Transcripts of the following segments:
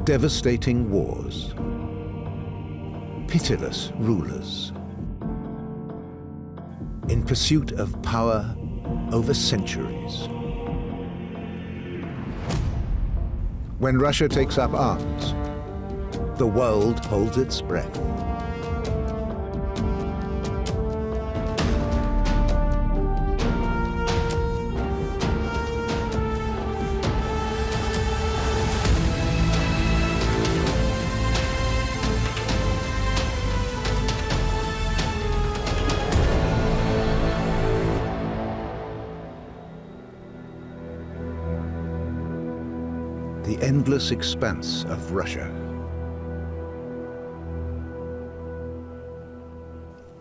Devastating wars. Pitiless rulers. In pursuit of power over centuries. When Russia takes up arms, the world holds its breath. The endless expanse of Russia.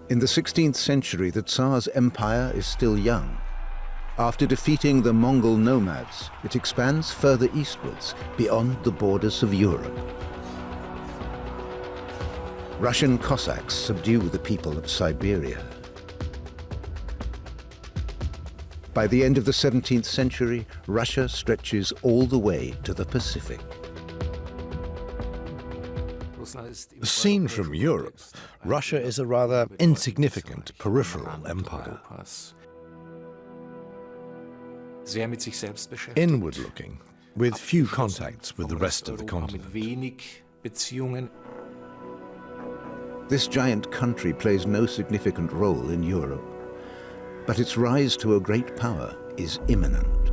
In the 16th century, the Tsars' empire is still young. After defeating the Mongol nomads, it expands further eastwards, beyond the borders of Europe. Russian Cossacks subdue the people of Siberia. By the end of the 17th century, Russia stretches all the way to the Pacific. Seen from Europe, Russia is a rather insignificant peripheral empire. Inward-looking, with few contacts with the rest of the continent. This giant country plays no significant role in Europe, but its rise to a great power is imminent.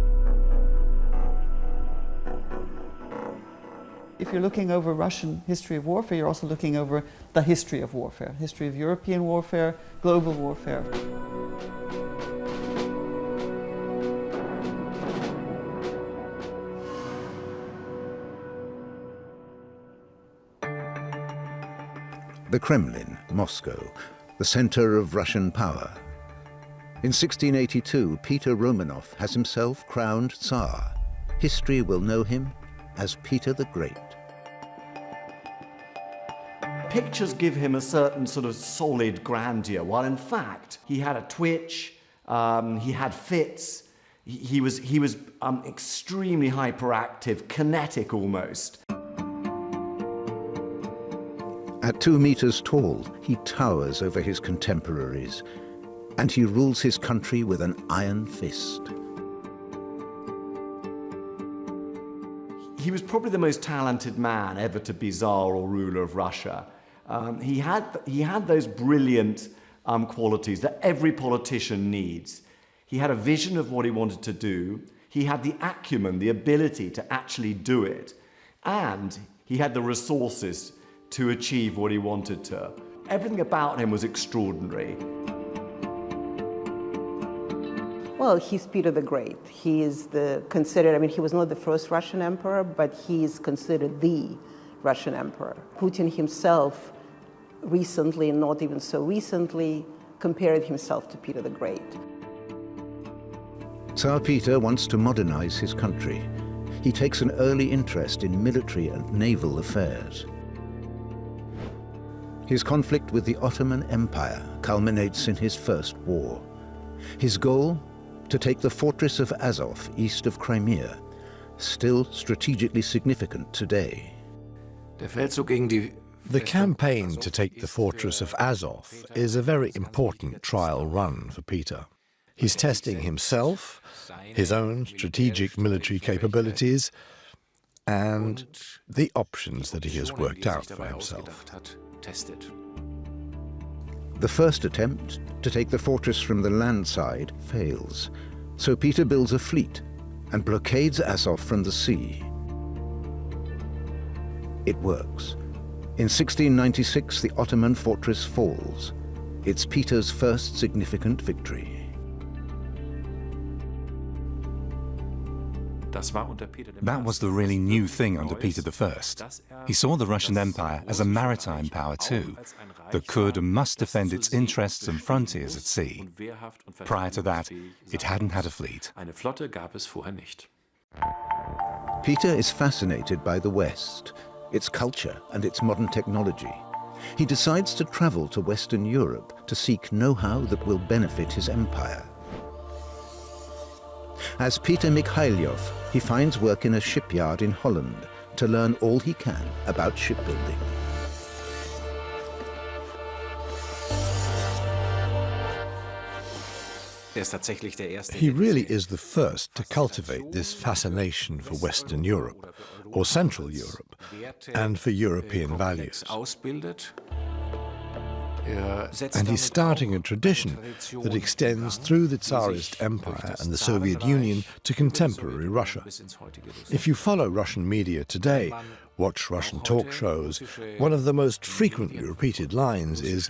If you're looking over Russian history of warfare, you're also looking over the history of warfare, history of European warfare, global warfare. The Kremlin, Moscow, the center of Russian power. In 1682, Peter Romanov has himself crowned Tsar. History will know him as Peter the Great. Pictures give him a certain sort of solid grandeur, while in fact he had a twitch, he had fits, he was extremely hyperactive, kinetic almost. At 2 meters tall, he towers over his contemporaries, and he rules his country with an iron fist. He was probably the most talented man ever to be Tsar or ruler of Russia. He had those brilliant qualities that every politician needs. He had a vision of what he wanted to do. He had the acumen, the ability to actually do it. And he had the resources to achieve what he wanted to. Everything about him was extraordinary. Well, he's Peter the Great. He is considered, I mean, he was not the first Russian emperor, but he is considered the Russian emperor. Putin himself recently, and not even so recently, compared himself to Peter the Great. Tsar Peter wants to modernize his country. He takes an early interest in military and naval affairs. His conflict with the Ottoman Empire culminates in his first war. His goal? To take the fortress of Azov east of Crimea, still strategically significant today. The campaign to take the fortress of Azov is a very important trial run for Peter. He's testing himself, his own strategic military capabilities, and the options that he has worked out for himself. The first attempt to take the fortress from the land side fails, so Peter builds a fleet and blockades Azov from the sea. It works. In 1696, the Ottoman fortress falls. It's Peter's first significant victory. That was the really new thing under Peter I. He saw the Russian Empire as a maritime power too, that could and must defend its interests and frontiers at sea. Prior to that, it hadn't had a fleet. Peter is fascinated by the West, its culture and its modern technology. He decides to travel to Western Europe to seek know-how that will benefit his empire. As Peter Mikhailyov, he finds work in a shipyard in Holland, to learn all he can about shipbuilding. He really is the first to cultivate this fascination for Western Europe, or Central Europe, and for European values. And he's starting a tradition that extends through the Tsarist Empire and the Soviet Union to contemporary Russia. If you follow Russian media today, watch Russian talk shows, one of the most frequently repeated lines is,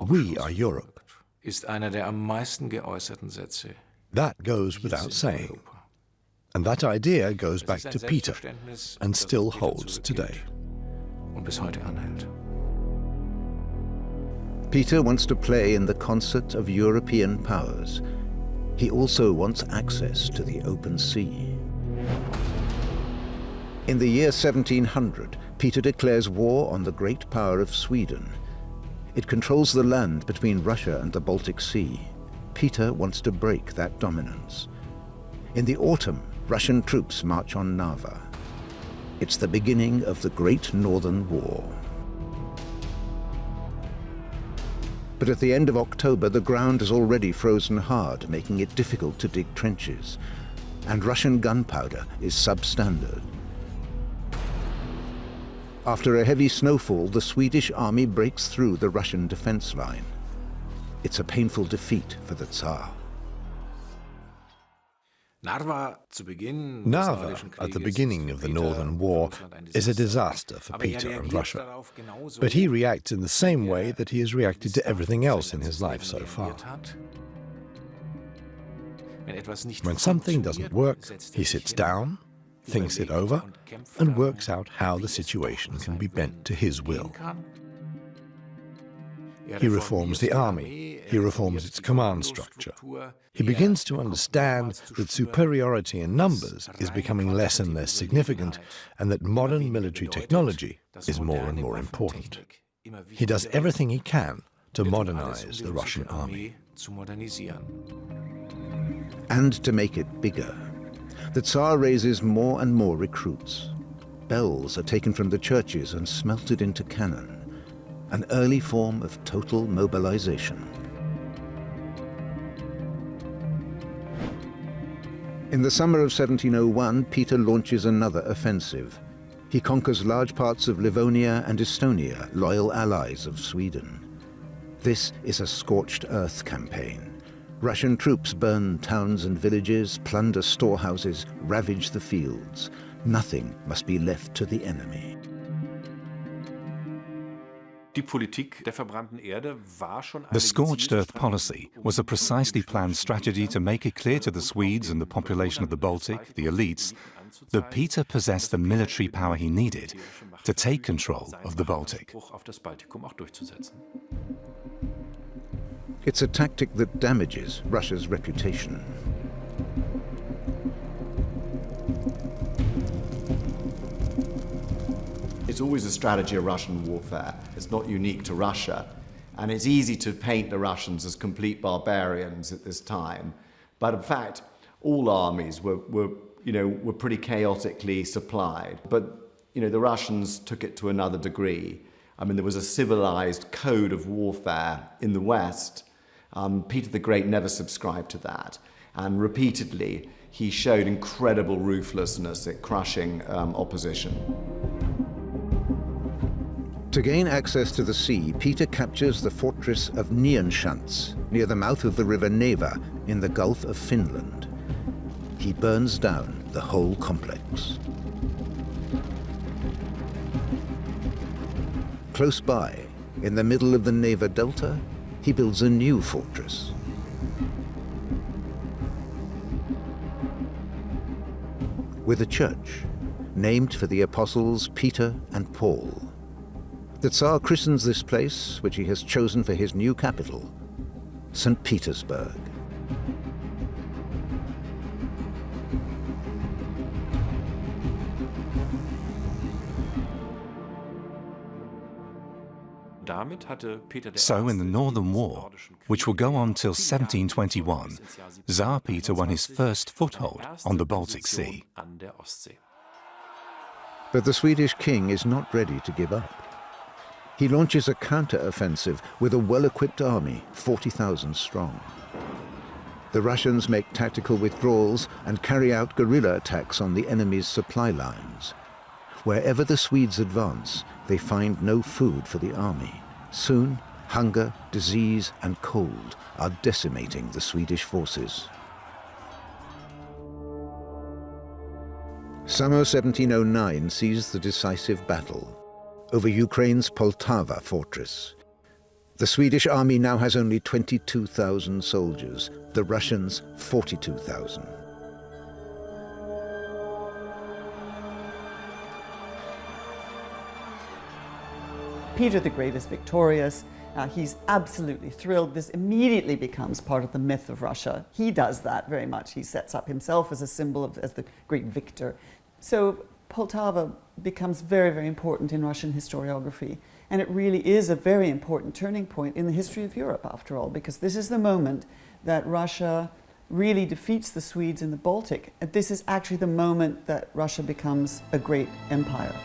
"We are Europe." That goes without saying. And that idea goes back to Peter and still holds today. Peter wants to play in the concert of European powers. He also wants access to the open sea. In the year 1700, Peter declares war on the great power of Sweden. It controls the land between Russia and the Baltic Sea. Peter wants to break that dominance. In the autumn, Russian troops march on Narva. It's the beginning of the Great Northern War. But at the end of October, the ground has already frozen hard, making it difficult to dig trenches. And Russian gunpowder is substandard. After a heavy snowfall, the Swedish army breaks through the Russian defense line. It's a painful defeat for the Tsar. Narva, at the beginning of the Northern War, is a disaster for Peter and Russia. But he reacts in the same way that he has reacted to everything else in his life so far. When something doesn't work, he sits down, thinks it over, and works out how the situation can be bent to his will. He reforms the army. He reforms its command structure. He begins to understand that superiority in numbers is becoming less and less significant, and that modern military technology is more and more important. He does everything he can to modernize the Russian army. And to make it bigger. The Tsar raises more and more recruits. Bells are taken from the churches and smelted into cannon. An early form of total mobilization. In the summer of 1701, Peter launches another offensive. He conquers large parts of Livonia and Estonia, loyal allies of Sweden. This is a scorched-earth campaign. Russian troops burn towns and villages, plunder storehouses, ravage the fields. Nothing must be left to the enemy. The scorched earth policy was a precisely planned strategy to make it clear to the Swedes and the population of the Baltic, the elites, that Peter possessed the military power he needed to take control of the Baltic. It's a tactic that damages Russia's reputation. It's always a strategy of Russian warfare. It's not unique to Russia. And it's easy to paint the Russians as complete barbarians at this time. But in fact, all armies were pretty chaotically supplied. But the Russians took it to another degree. I mean, there was a civilized code of warfare in the West. Peter the Great never subscribed to that. And repeatedly, he showed incredible ruthlessness at crushing opposition. To gain access to the sea, Peter captures the fortress of Nyenskans, near the mouth of the river Neva in the Gulf of Finland. He burns down the whole complex. Close by, in the middle of the Neva Delta, he builds a new fortress. With a church, named for the apostles Peter and Paul. The Tsar christens this place, which he has chosen for his new capital, St. Petersburg. So in the Northern War, which will go on till 1721, Tsar Peter won his first foothold on the Baltic Sea. But the Swedish king is not ready to give up. He launches a counter-offensive with a well-equipped army, 40,000 strong. The Russians make tactical withdrawals and carry out guerrilla attacks on the enemy's supply lines. Wherever the Swedes advance, they find no food for the army. Soon, hunger, disease, and cold are decimating the Swedish forces. Summer 1709 sees the decisive battle over Ukraine's Poltava fortress. The Swedish army now has only 22,000 soldiers, the Russians 42,000. Peter the Great is victorious. He's absolutely thrilled. This immediately becomes part of the myth of Russia. He does that very much. He sets up himself as a symbol of, as the great victor. So Poltava becomes very, very important in Russian historiography. And it really is a very important turning point in the history of Europe, after all, because this is the moment that Russia really defeats the Swedes in the Baltic. And this is actually the moment that Russia becomes a great empire.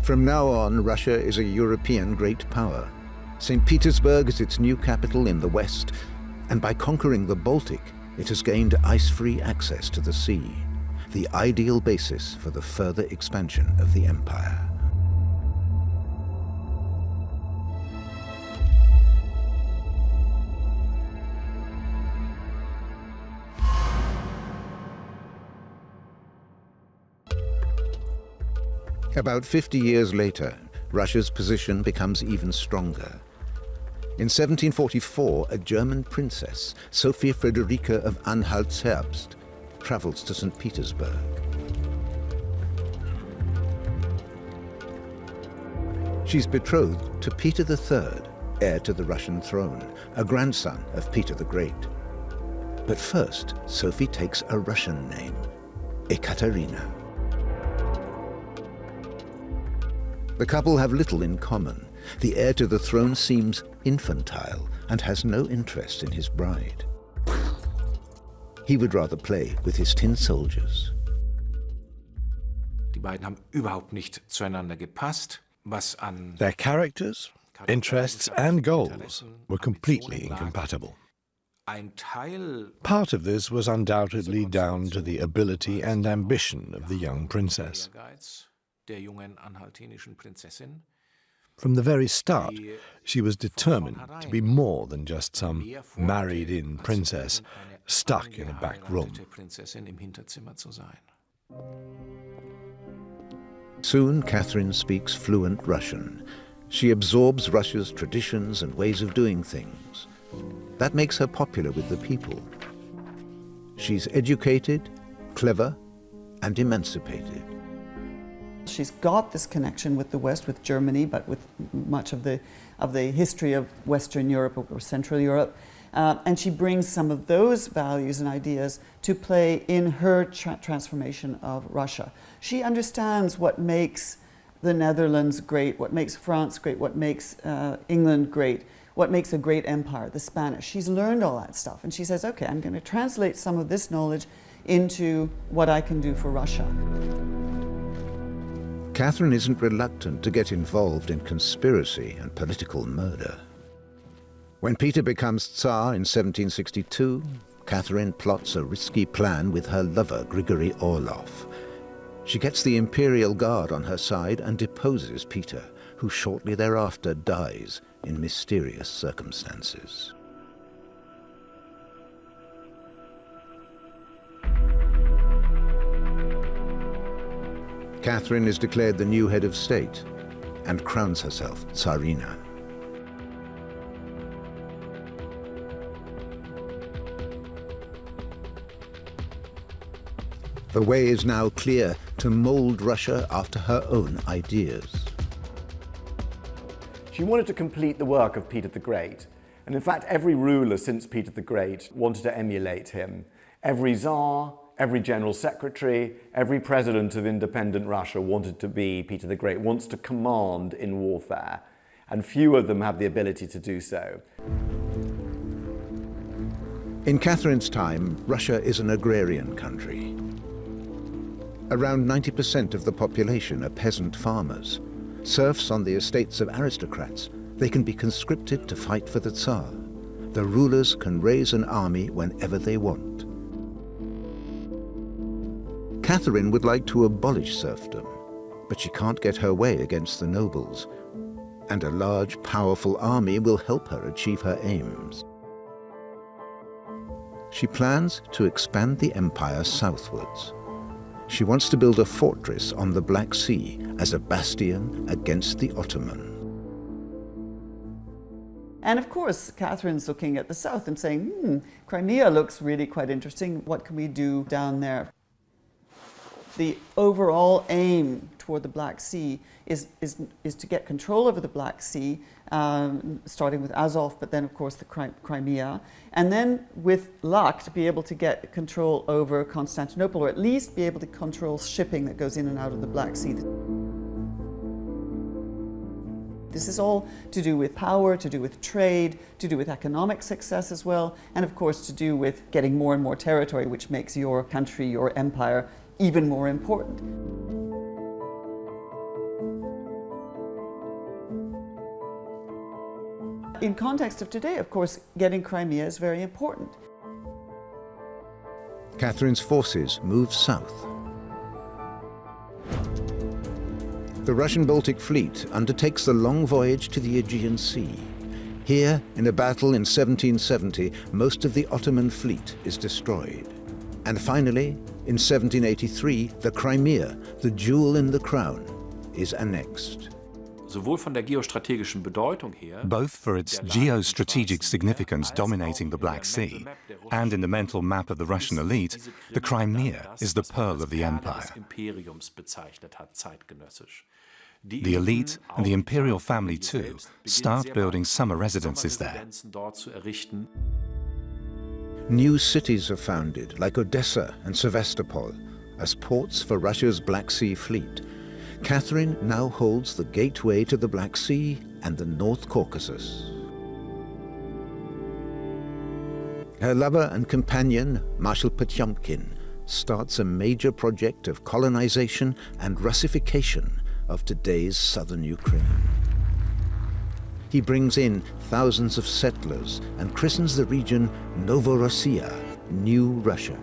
From now on, Russia is a European great power. St. Petersburg is its new capital in the west, and by conquering the Baltic, it has gained ice-free access to the sea, the ideal basis for the further expansion of the empire. About 50 years later, Russia's position becomes even stronger. In 1744, a German princess, Sophie Friederike of Anhalt-Zerbst, travels to St. Petersburg. She's betrothed to Peter III, heir to the Russian throne, a grandson of Peter the Great. But first, Sophie takes a Russian name, Ekaterina. The couple have little in common. The heir to the throne seems infantile and has no interest in his bride. He would rather play with his tin soldiers. Die beiden haben überhaupt nicht zueinander gepasst, was an Their characters, interests, and goals were completely incompatible. ein Teil Part of this was undoubtedly down to the ability and ambition of the young princess. Ehrgeiz der jungen anhaltinischen Prinzessin. From the very start, she was determined to be more than just some married-in princess stuck in a back room. Prinzessin im Hinterzimmer zu sein. Soon, Catherine speaks fluent Russian. She absorbs Russia's traditions and ways of doing things. That makes her popular with the people. She's educated, clever, and emancipated. She's got this connection with the West, with Germany, but with much of the history of Western Europe or Central Europe. And she brings some of those values and ideas to play in her transformation of Russia. She understands what makes the Netherlands great, what makes France great, what makes England great, what makes a great empire, the Spanish. She's learned all that stuff, and she says, okay, I'm going to translate some of this knowledge into what I can do for Russia. Catherine isn't reluctant to get involved in conspiracy and political murder. When Peter becomes Tsar in 1762, Catherine plots a risky plan with her lover, Grigory Orlov. She gets the Imperial Guard on her side and deposes Peter, who shortly thereafter dies in mysterious circumstances. Catherine is declared the new head of state and crowns herself Tsarina. The way is now clear to mold Russia after her own ideas. She wanted to complete the work of Peter the Great. And in fact, every ruler since Peter the Great wanted to emulate him. Every Tsar, every general secretary, every president of independent Russia wanted to be Peter the Great, wants to command in warfare. And few of them have the ability to do so. In Catherine's time, Russia is an agrarian country. Around 90% of the population are peasant farmers. Serfs on the estates of aristocrats, they can be conscripted to fight for the Tsar. The rulers can raise an army whenever they want. Catherine would like to abolish serfdom, but she can't get her way against the nobles, and a large, powerful army will help her achieve her aims. She plans to expand the empire southwards. She wants to build a fortress on the Black Sea as a bastion against the Ottoman. And of course, Catherine's looking at the south and saying, Crimea looks really quite interesting. What can we do down there? The overall aim toward the Black Sea is to get control over the Black Sea, starting with Azov, but then of course the Crimea, and then with luck to be able to get control over Constantinople, or at least be able to control shipping that goes in and out of the Black Sea. This is all to do with power, to do with trade, to do with economic success as well, and of course to do with getting more and more territory, which makes your country, your empire, even more important. In context of today, of course, getting Crimea is very important. Catherine's forces move south. The Russian Baltic Fleet undertakes the long voyage to the Aegean Sea. Here, in a battle in 1770, most of the Ottoman fleet is destroyed. And finally, in 1783, the Crimea, the jewel in the crown, is annexed. Both for its geostrategic significance dominating the Black Sea and in the mental map of the Russian elite, the Crimea is the pearl of the empire. The elite and the imperial family too start building summer residences there. New cities are founded, like Odessa and Sevastopol, as ports for Russia's Black Sea fleet. Catherine now holds the gateway to the Black Sea and the North Caucasus. Her lover and companion, Marshal Potyomkin, starts a major project of colonization and Russification of today's southern Ukraine. He brings in thousands of settlers and christens the region Novorossiya, New Russia,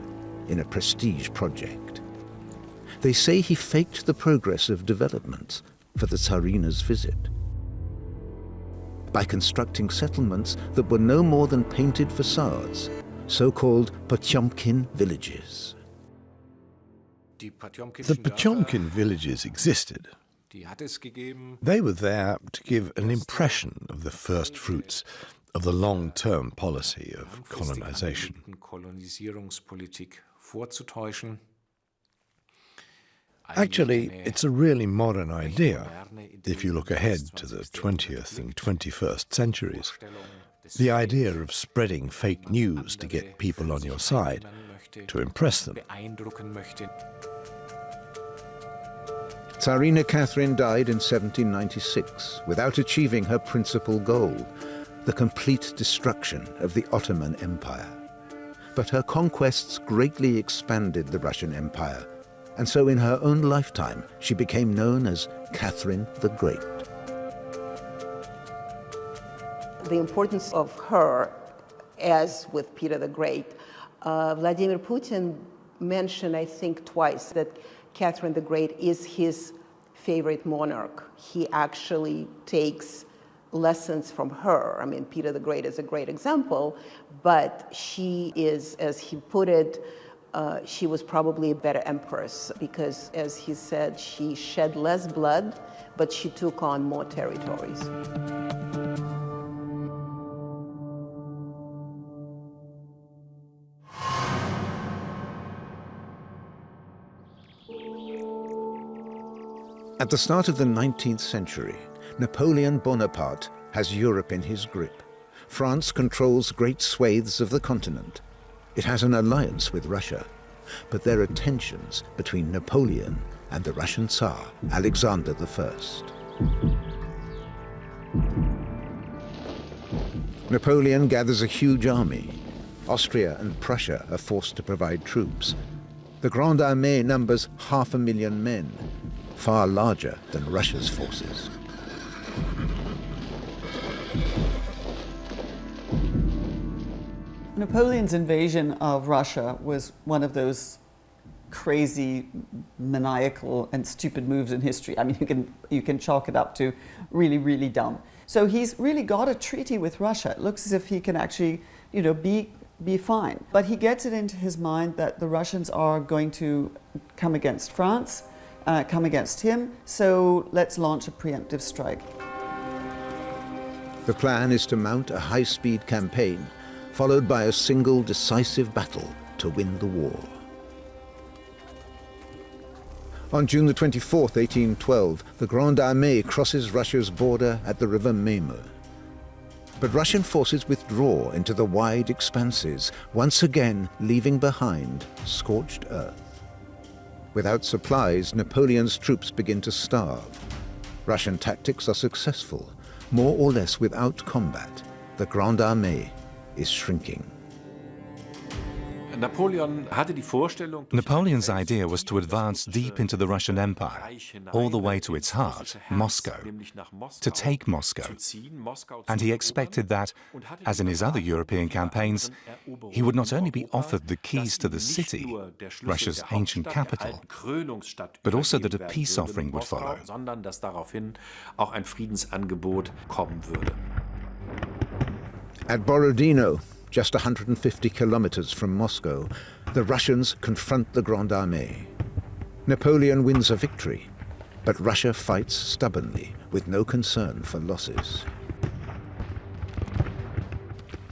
in a prestige project. They say he faked the progress of developments for the Tsarina's visit by constructing settlements that were no more than painted facades, so-called Potyomkin villages. The Potyomkin villages existed. They were there to give an impression of the first fruits of the long-term policy of colonization. Actually, it's a really modern idea if you look ahead to the 20th and 21st centuries. The idea of spreading fake news to get people on your side, to impress them. Tsarina Catherine died in 1796 without achieving her principal goal, the complete destruction of the Ottoman Empire. But her conquests greatly expanded the Russian Empire, and so in her own lifetime she became known as Catherine the Great. The importance of her, as with Peter the Great, Vladimir Putin mentioned, I think, twice that Catherine the Great is his favorite monarch. He actually takes lessons from her. I mean, Peter the Great is a great example, but she is, as he put it, she was probably a better empress because, as he said, she shed less blood, but she took on more territories. At the start of the 19th century, Napoleon Bonaparte has Europe in his grip. France controls great swathes of the continent. It has an alliance with Russia, but there are tensions between Napoleon and the Russian Tsar, Alexander I. Napoleon gathers a huge army. Austria and Prussia are forced to provide troops. The Grande Armée numbers 500,000 men, far larger than Russia's forces. Napoleon's invasion of Russia was one of those crazy, maniacal, and stupid moves in history. I mean, you can chalk it up to really, really dumb. So he's really got a treaty with Russia. It looks as if he can actually, be fine. But he gets it into his mind that the Russians are going to come against France, come against him, so let's launch a preemptive strike. The plan is to mount a high-speed campaign, followed by a single decisive battle to win the war. On June the 24th, 1812, the Grande Armée crosses Russia's border at the river Meme. But Russian forces withdraw into the wide expanses, once again leaving behind scorched earth. Without supplies, Napoleon's troops begin to starve. Russian tactics are successful. More or less without combat, the Grande Armée is shrinking. Napoleon's idea was to advance deep into the Russian Empire, all the way to its heart, Moscow, to take Moscow. And he expected that, as in his other European campaigns, he would not only be offered the keys to the city, Russia's ancient capital, but also that a peace offering would follow. At Borodino, just 150 kilometers from Moscow, the Russians confront the Grande Armée. Napoleon wins a victory, but Russia fights stubbornly, with no concern for losses.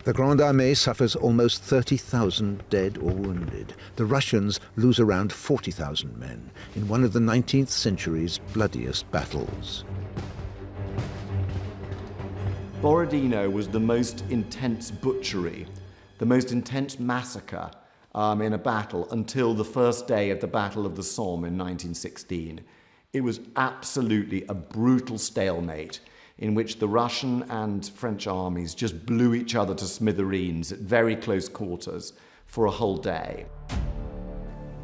The Grande Armée suffers almost 30,000 dead or wounded. The Russians lose around 40,000 men in one of the 19th century's bloodiest battles. Borodino was the most intense butchery, the most intense massacre in a battle until the first day of the Battle of the Somme in 1916. It was absolutely a brutal stalemate in which the Russian and French armies just blew each other to smithereens at very close quarters for a whole day.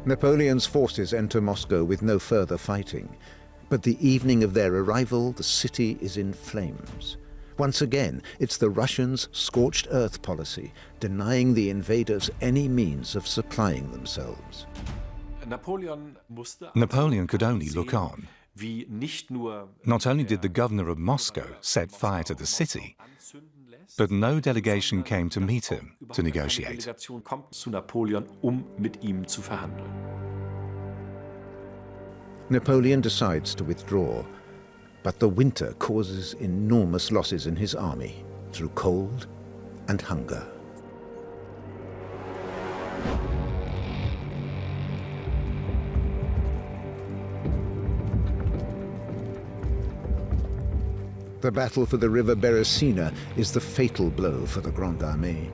Napoleon's forces enter Moscow with no further fighting, but the evening of their arrival, the city is in flames. Once again, it's the Russians' scorched earth policy, denying the invaders any means of supplying themselves. Napoleon could only look on. Not only did the governor of Moscow set fire to the city, but no delegation came to meet him to negotiate. Napoleon decides to withdraw, but the winter causes enormous losses in his army through cold and hunger. The battle for the river Beresina is the fatal blow for the Grande Armée.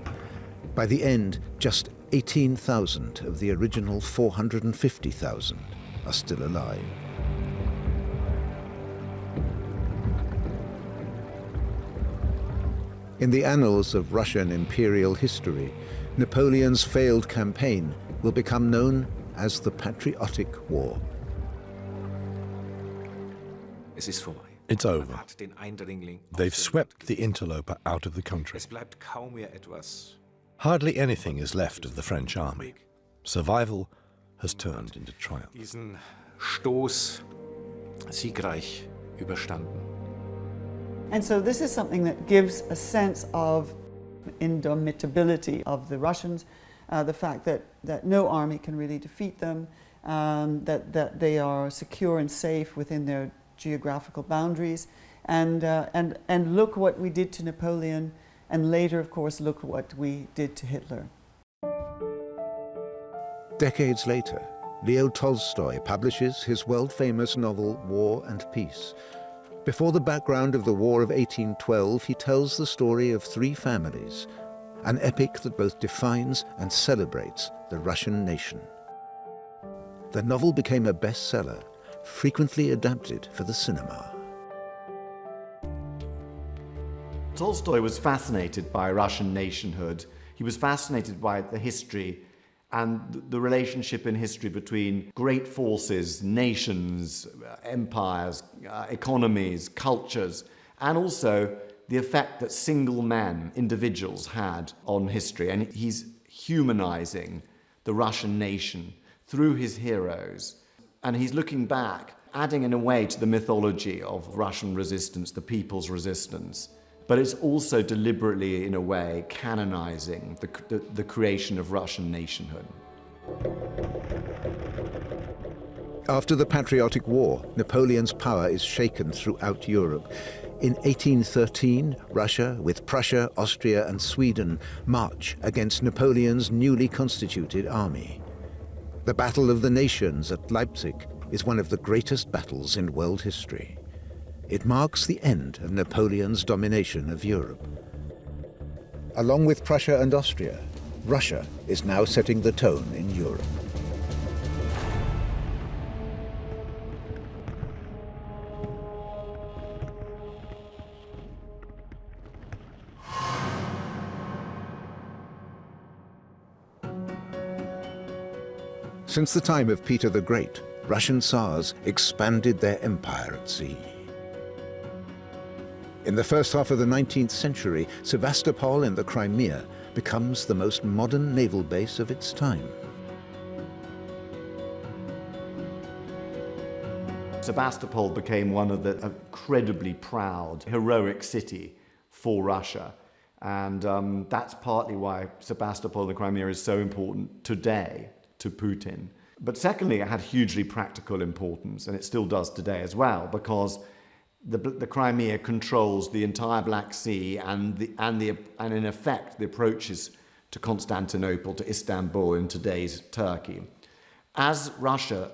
By the end, just 18,000 of the original 450,000 are still alive. In the annals of Russian imperial history, Napoleon's failed campaign will become known as the Patriotic War. It's over. They've swept the interloper out of the country. Hardly anything is left of the French army. Survival has turned into triumph. Diesen Stoß siegreich überstanden. And so this is something that gives a sense of indomitability of the Russians, the fact that no army can really defeat them, that they are secure and safe within their geographical boundaries. And look what we did to Napoleon, and later, of course, look what we did to Hitler. Decades later, Leo Tolstoy publishes his world-famous novel War and Peace. Before the background of the War of 1812, he tells the story of three families, an epic that both defines and celebrates the Russian nation. The novel became a bestseller, frequently adapted for the cinema. Tolstoy was fascinated by Russian nationhood. He was fascinated by the history and the relationship in history between great forces, nations, empires, economies, cultures, and also the effect that single men, individuals, had on history. And he's humanizing the Russian nation through his heroes. And he's looking back, adding in a way to the mythology of Russian resistance, the people's resistance. But it's also deliberately, in a way, canonizing the creation of Russian nationhood. After the Patriotic War, Napoleon's power is shaken throughout Europe. In 1813, Russia, with Prussia, Austria, and Sweden, march against Napoleon's newly constituted army. The Battle of the Nations at Leipzig is one of the greatest battles in world history. It marks the end of Napoleon's domination of Europe. Along with Prussia and Austria, Russia is now setting the tone in Europe. Since the time of Peter the Great, Russian Tsars expanded their empire at sea. In the first half of the 19th century, Sevastopol in the Crimea becomes the most modern naval base of its time. Sevastopol became one of the incredibly proud, heroic city for Russia. And that's partly why Sevastopol in the Crimea is so important today to Putin. But secondly, it had hugely practical importance, and it still does today as well, because the Crimea controls the entire Black Sea and in effect the approaches to Constantinople, to Istanbul in today's Turkey. As Russia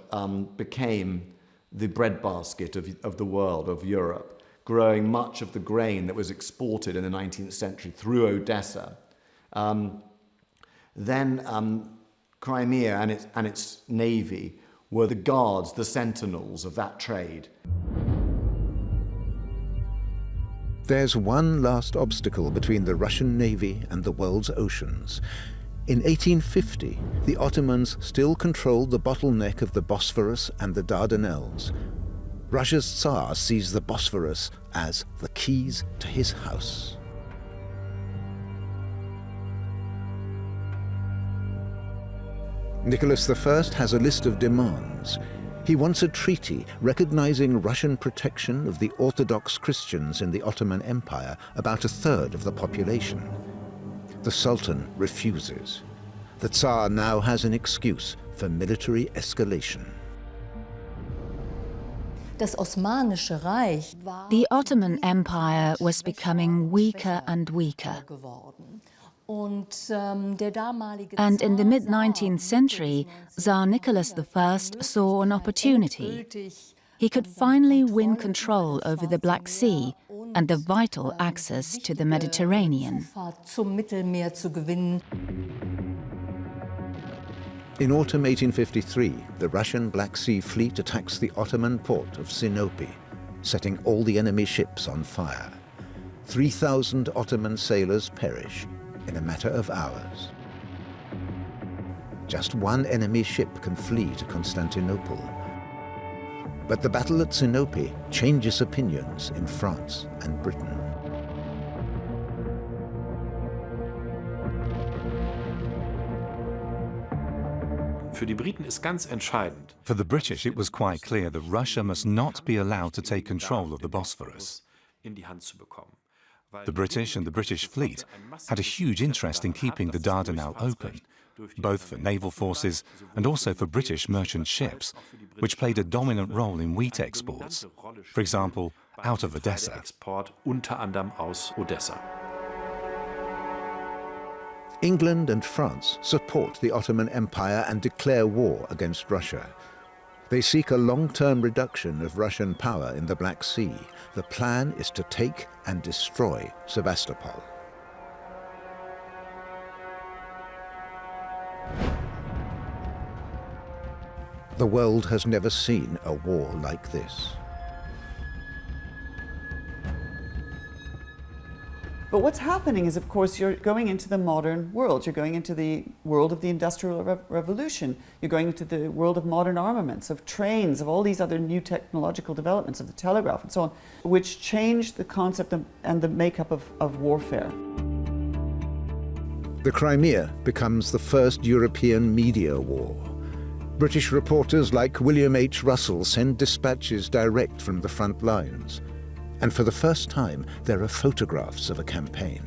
became the breadbasket of the world, of Europe, growing much of the grain that was exported in the 19th century through Odessa, then Crimea and its navy were the guards, the sentinels of that trade. There's one last obstacle between the Russian navy and the world's oceans. In 1850, the Ottomans still controlled the bottleneck of the Bosphorus and the Dardanelles. Russia's Tsar sees the Bosphorus as the keys to his house. Nicholas I has a list of demands. He wants a treaty recognizing Russian protection of the Orthodox Christians in the Ottoman Empire, about a third of the population. The Sultan refuses. The Tsar now has an excuse for military escalation. The Ottoman Empire was becoming weaker and weaker. And in the mid-19th century, Tsar Nicholas I saw an opportunity. He could finally win control over the Black Sea and the vital access to the Mediterranean. In autumn 1853, the Russian Black Sea Fleet attacks the Ottoman port of Sinope, setting all the enemy ships on fire. 3,000 Ottoman sailors perish in a matter of hours. Just one enemy ship can flee to Constantinople. But the battle at Sinope changes opinions in France and Britain. For the British, it was quite clear that Russia must not be allowed to take control of the Bosphorus. The British and the British fleet had a huge interest in keeping the Dardanelles open, both for naval forces and also for British merchant ships, which played a dominant role in wheat exports, for example, out of Odessa. England and France support the Ottoman Empire and declare war against Russia. They seek a long-term reduction of Russian power in the Black Sea. The plan is to take and destroy Sevastopol. The world has never seen a war like this. But what's happening is, of course, you're going into the modern world. You're going into the world of the Industrial Revolution. You're going into the world of modern armaments, of trains, of all these other new technological developments, of the telegraph and so on, which change the concept and the makeup of warfare. The Crimea becomes the first European media war. British reporters like William H. Russell send dispatches direct from the front lines. And for the first time, there are photographs of a campaign.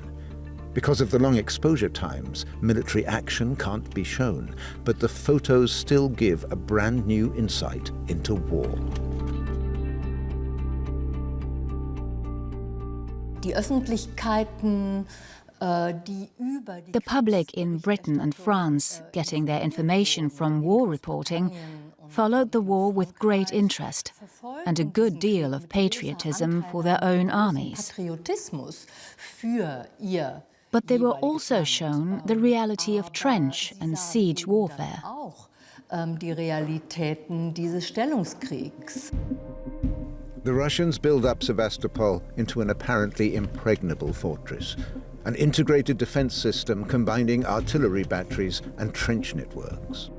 Because of the long exposure times, military action can't be shown, but the photos still give a brand new insight into war. The public in Britain and France, getting their information from war reporting, followed the war with great interest and a good deal of patriotism for their own armies. But they were also shown the reality of trench and siege warfare. The Russians build up Sevastopol into an apparently impregnable fortress, an integrated defense system combining artillery batteries and trench networks.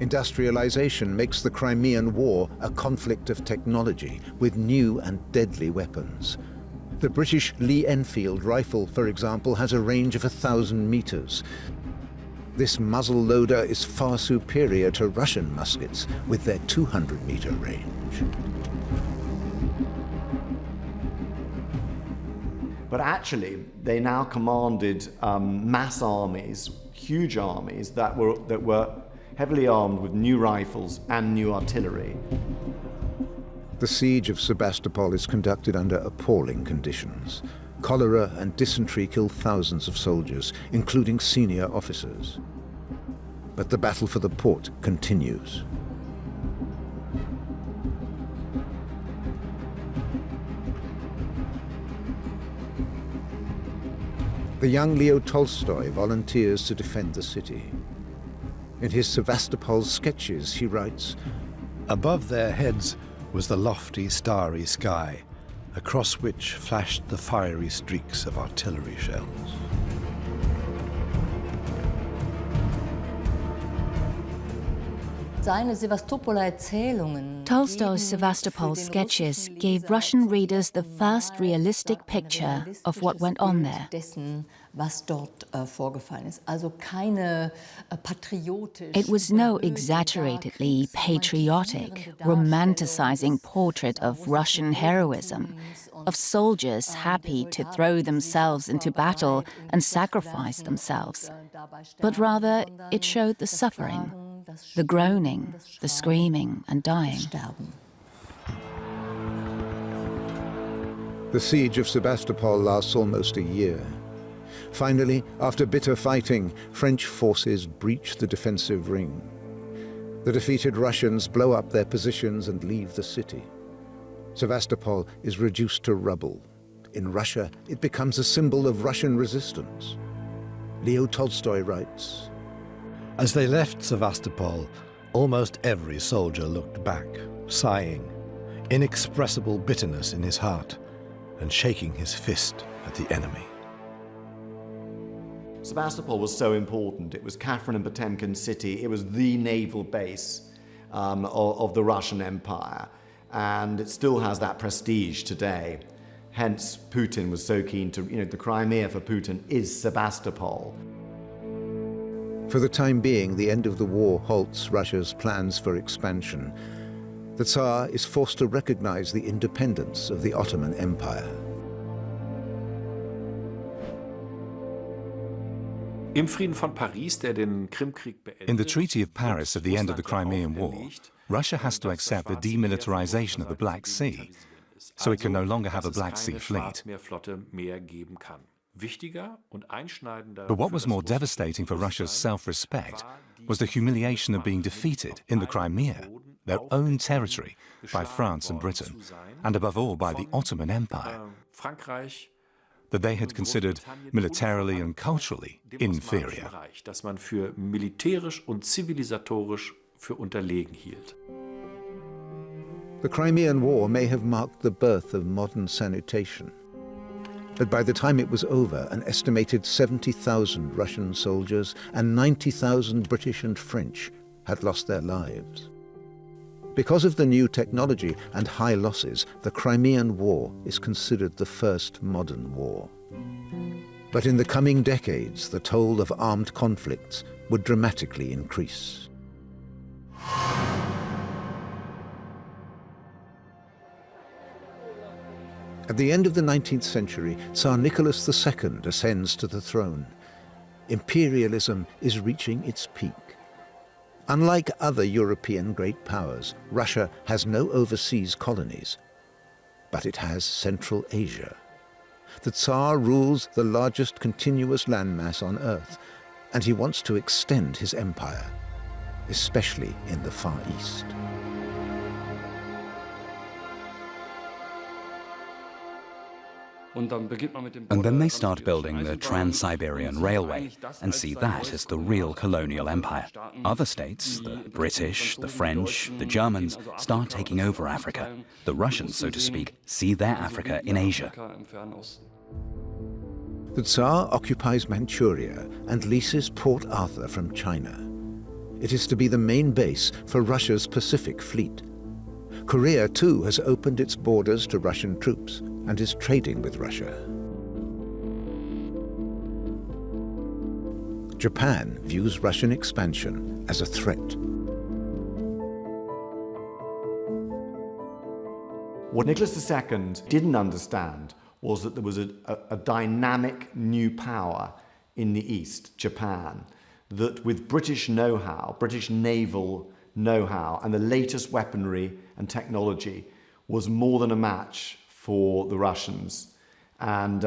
Industrialization makes the Crimean War a conflict of technology with new and deadly weapons. The British Lee Enfield rifle, for example, has a range of 1,000 meters. This muzzle loader is far superior to Russian muskets with their 200-meter range. But actually, they now commanded mass armies, huge armies that were heavily armed with new rifles and new artillery. The siege of Sebastopol is conducted under appalling conditions. Cholera and dysentery kill thousands of soldiers, including senior officers. But the battle for the port continues. The young Leo Tolstoy volunteers to defend the city. In his Sevastopol sketches, he writes, Above their heads was the lofty, starry sky, across which flashed the fiery streaks of artillery shells. Tolstoy's Sevastopol sketches gave Russian readers the first realistic picture of what went on there. It was no exaggeratedly patriotic, romanticizing portrait of Russian heroism, of soldiers happy to throw themselves into battle and sacrifice themselves. But rather, it showed the suffering, the groaning, the screaming and dying. The siege of Sebastopol lasts almost a year. Finally, after bitter fighting, French forces breach the defensive ring. The defeated Russians blow up their positions and leave the city. Sevastopol is reduced to rubble. In Russia, it becomes a symbol of Russian resistance. Leo Tolstoy writes, As they left Sevastopol, almost every soldier looked back, sighing, inexpressible bitterness in his heart, and shaking his fist at the enemy. Sevastopol was so important. It was Catherine and Potemkin city. It was the naval base of the Russian Empire. And it still has that prestige today. Hence, Putin was so keen to, the Crimea for Putin is Sevastopol. For the time being, the end of the war halts Russia's plans for expansion. The Tsar is forced to recognize the independence of the Ottoman Empire. In the Treaty of Paris at the end of the Crimean War, Russia has to accept the demilitarization of the Black Sea, so it can no longer have a Black Sea fleet. But what was more devastating for Russia's self-respect was the humiliation of being defeated in the Crimea, their own territory, by France and Britain, and above all by the Ottoman Empire, that they had considered militarily and culturally inferior. The Crimean War may have marked the birth of modern sanitation. But by the time it was over, an estimated 70,000 Russian soldiers and 90,000 British and French had lost their lives. Because of the new technology and high losses, the Crimean War is considered the first modern war. But in the coming decades, the toll of armed conflicts would dramatically increase. At the end of the 19th century, Tsar Nicholas II ascends to the throne. Imperialism is reaching its peak. Unlike other European great powers, Russia has no overseas colonies, but it has Central Asia. The Tsar rules the largest continuous landmass on Earth, and he wants to extend his empire, especially in the Far East. And then they start building the Trans-Siberian Railway and see that as the real colonial empire. Other states, the British, the French, the Germans, start taking over Africa. The Russians, so to speak, see their Africa in Asia. The Tsar occupies Manchuria and leases Port Arthur from China. It is to be the main base for Russia's Pacific Fleet. Korea, too, has opened its borders to Russian troops and is trading with Russia. Japan views Russian expansion as a threat. What Nicholas II didn't understand was that there was a dynamic new power in the East, Japan, that with British know-how, British naval know-how, and the latest weaponry and technology was more than a match for the Russians. And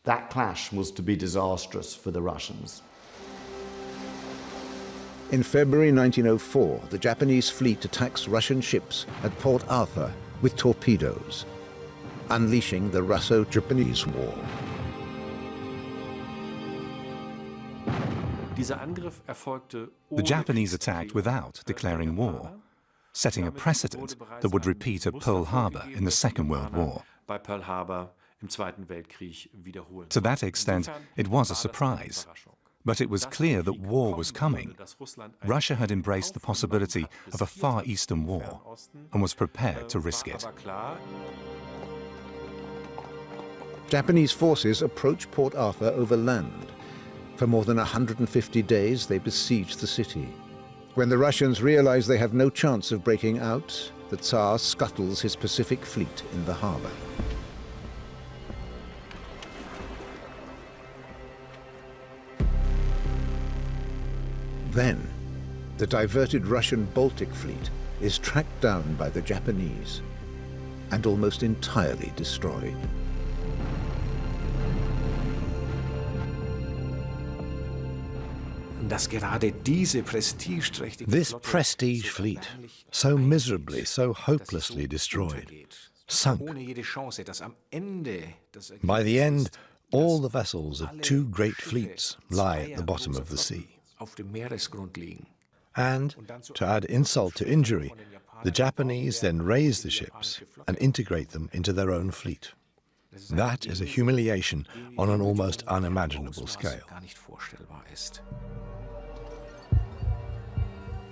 that clash was to be disastrous for the Russians. In February 1904, the Japanese fleet attacks Russian ships at Port Arthur with torpedoes, unleashing the Russo-Japanese War. The Japanese attacked without declaring war, setting a precedent that would repeat at Pearl Harbor in the Second World War. To that extent, it was a surprise. But it was clear that war was coming. Russia had embraced the possibility of a Far Eastern war and was prepared to risk it. Japanese forces approach Port Arthur over land. For more than 150 days, they besiege the city. When the Russians realize they have no chance of breaking out, the Tsar scuttles his Pacific fleet in the harbor. Then, the diverted Russian Baltic fleet is tracked down by the Japanese and almost entirely destroyed. This prestige fleet, so miserably, so hopelessly destroyed, sunk. By the end, all the vessels of two great fleets lie at the bottom of the sea. And, to add insult to injury, the Japanese then raise the ships and integrate them into their own fleet. That is a humiliation on an almost unimaginable scale.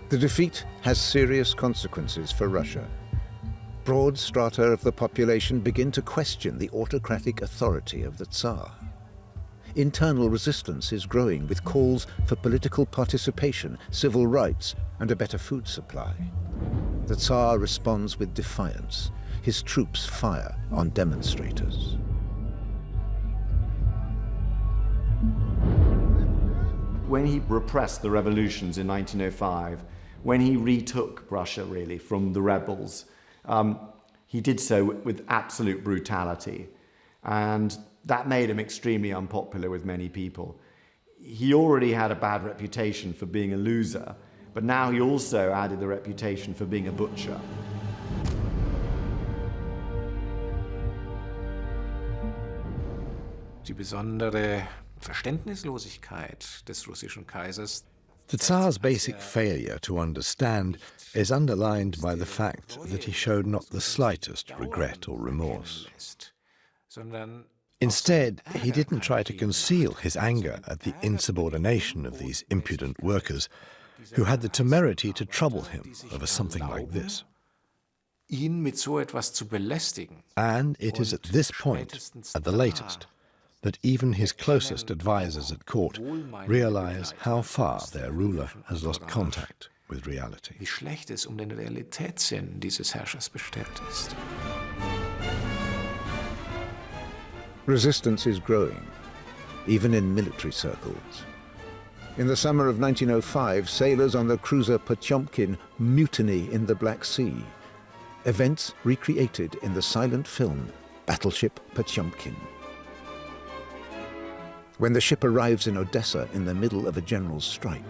The defeat has serious consequences for Russia. Broad strata of the population begin to question the autocratic authority of the Tsar. Internal resistance is growing with calls for political participation, civil rights, and a better food supply. The Tsar responds with defiance. His troops fire on demonstrators. When he repressed the revolutions in 1905, when he retook Russia, really, from the rebels, he did so with absolute brutality. And that made him extremely unpopular with many people. He already had a bad reputation for being a loser, but now he also added the reputation for being a butcher. Die besondere Verständnislosigkeit des russischen Kaisers, The Tsar's basic failure to understand is underlined by the fact that he showed not the slightest regret or remorse. Instead, he didn't try to conceal his anger at the insubordination of these impudent workers who had the temerity to trouble him over something like this. Ihn mit so etwas zu belästigen. And it is at this point, at the latest, that even his closest advisers at court realize how far their ruler has lost contact with reality. Wie schlecht es den Realitätssinn dieses Herrschers bestellt ist. Resistance is growing, even in military circles. In the summer of 1905, sailors on the cruiser Potemkin mutiny in the Black Sea. Events recreated in the silent film Battleship Potemkin. When the ship arrives in Odessa in the middle of a general strike,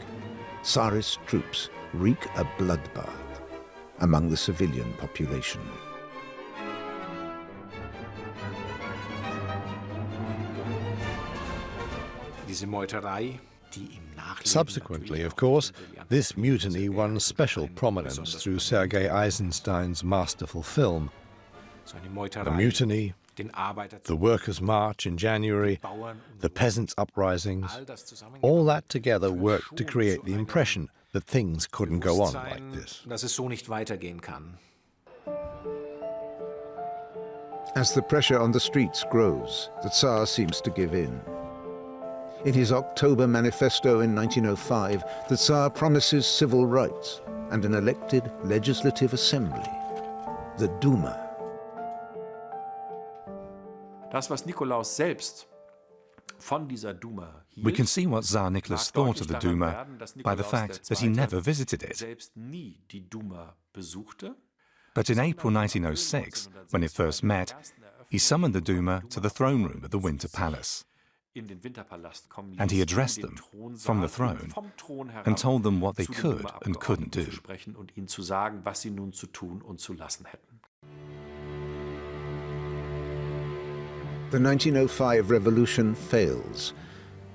Tsarist troops wreak a bloodbath among the civilian population. Diese Meuterei, die im Nachleben Subsequently, of course, this mutiny won special prominence through Sergei Eisenstein's masterful film. The mutiny, the Workers' March in January, the Peasants' Uprisings, all that together worked to create the impression that things couldn't go on like this. dass es so nicht weitergehen kann. As the pressure on the streets grows, the Tsar seems to give in. In his October manifesto in 1905, the Tsar promises civil rights and an elected legislative assembly, the Duma. Das, was Nikolaus selbst von dieser Duma hielt, We can see what Tsar Nicholas thought of the Duma by the fact that he never visited it. selbst nie die Duma besuchte. But in April 1906, when it first met, he summoned the Duma to the throne room at the Winter Palace. And he addressed them from the throne and told them what they could and couldn't do. Und ihnen zu sagen, was sie nun zu tun und zu lassen hätten. The 1905 revolution fails.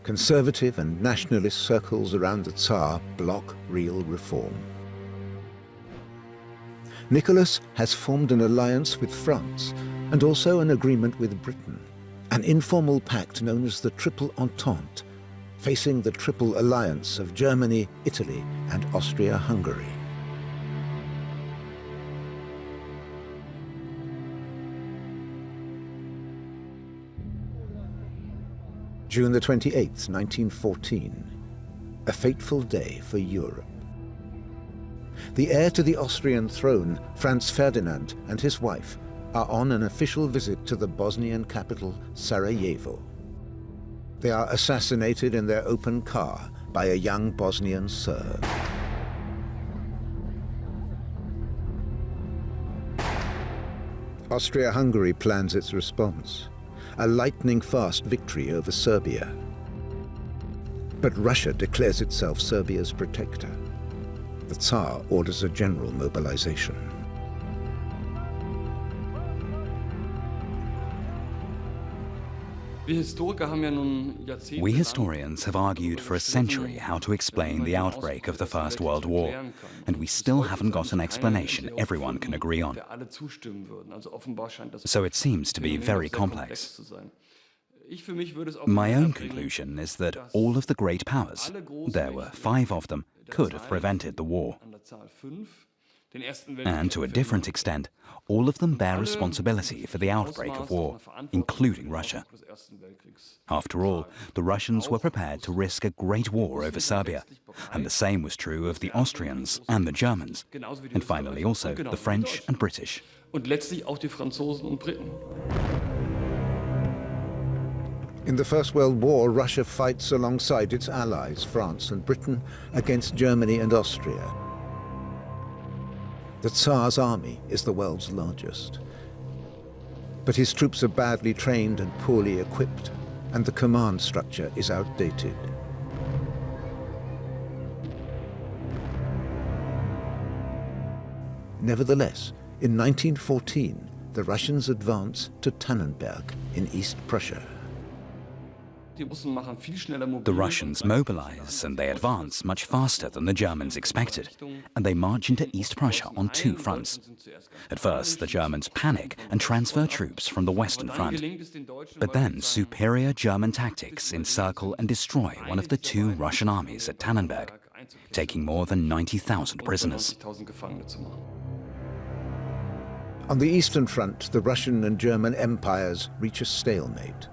Conservative and nationalist circles around the Tsar block real reform. Nicholas has formed an alliance with France and also an agreement with Britain, an informal pact known as the Triple Entente, facing the Triple Alliance of Germany, Italy, and Austria-Hungary. June the 28th, 1914, a fateful day for Europe. The heir to the Austrian throne, Franz Ferdinand, and his wife are on an official visit to the Bosnian capital, Sarajevo. They are assassinated in their open car by a young Bosnian Serb. Austria-Hungary plans its response, a lightning-fast victory over Serbia. But Russia declares itself Serbia's protector. The Tsar orders a general mobilization. We historians have argued for a century how to explain the outbreak of the First World War, and we still haven't got an explanation everyone can agree on. So it seems to be very complex. My own conclusion is that all of the great powers, there were 5 of them, could have prevented the war. And to a different extent, all of them bear responsibility for the outbreak of war, including Russia. After all, the Russians were prepared to risk a great war over Serbia, and the same was true of the Austrians and the Germans, and finally also the French and British. In the First World War, Russia fights alongside its allies, France and Britain, against Germany and Austria. The Tsar's army is the world's largest. But his troops are badly trained and poorly equipped, and the command structure is outdated. Nevertheless, in 1914, the Russians advance to Tannenberg in East Prussia. The Russians mobilize and they advance much faster than the Germans expected, and they march into East Prussia on two fronts. At first, the Germans panic and transfer troops from the Western Front. But then superior German tactics encircle and destroy one of the two Russian armies at Tannenberg, taking more than 90,000 prisoners. On the Eastern Front, the Russian and German empires reach a stalemate.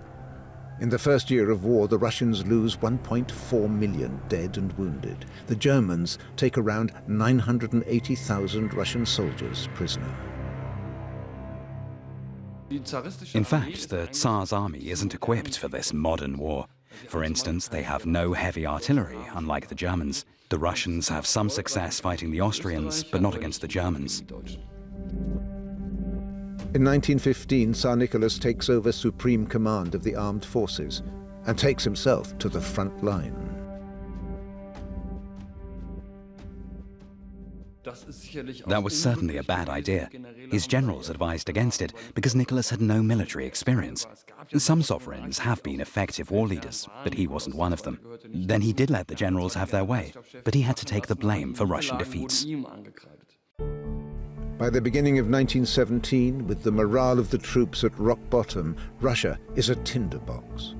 In the first year of war, the Russians lose 1.4 million dead and wounded. The Germans take around 980,000 Russian soldiers prisoner. In fact, the Tsars' army isn't equipped for this modern war. For instance, they have no heavy artillery, unlike the Germans. The Russians have some success fighting the Austrians, but not against the Germans. In 1915, Tsar Nicholas takes over supreme command of the armed forces and takes himself to the front line. That was certainly a bad idea. His generals advised against it because Nicholas had no military experience. Some sovereigns have been effective war leaders, but he wasn't one of them. Then he did let the generals have their way, but he had to take the blame for Russian defeats. By the beginning of 1917, with the morale of the troops at rock bottom, Russia is a tinderbox.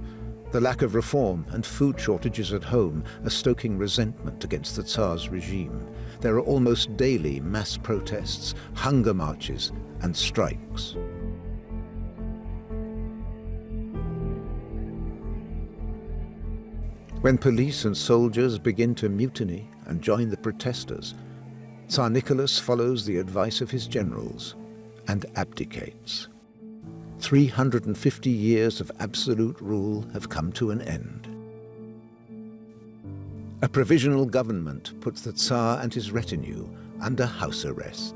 The lack of reform and food shortages at home are stoking resentment against the Tsar's regime. There are almost daily mass protests, hunger marches, and strikes. When police and soldiers begin to mutiny and join the protesters, Tsar Nicholas follows the advice of his generals and abdicates. 350 years of absolute rule have come to an end. A provisional government puts the Tsar and his retinue under house arrest.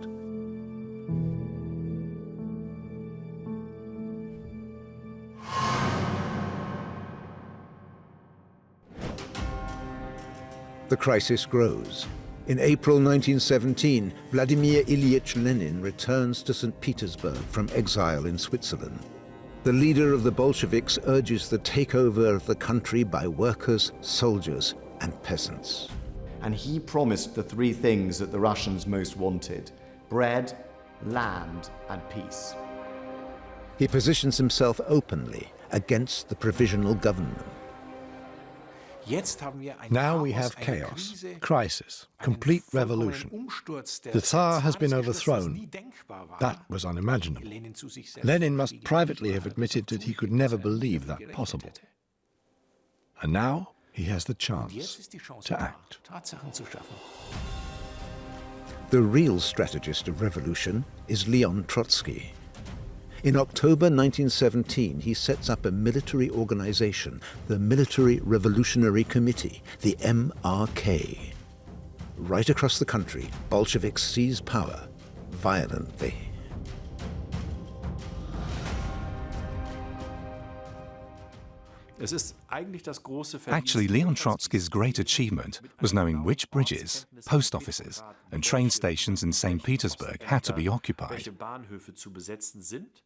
The crisis grows. In April 1917, Vladimir Ilyich Lenin returns to St. Petersburg from exile in Switzerland. The leader of the Bolsheviks urges the takeover of the country by workers, soldiers, and peasants. And he promised the three things that the Russians most wanted: bread, land, and peace. He positions himself openly against the provisional government. Now we have chaos, crisis, complete revolution. The Tsar has been overthrown. That was unimaginable. Lenin must privately have admitted that he could never believe that possible. And now he has the chance to act. The real strategist of revolution is Leon Trotsky. In October 1917, he sets up a military organization, the Military Revolutionary Committee, the MRK. Right across the country, Bolsheviks seize power violently. Actually, Leon Trotsky's great achievement was knowing which bridges, post offices, and train stations in St. Petersburg had to be occupied,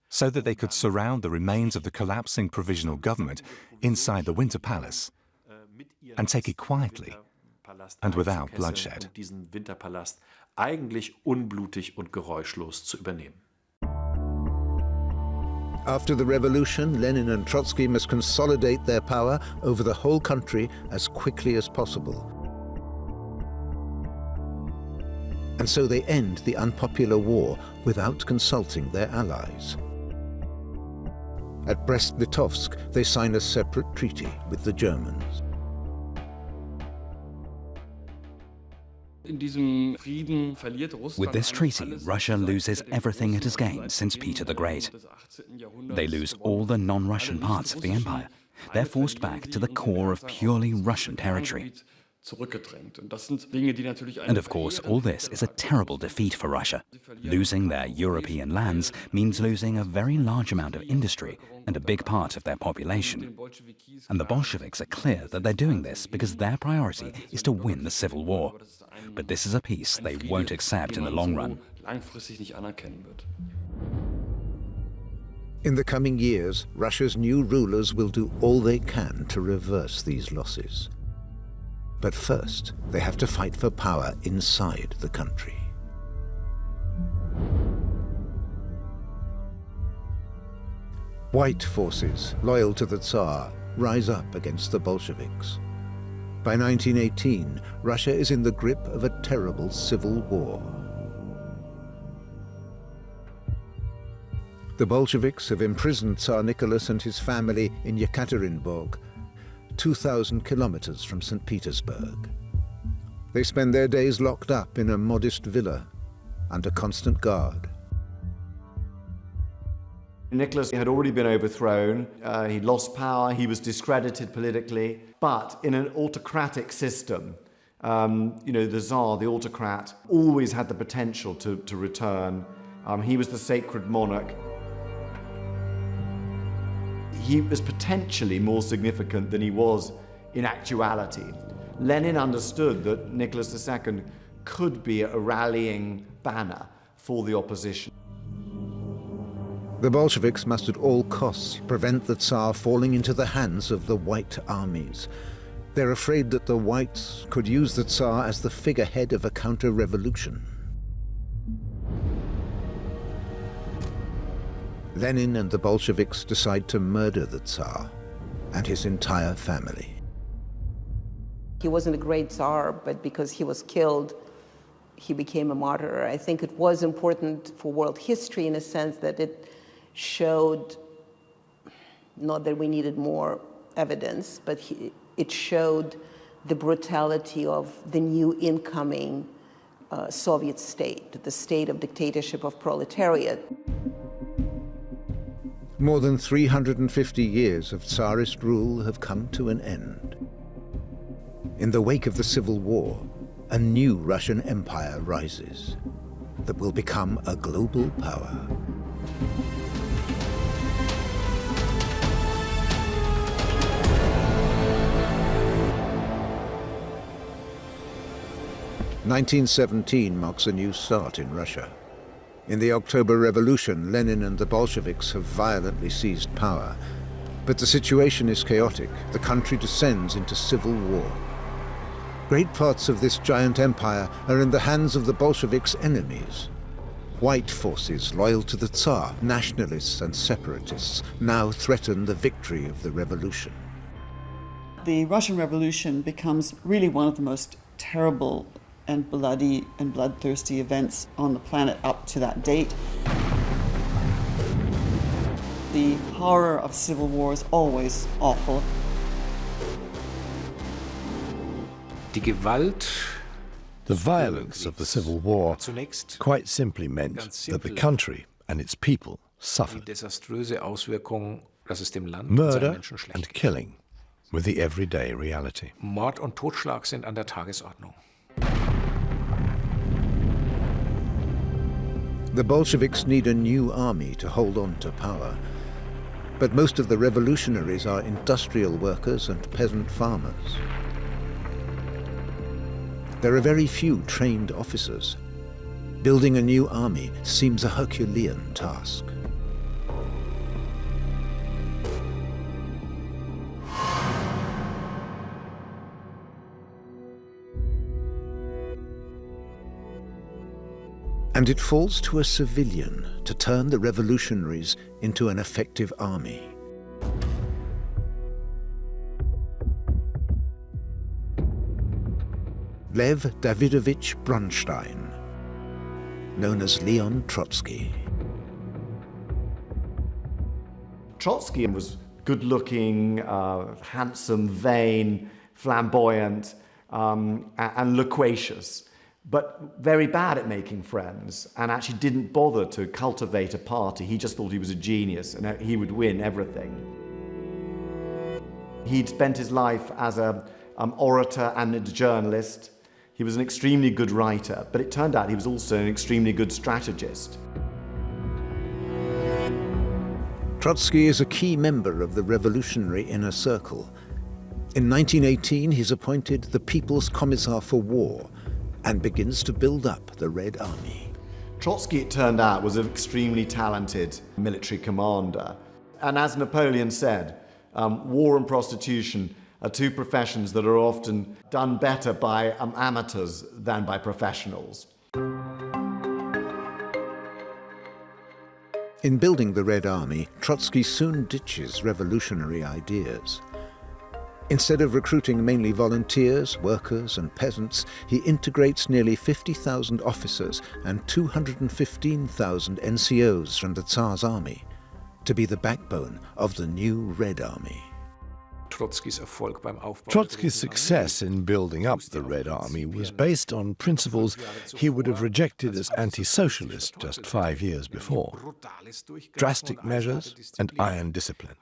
so that they could surround the remains of the collapsing provisional government inside the Winter Palace and take it quietly and without bloodshed. After the revolution, Lenin and Trotsky must consolidate their power over the whole country as quickly as possible. And so they end the unpopular war without consulting their allies. At Brest-Litovsk, they sign a separate treaty with the Germans. With this treaty, Russia loses everything it has gained since Peter the Great. They lose all the non-Russian parts of the empire. They're forced back to the core of purely Russian territory. And of course, all this is a terrible defeat for Russia. Losing their European lands means losing a very large amount of industry and a big part of their population. And the Bolsheviks are clear that they're doing this because their priority is to win the civil war. But this is a peace they won't accept in the long run. In the coming years, Russia's new rulers will do all they can to reverse these losses. But first, they have to fight for power inside the country. White forces, loyal to the Tsar, rise up against the Bolsheviks. By 1918, Russia is in the grip of a terrible civil war. The Bolsheviks have imprisoned Tsar Nicholas and his family in Yekaterinburg, 2,000 kilometers from St. Petersburg. They spend their days locked up in a modest villa under constant guard. Nicholas had already been overthrown, he'd lost power, he was discredited politically, but in an autocratic system, the Tsar, the autocrat, always had the potential to return. He was the sacred monarch. He was potentially more significant than he was in actuality. Lenin understood that Nicholas II could be a rallying banner for the opposition. The Bolsheviks must at all costs prevent the Tsar falling into the hands of the White armies. They're afraid that the Whites could use the Tsar as the figurehead of a counter-revolution. Lenin and the Bolsheviks decide to murder the Tsar and his entire family. He wasn't a great Tsar, but because he was killed, he became a martyr. I think it was important for world history in a sense that it showed, not that we needed more evidence, but it showed the brutality of the new incoming Soviet state, the state of dictatorship of proletariat. More than 350 years of Tsarist rule have come to an end. In the wake of the Civil War, a new Russian empire rises that will become a global power. "1917 marks a new start in Russia. In the October Revolution, Lenin and the Bolsheviks have violently seized power. But the situation is chaotic. The country descends into civil war. Great parts of this giant empire are in the hands of the Bolsheviks' enemies. White forces loyal to the Tsar, nationalists and separatists, now threaten the victory of the revolution. The Russian Revolution becomes really one of the most terrible and bloody and bloodthirsty events on the planet up to that date. The horror of civil war is always awful. Die Gewalt, The violence of the Civil War quite simply meant that the country and its people die suffered. desaströse Auswirkung, dass es dem Land und seinen Murder Menschen schlecht and geht. killing were the everyday reality. Mord und Totschlag sind an der Tagesordnung. The Bolsheviks need a new army to hold on to power. But most of the revolutionaries are industrial workers and peasant farmers. There are very few trained officers. Building a new army seems a Herculean task. And it falls to a civilian to turn the revolutionaries into an effective army. Lev Davidovich Bronstein, known as Leon Trotsky. Trotsky was good-looking, handsome, vain, flamboyant, and loquacious, but very bad at making friends, and actually didn't bother to cultivate a party. He just thought he was a genius and he would win everything. He'd spent his life as an orator and a journalist. He was an extremely good writer, but it turned out he was also an extremely good strategist. Trotsky is a key member of the revolutionary inner circle. In 1918, he's appointed the People's Commissar for War and begins to build up the Red Army. Trotsky, it turned out, was an extremely talented military commander. And as Napoleon said, war and prostitution are two professions that are often done better by amateurs than by professionals. In building the Red Army, Trotsky soon ditches revolutionary ideas. Instead of recruiting mainly volunteers, workers and peasants, he integrates nearly 50,000 officers and 215,000 NCOs from the Tsars army to be the backbone of the new Red Army. Trotsky's success in building up the Red Army was based on principles he would have rejected as anti-socialist just 5 years before. Drastic measures and iron discipline.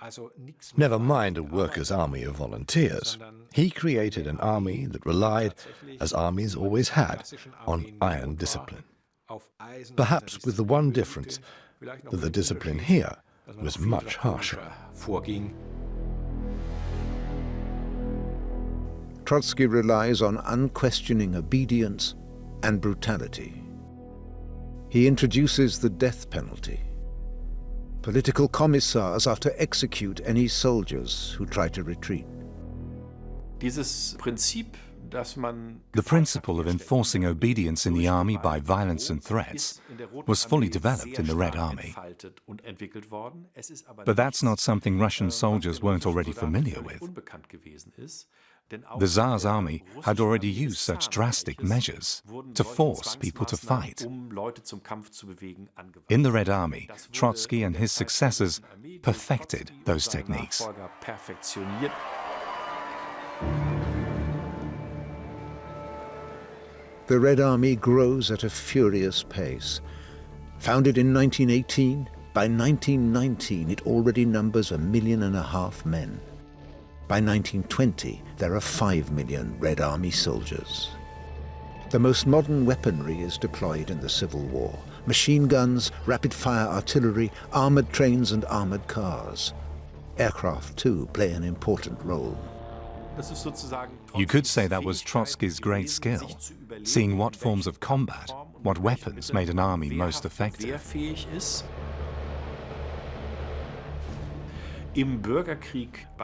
Never mind a workers' army of volunteers. He created an army that relied, as armies always had, on iron discipline. Perhaps with the one difference that the discipline here was much harsher. Trotsky relies on unquestioning obedience and brutality. He introduces the death penalty. Political commissars are to execute any soldiers who try to retreat. The principle of enforcing obedience in the army by violence and threats was fully developed in the Red Army. But that's not something Russian soldiers weren't already familiar with. The Tsar's army had already used such drastic measures to force people to fight. In the Red Army, Trotsky and his successors perfected those techniques. The Red Army grows at a furious pace. Founded in 1918, by 1919 it already numbers 1.5 million men. By 1920, there are 5 million Red Army soldiers. The most modern weaponry is deployed in the Civil War. Machine guns, rapid-fire artillery, armored trains and armored cars. Aircraft, too, play an important role. You could say that was Trotsky's great skill, seeing what forms of combat, what weapons made an army most effective.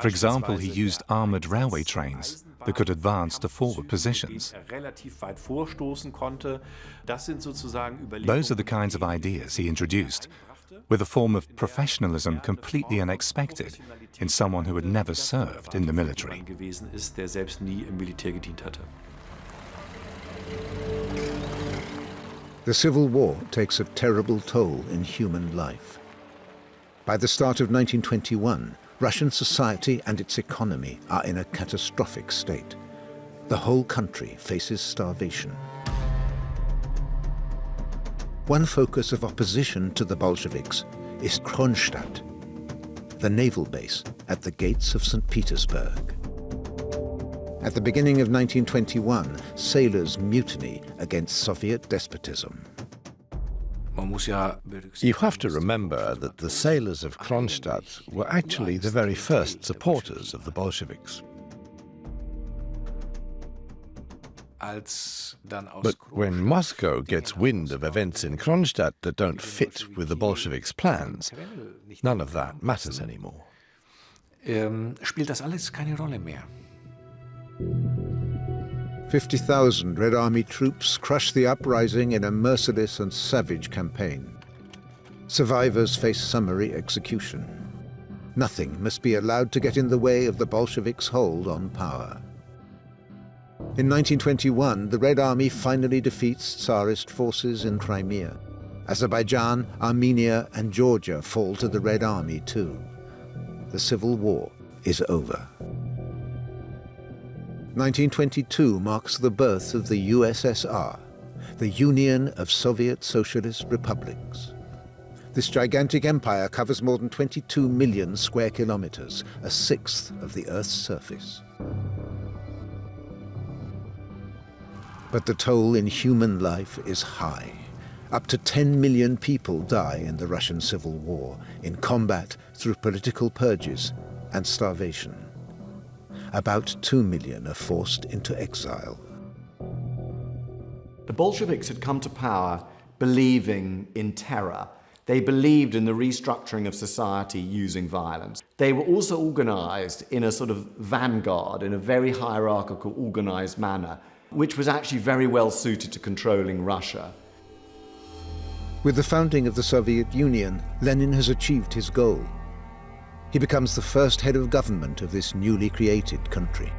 For example, he used armored railway trains that could advance to forward positions. Those are the kinds of ideas he introduced, with a form of professionalism completely unexpected in someone who had never served in the military. The Civil War takes a terrible toll in human life. By the start of 1921, Russian society and its economy are in a catastrophic state. The whole country faces starvation. One focus of opposition to the Bolsheviks is Kronstadt, the naval base at the gates of St. Petersburg. At the beginning of 1921, sailors mutiny against Soviet despotism. You have to remember that the sailors of Kronstadt were actually the very first supporters of the Bolsheviks. But when Moscow gets wind of events in Kronstadt that don't fit with the Bolsheviks' plans, none of that matters anymore. Spielt das alles keine Rolle mehr. 50,000 Red Army troops crush the uprising in a merciless and savage campaign. Survivors face summary execution. Nothing must be allowed to get in the way of the Bolsheviks' hold on power. In 1921, the Red Army finally defeats Tsarist forces in Crimea. Azerbaijan, Armenia, and Georgia fall to the Red Army too. The Civil War is over. 1922 marks the birth of the USSR, the Union of Soviet Socialist Republics. This gigantic empire covers more than 22 million square kilometers, a sixth of the Earth's surface. But the toll in human life is high. Up to 10 million people die in the Russian Civil War, in combat, through political purges and starvation. About 2 million are forced into exile. The Bolsheviks had come to power believing in terror. They believed in the restructuring of society using violence. They were also organized in a sort of vanguard, in a very hierarchical, organized manner, which was actually very well suited to controlling Russia. With the founding of the Soviet Union, Lenin has achieved his goal. He becomes the first head of government of this newly created country.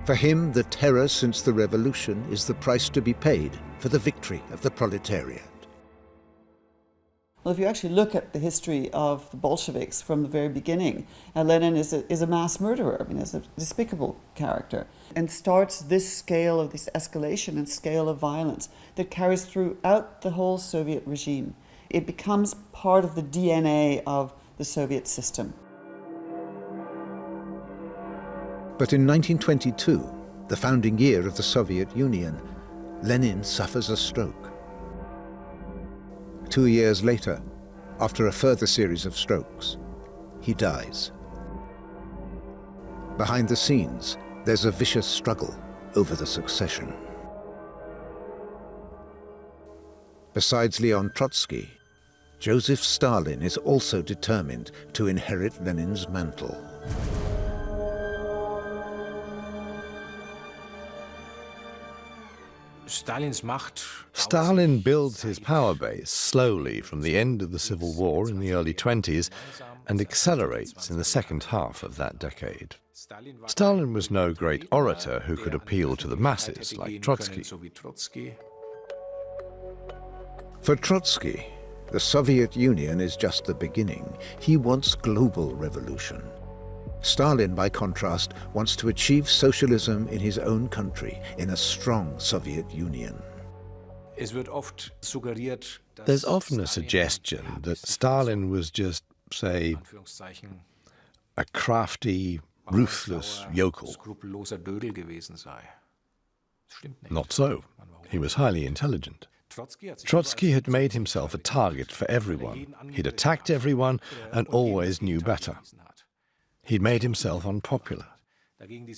For him, the terror since the revolution is the price to be paid for the victory of the proletariat. Well, if you actually look at the history of the Bolsheviks from the very beginning, Lenin is a mass murderer, I mean, is a despicable character, and starts this scale of this escalation and scale of violence that carries throughout the whole Soviet regime. It becomes part of the DNA of the Soviet system. But in 1922, the founding year of the Soviet Union, Lenin suffers a stroke. 2 years later, after a further series of strokes, he dies. Behind the scenes, there's a vicious struggle over the succession. Besides Leon Trotsky, Joseph Stalin is also determined to inherit Lenin's mantle. Stalin builds his power base slowly from the end of the Civil War in the early 20s and accelerates in the second half of that decade. Stalin was no great orator who could appeal to the masses like Trotsky. For Trotsky, the Soviet Union is just the beginning. He wants global revolution. Stalin, by contrast, wants to achieve socialism in his own country, in a strong Soviet Union. There's often a suggestion that Stalin was just, say, a crafty, ruthless yokel. Not so. He was highly intelligent. Trotsky had made himself a target for everyone. He'd attacked everyone and always knew better. He'd made himself unpopular.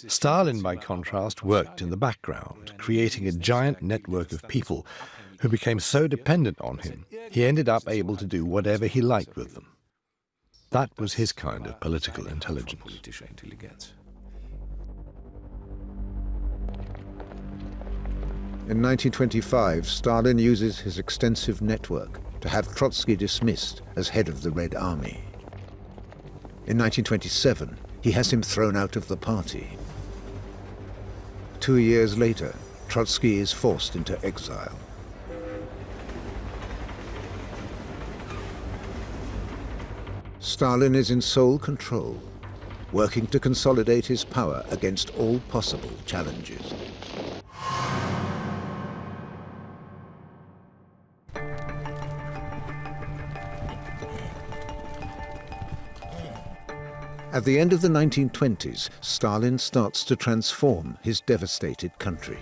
Stalin, by contrast, worked in the background, creating a giant network of people who became so dependent on him, he ended up able to do whatever he liked with them. That was his kind of political intelligence. In 1925, Stalin uses his extensive network to have Trotsky dismissed as head of the Red Army. In 1927, he has him thrown out of the party. 2 years later, Trotsky is forced into exile. Stalin is in sole control, working to consolidate his power against all possible challenges. At the end of the 1920s, Stalin starts to transform his devastated country.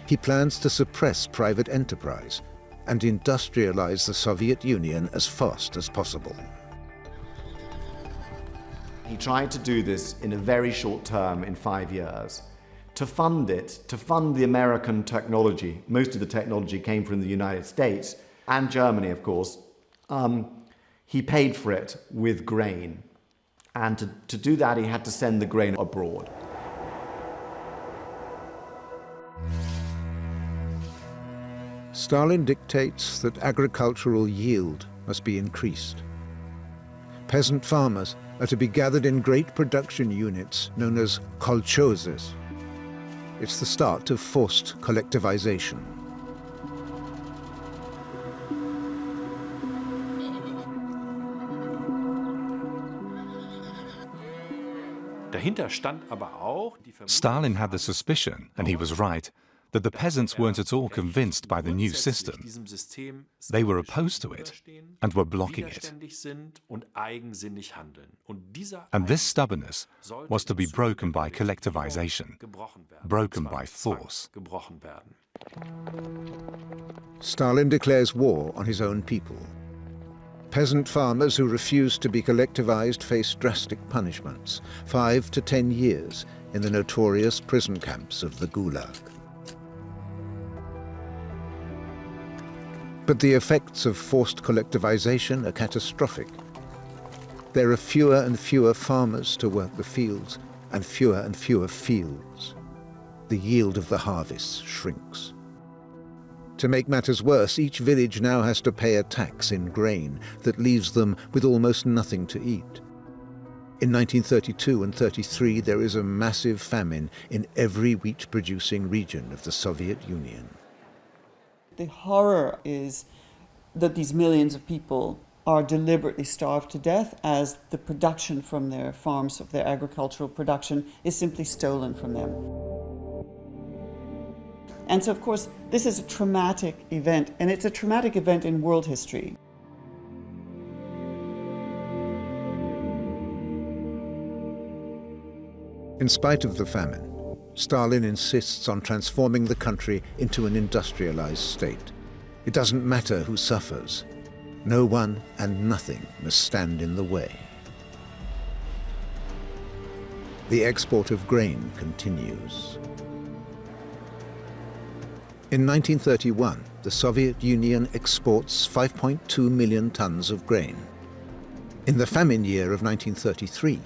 He plans to suppress private enterprise and industrialize the Soviet Union as fast as possible. He tried to do this in a very short term, in 5 years. To fund it, to fund the American technology, most of the technology came from the United States and Germany, of course, he paid for it with grain. And to do that, he had to send the grain abroad. Stalin dictates that agricultural yield must be increased. Peasant farmers are to be gathered in great production units known as kolchozes. It's the start of forced collectivization. Stalin had the suspicion, and he was right, that the peasants weren't at all convinced by the new system. They were opposed to it and were blocking it. And this stubbornness was to be broken by collectivization, broken by force. Stalin declares war on his own people. Peasant farmers who refuse to be collectivized face drastic punishments, 5 to 10 years in the notorious prison camps of the Gulag. But the effects of forced collectivization are catastrophic. There are fewer and fewer farmers to work the fields, and fewer fields. The yield of the harvests shrinks. To make matters worse, each village now has to pay a tax in grain that leaves them with almost nothing to eat. In 1932 and 33, there is a massive famine in every wheat-producing region of the Soviet Union. The horror is that these millions of people are deliberately starved to death as the production from their farms, of their agricultural production, is simply stolen from them. And so, of course, this is a traumatic event, and it's a traumatic event in world history. In spite of the famine, Stalin insists on transforming the country into an industrialized state. It doesn't matter who suffers. No one and nothing must stand in the way. The export of grain continues. In 1931, the Soviet Union exports 5.2 million tons of grain. In the famine year of 1933,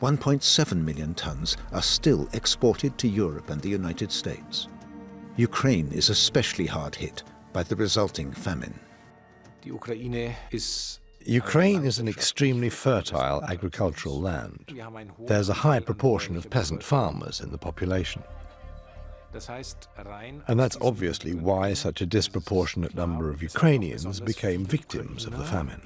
1.7 million tons are still exported to Europe and the United States. Ukraine is especially hard hit by the resulting famine. Ukraine is an extremely fertile agricultural land. There's a high proportion of peasant farmers in the population. And that's obviously why such a disproportionate number of Ukrainians became victims of the famine.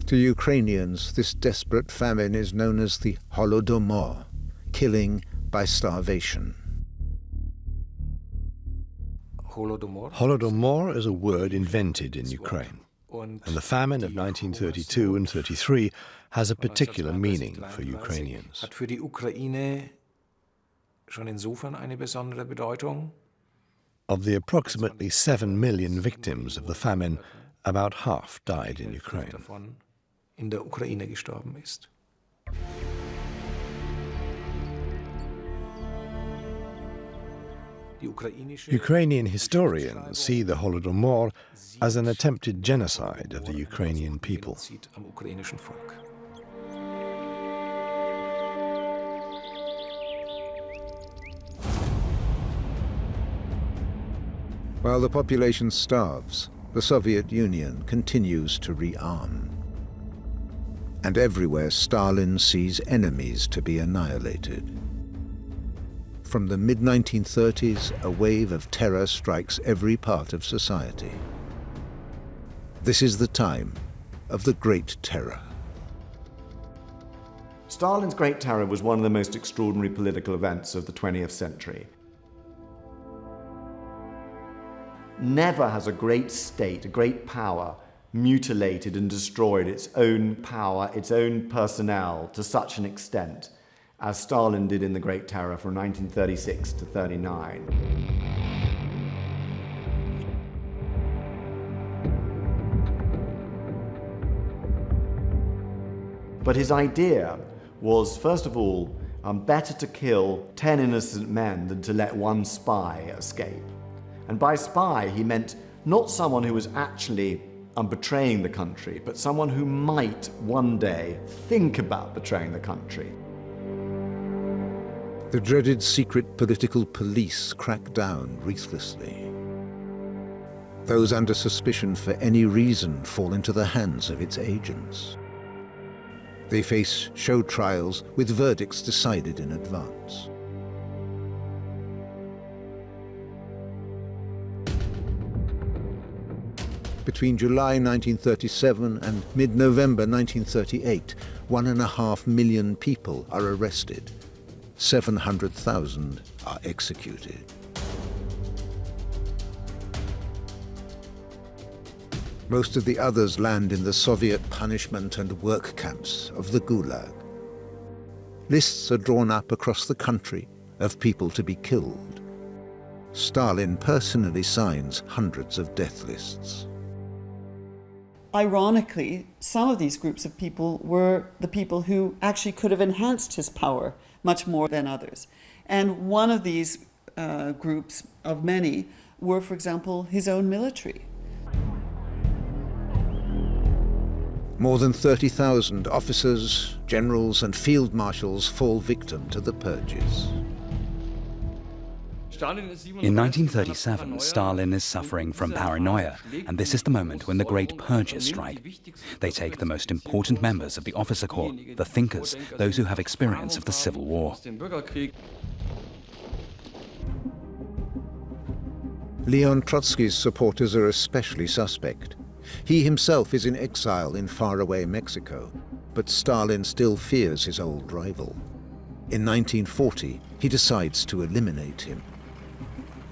To Ukrainians, this desperate famine is known as the Holodomor, killing by starvation. Holodomor is a word invented in Ukraine, and the famine of 1932 and 33 has a particular meaning for Ukrainians. Of the approximately 7 million victims of the famine, about half died in Ukraine. Ukrainian historians see the Holodomor as an attempted genocide of the Ukrainian people. While the population starves, the Soviet Union continues to rearm. And everywhere Stalin sees enemies to be annihilated. From the mid-1930s, a wave of terror strikes every part of society. This is the time of the Great Terror. Stalin's Great Terror was one of the most extraordinary political events of the 20th century. Never has a great state, a great power, mutilated and destroyed its own power, its own personnel to such an extent as Stalin did in the Great Terror from 1936 to 39. But his idea was, first of all, better to kill 10 innocent men than to let one spy escape. And by spy, he meant not someone who was actually betraying the country, but someone who might one day think about betraying the country. The dreaded secret political police crack down ruthlessly. Those under suspicion for any reason fall into the hands of its agents. They face show trials with verdicts decided in advance. Between July 1937 and mid-November 1938, 1.5 million people are arrested. 700,000 are executed. Most of the others land in the Soviet punishment and work camps of the Gulag. Lists are drawn up across the country of people to be killed. Stalin personally signs hundreds of death lists. Ironically, some of these groups of people were the people who actually could have enhanced his power much more than others. And one of these groups of many were, for example, his own military. More than 30,000 officers, generals and field marshals fall victim to the purges. In 1937, Stalin is suffering from paranoia, and this is the moment when the great purges strike. They take the most important members of the officer corps, the thinkers, those who have experience of the Civil War. Leon Trotsky's supporters are especially suspect. He himself is in exile in faraway Mexico, but Stalin still fears his old rival. In 1940, he decides to eliminate him.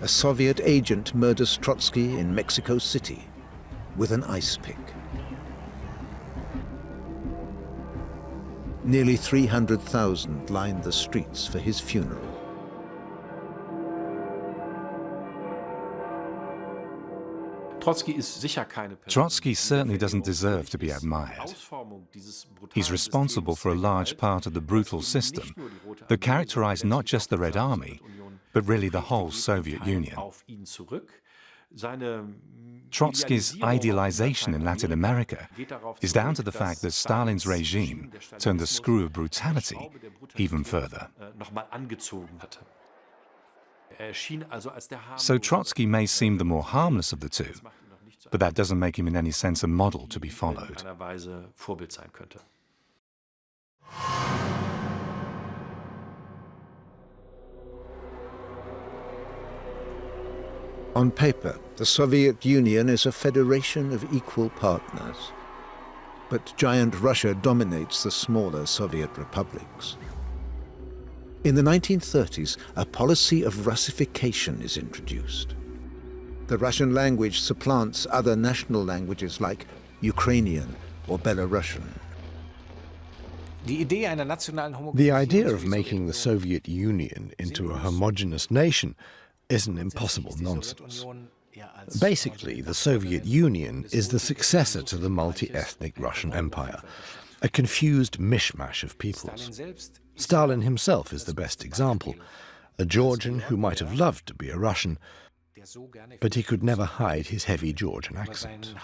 A Soviet agent murders Trotsky in Mexico City with an ice pick. Nearly 300,000 lined the streets for his funeral. Trotsky certainly doesn't deserve to be admired. He's responsible for a large part of the brutal system that characterized not just the Red Army, but really the whole Soviet Union. Trotsky's idealization in Latin America is down to the fact that Stalin's regime turned the screw of brutality even further. So Trotsky may seem the more harmless of the two, but that doesn't make him in any sense a model to be followed. On paper, the Soviet Union is a federation of equal partners. But giant Russia dominates the smaller Soviet republics. In the 1930s, a policy of Russification is introduced. The Russian language supplants other national languages like Ukrainian or Belarusian. The idea of making the Soviet Union into a homogeneous nation is an impossible nonsense. Basically, the Soviet Union is the successor to the multi-ethnic Russian Empire, a confused mishmash of peoples. Stalin himself is the best example, a Georgian who might have loved to be a Russian, but he could never hide his heavy Georgian accent.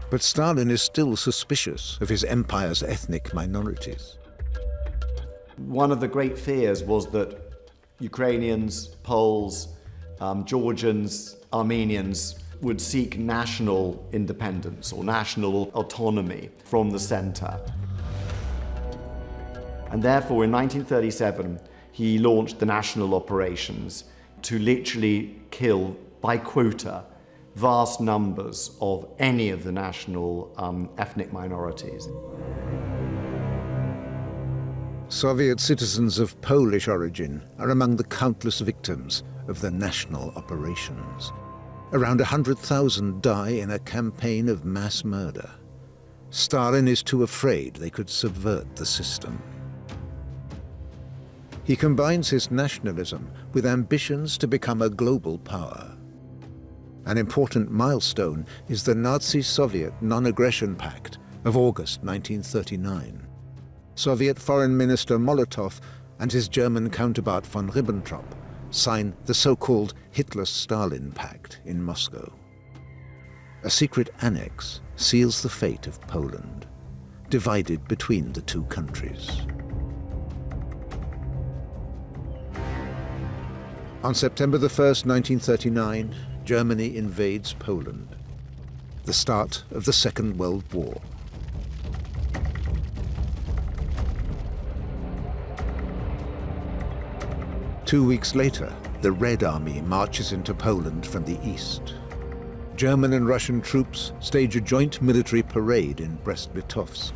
But Stalin is still suspicious of his empire's ethnic minorities. One of the great fears was that Ukrainians, Poles, Georgians, Armenians would seek national independence or national autonomy from the center. And therefore, in 1937, he launched the national operations to literally kill, by quota, vast numbers of any of the national ethnic minorities. Soviet citizens of Polish origin are among the countless victims of the national operations. Around 100,000 die in a campaign of mass murder. Stalin is too afraid they could subvert the system. He combines his nationalism with ambitions to become a global power. An important milestone is the Nazi-Soviet Non-Aggression Pact of August 1939. Soviet Foreign Minister Molotov and his German counterpart von Ribbentrop sign the so-called Hitler-Stalin Pact in Moscow. A secret annex seals the fate of Poland, divided between the two countries. On September 1st, 1939, Germany invades Poland, the start of the Second World War. Two weeks later, the Red Army marches into Poland from the east. German and Russian troops stage a joint military parade in Brest-Litovsk.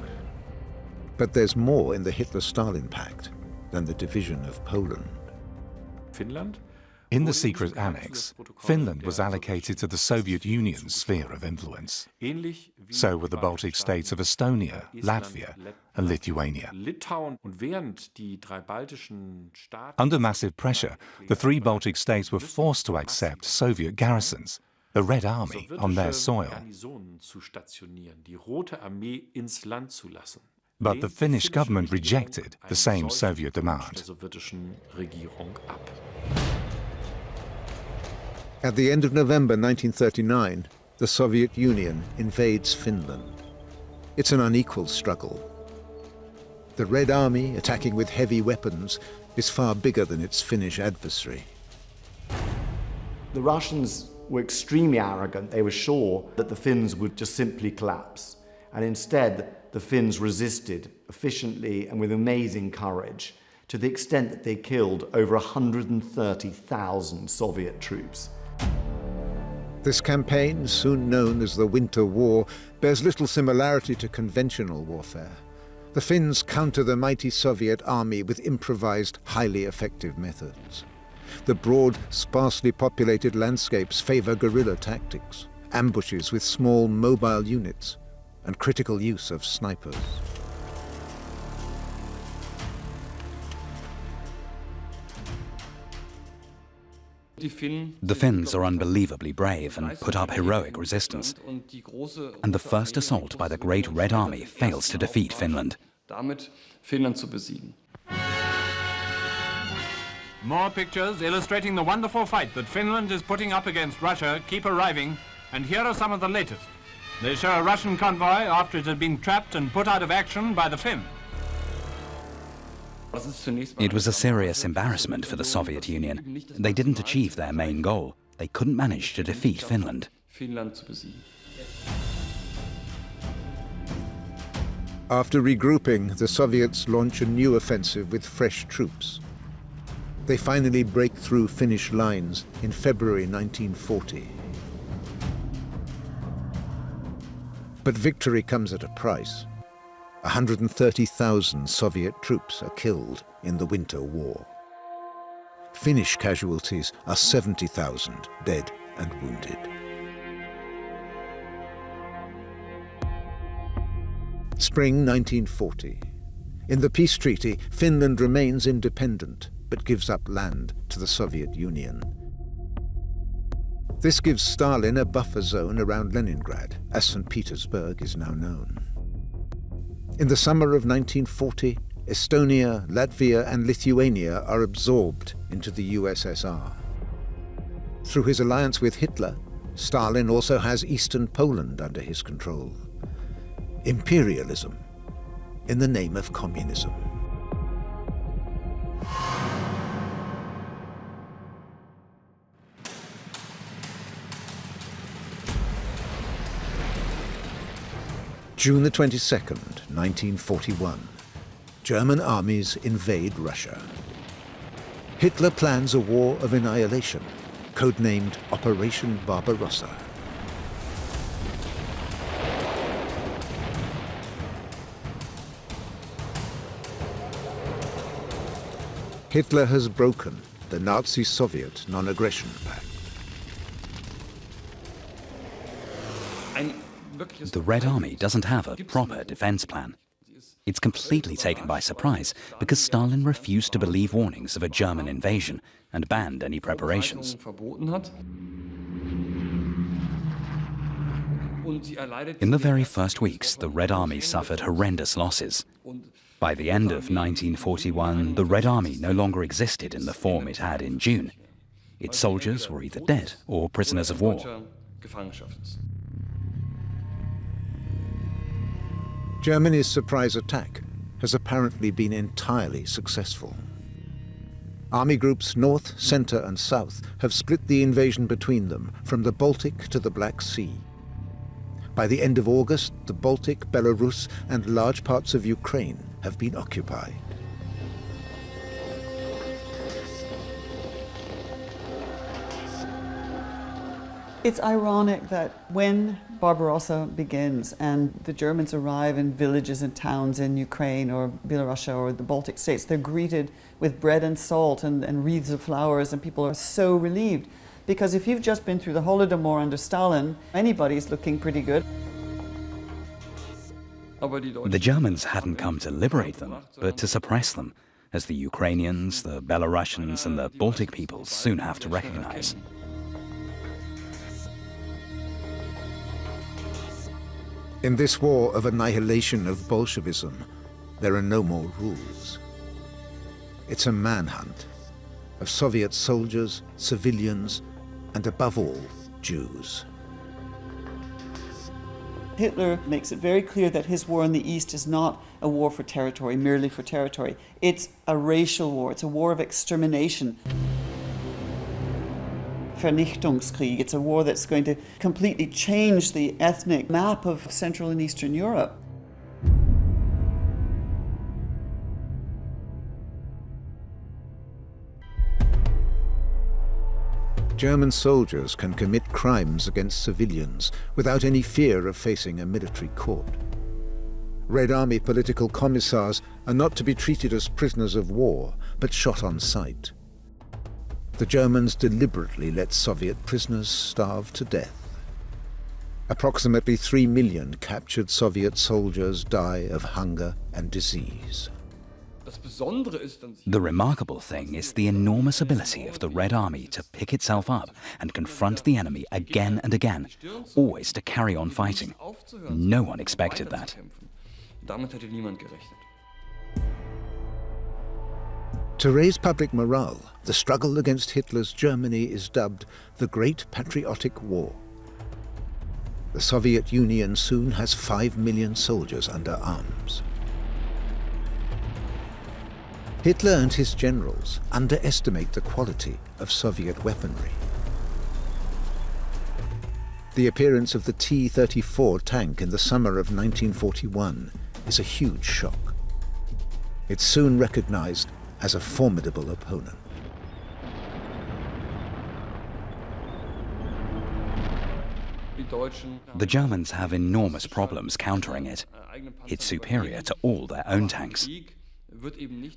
But there's more in the Hitler-Stalin Pact than the division of Poland. In the secret annex, Finland was allocated to the Soviet Union's sphere of influence. So were the Baltic states of Estonia, Latvia, and Lithuania. Under massive pressure, the three Baltic states were forced to accept Soviet garrisons, the Red Army, on their soil. But the Finnish government rejected the same Soviet demand. At the end of November 1939, the Soviet Union invades Finland. It's an unequal struggle. The Red Army, attacking with heavy weapons, is far bigger than its Finnish adversary. The Russians were extremely arrogant. They were sure that the Finns would just simply collapse. And instead, the Finns resisted efficiently and with amazing courage, to the extent that they killed over 130,000 Soviet troops. This campaign, soon known as the Winter War, bears little similarity to conventional warfare. The Finns counter the mighty Soviet army with improvised, highly effective methods. The broad, sparsely populated landscapes favor guerrilla tactics, ambushes with small mobile units, and critical use of snipers. The Finns are unbelievably brave and put up heroic resistance. And the first assault by the Great Red Army fails to defeat Finland. More pictures illustrating the wonderful fight that Finland is putting up against Russia keep arriving, and here are some of the latest. They show a Russian convoy after it had been trapped and put out of action by the Finns. It was a serious embarrassment for the Soviet Union. They didn't achieve their main goal. They couldn't manage to defeat Finland. After regrouping, the Soviets launch a new offensive with fresh troops. They finally break through Finnish lines in February 1940. But victory comes at a price. 130,000 Soviet troops are killed in the Winter War. Finnish casualties are 70,000 dead and wounded. Spring 1940. In the peace treaty, Finland remains independent, but gives up land to the Soviet Union. This gives Stalin a buffer zone around Leningrad, as St. Petersburg is now known. In the summer of 1940, Estonia, Latvia, and Lithuania are absorbed into the USSR. Through his alliance with Hitler, Stalin also has Eastern Poland under his control. Imperialism in the name of communism. June the 22nd, 1941. German armies invade Russia. Hitler plans a war of annihilation, codenamed Operation Barbarossa. Hitler has broken the Nazi-Soviet non-aggression pact. The Red Army doesn't have a proper defense plan. It's completely taken by surprise because Stalin refused to believe warnings of a German invasion and banned any preparations. In the very first weeks, the Red Army suffered horrendous losses. By the end of 1941, the Red Army no longer existed in the form it had in June. Its soldiers were either dead or prisoners of war. Germany's surprise attack has apparently been entirely successful. Army groups North, Centre and South have split the invasion between them from the Baltic to the Black Sea. By the end of August, the Baltic, Belarus and large parts of Ukraine have been occupied. It's ironic that when Barbarossa begins and the Germans arrive in villages and towns in Ukraine or Belarus or the Baltic states, they're greeted with bread and salt and wreaths of flowers, and people are so relieved. Because if you've just been through the Holodomor under Stalin, anybody's looking pretty good. The Germans hadn't come to liberate them, but to suppress them, as the Ukrainians, the Belarusians and the Baltic peoples soon have to recognize. In this war of annihilation of Bolshevism, there are no more rules. It's a manhunt of Soviet soldiers, civilians, and above all, Jews. Hitler makes it very clear that his war in the East is not a war for territory, merely for territory. It's a racial war. It's a war of extermination. Vernichtungskrieg. It's a war that's going to completely change the ethnic map of Central and Eastern Europe. German soldiers can commit crimes against civilians without any fear of facing a military court. Red Army political commissars are not to be treated as prisoners of war, but shot on sight. The Germans deliberately let Soviet prisoners starve to death. Approximately 3 million captured Soviet soldiers die of hunger and disease. The remarkable thing is the enormous ability of the Red Army to pick itself up and confront the enemy again and again, always to carry on fighting. No one expected that. To raise public morale, the struggle against Hitler's Germany is dubbed the Great Patriotic War. The Soviet Union soon has 5 million soldiers under arms. Hitler and his generals underestimate the quality of Soviet weaponry. The appearance of the T-34 tank in the summer of 1941 is a huge shock. It's soon recognized as a formidable opponent. The Germans have enormous problems countering it. It's superior to all their own tanks.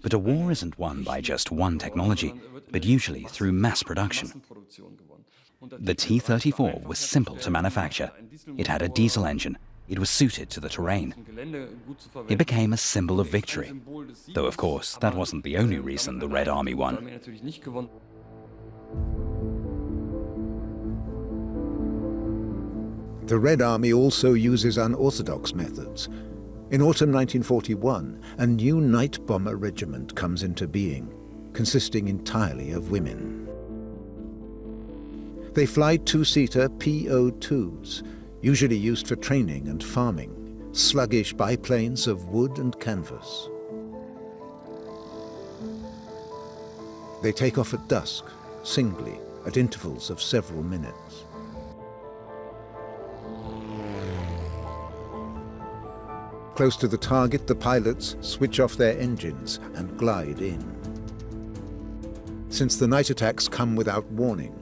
But a war isn't won by just one technology, but usually through mass production. The T-34 was simple to manufacture. It had a diesel engine. It was suited to the terrain. It became a symbol of victory. Though, of course, that wasn't the only reason the Red Army won. The Red Army also uses unorthodox methods. In autumn 1941, a new night bomber regiment comes into being, consisting entirely of women. They fly two-seater PO-2s, usually used for training and farming, sluggish biplanes of wood and canvas. They take off at dusk, singly, at intervals of several minutes. Close to the target, the pilots switch off their engines and glide in. Since the night attacks come without warning,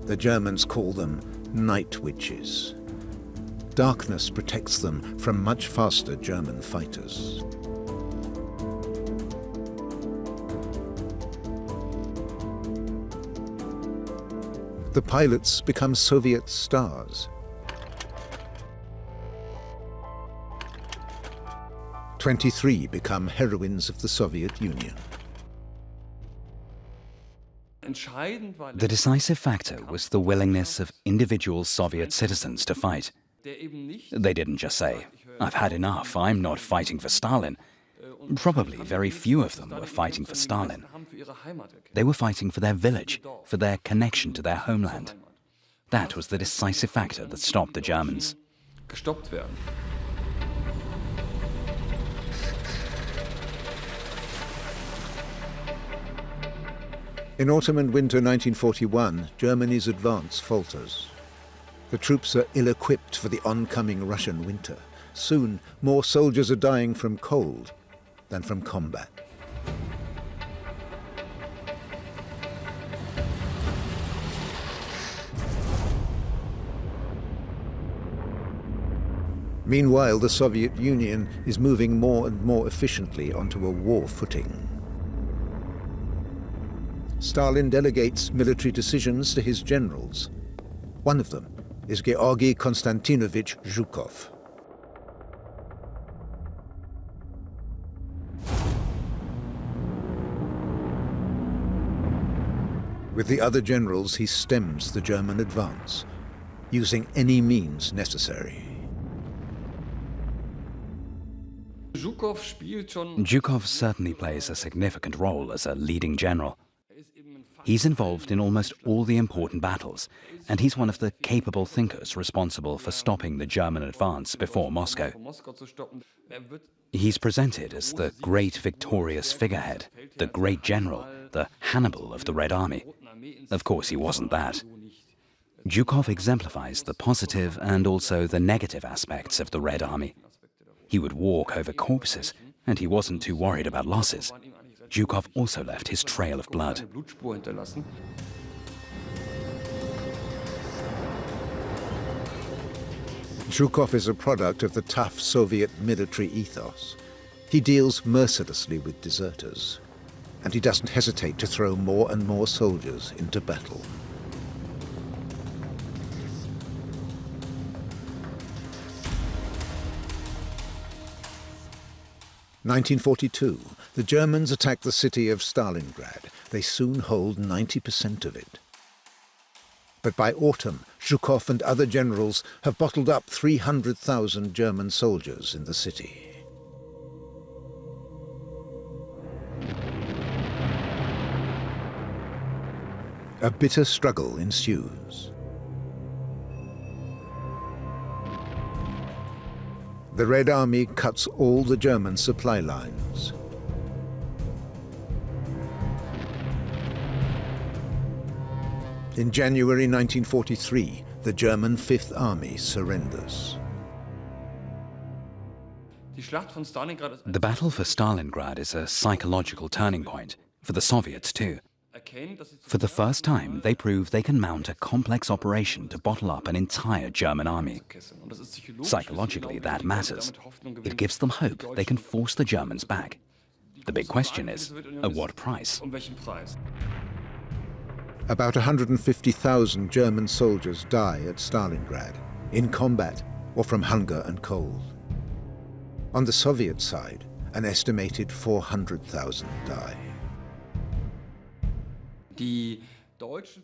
the Germans call them night witches. Darkness protects them from much faster German fighters. The pilots become Soviet stars. 23 become heroines of the Soviet Union. The decisive factor was the willingness of individual Soviet citizens to fight. They didn't just say, "I've had enough, I'm not fighting for Stalin." Probably very few of them were fighting for Stalin. They were fighting for their village, for their connection to their homeland. That was the decisive factor that stopped the Germans. In autumn and winter 1941, Germany's advance falters. The troops are ill-equipped for the oncoming Russian winter. Soon, more soldiers are dying from cold than from combat. Meanwhile, the Soviet Union is moving more and more efficiently onto a war footing. Stalin delegates military decisions to his generals. One of them is Georgy Konstantinovich Zhukov. With the other generals, he stems the German advance, using any means necessary. Zhukov certainly plays a significant role as a leading general. He's involved in almost all the important battles, and he's one of the capable thinkers responsible for stopping the German advance before Moscow. He's presented as the great victorious figurehead, the great general, the Hannibal of the Red Army. Of course, he wasn't that. Zhukov exemplifies the positive and also the negative aspects of the Red Army. He would walk over corpses, and he wasn't too worried about losses. Zhukov also left his trail of blood. Zhukov is a product of the tough Soviet military ethos. He deals mercilessly with deserters, and he doesn't hesitate to throw more and more soldiers into battle. In 1942, the Germans attack the city of Stalingrad. They soon hold 90% of it. But by autumn, Zhukov and other generals have bottled up 300,000 German soldiers in the city. A bitter struggle ensues. The Red Army cuts all the German supply lines. In January 1943, the German Fifth Army surrenders. The battle for Stalingrad is a psychological turning point, for the Soviets too. For the first time, they prove they can mount a complex operation to bottle up an entire German army. Psychologically, that matters. It gives them hope they can force the Germans back. The big question is, at what price? About 150,000 German soldiers die at Stalingrad, in combat or from hunger and cold. On the Soviet side, an estimated 400,000 die.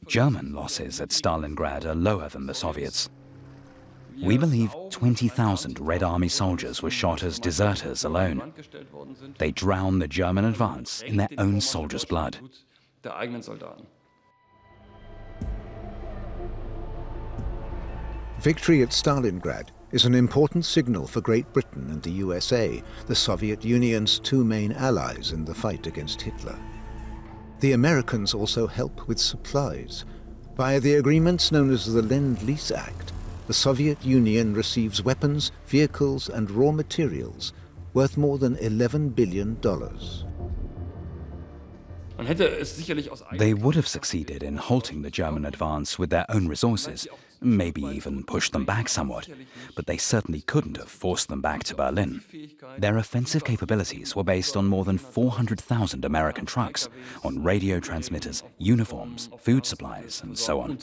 German losses at Stalingrad are lower than the Soviets. We believe 20,000 Red Army soldiers were shot as deserters alone. They drowned the German advance in their own soldiers' blood. Victory at Stalingrad is an important signal for Great Britain and the USA, the Soviet Union's two main allies in the fight against Hitler. The Americans also help with supplies. Via the agreements known as the Lend-Lease Act, the Soviet Union receives weapons, vehicles, and raw materials worth more than $11 billion. They would have succeeded in halting the German advance with their own resources, maybe even pushed them back somewhat, but they certainly couldn't have forced them back to Berlin. Their offensive capabilities were based on more than 400,000 American trucks, on radio transmitters, uniforms, food supplies, and so on.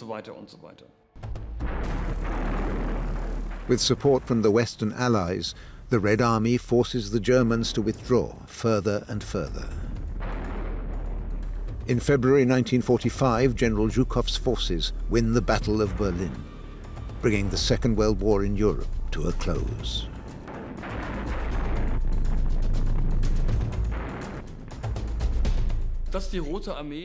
With support from the Western Allies, the Red Army forces the Germans to withdraw further and further. In February 1945, General Zhukov's forces win the Battle of Berlin, bringing the Second World War in Europe to a close.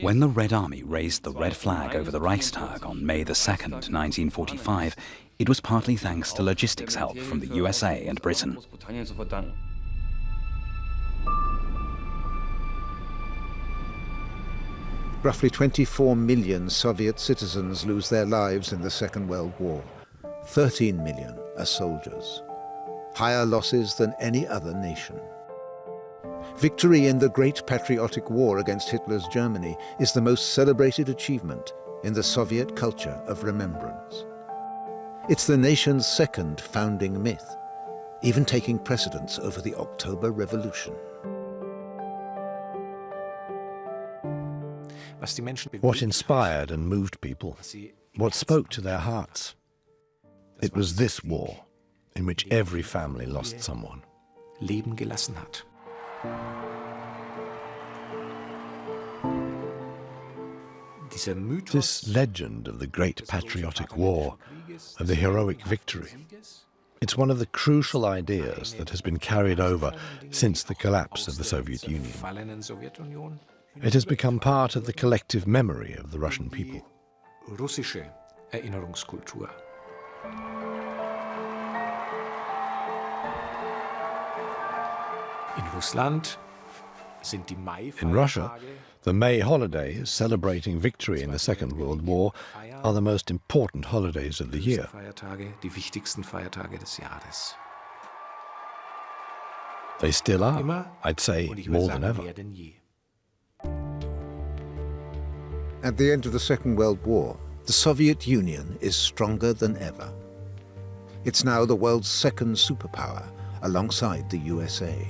When the Red Army raised the red flag over the Reichstag on May 2nd, 1945, it was partly thanks to logistics help from the USA and Britain. Roughly 24 million Soviet citizens lose their lives in the Second World War. 13 million are soldiers. Higher losses than any other nation. Victory in the Great Patriotic War against Hitler's Germany is the most celebrated achievement in the Soviet culture of remembrance. It's the nation's second founding myth, even taking precedence over the October Revolution. What inspired and moved people, what spoke to their hearts. It was this war in which every family lost someone. Leben gelassen hat. This legend of the Great Patriotic War, of the heroic victory, It's one of the crucial ideas that has been carried over since the collapse of the Soviet Union. It has become part of the collective memory of the Russian people. Russische Erinnerungskultur. In Russia, the May holidays celebrating victory in the Second World War are the most important holidays of the year. They still are, I'd say, more than ever. At the end of the Second World War, the Soviet Union is stronger than ever. It's now the world's second superpower, alongside the USA.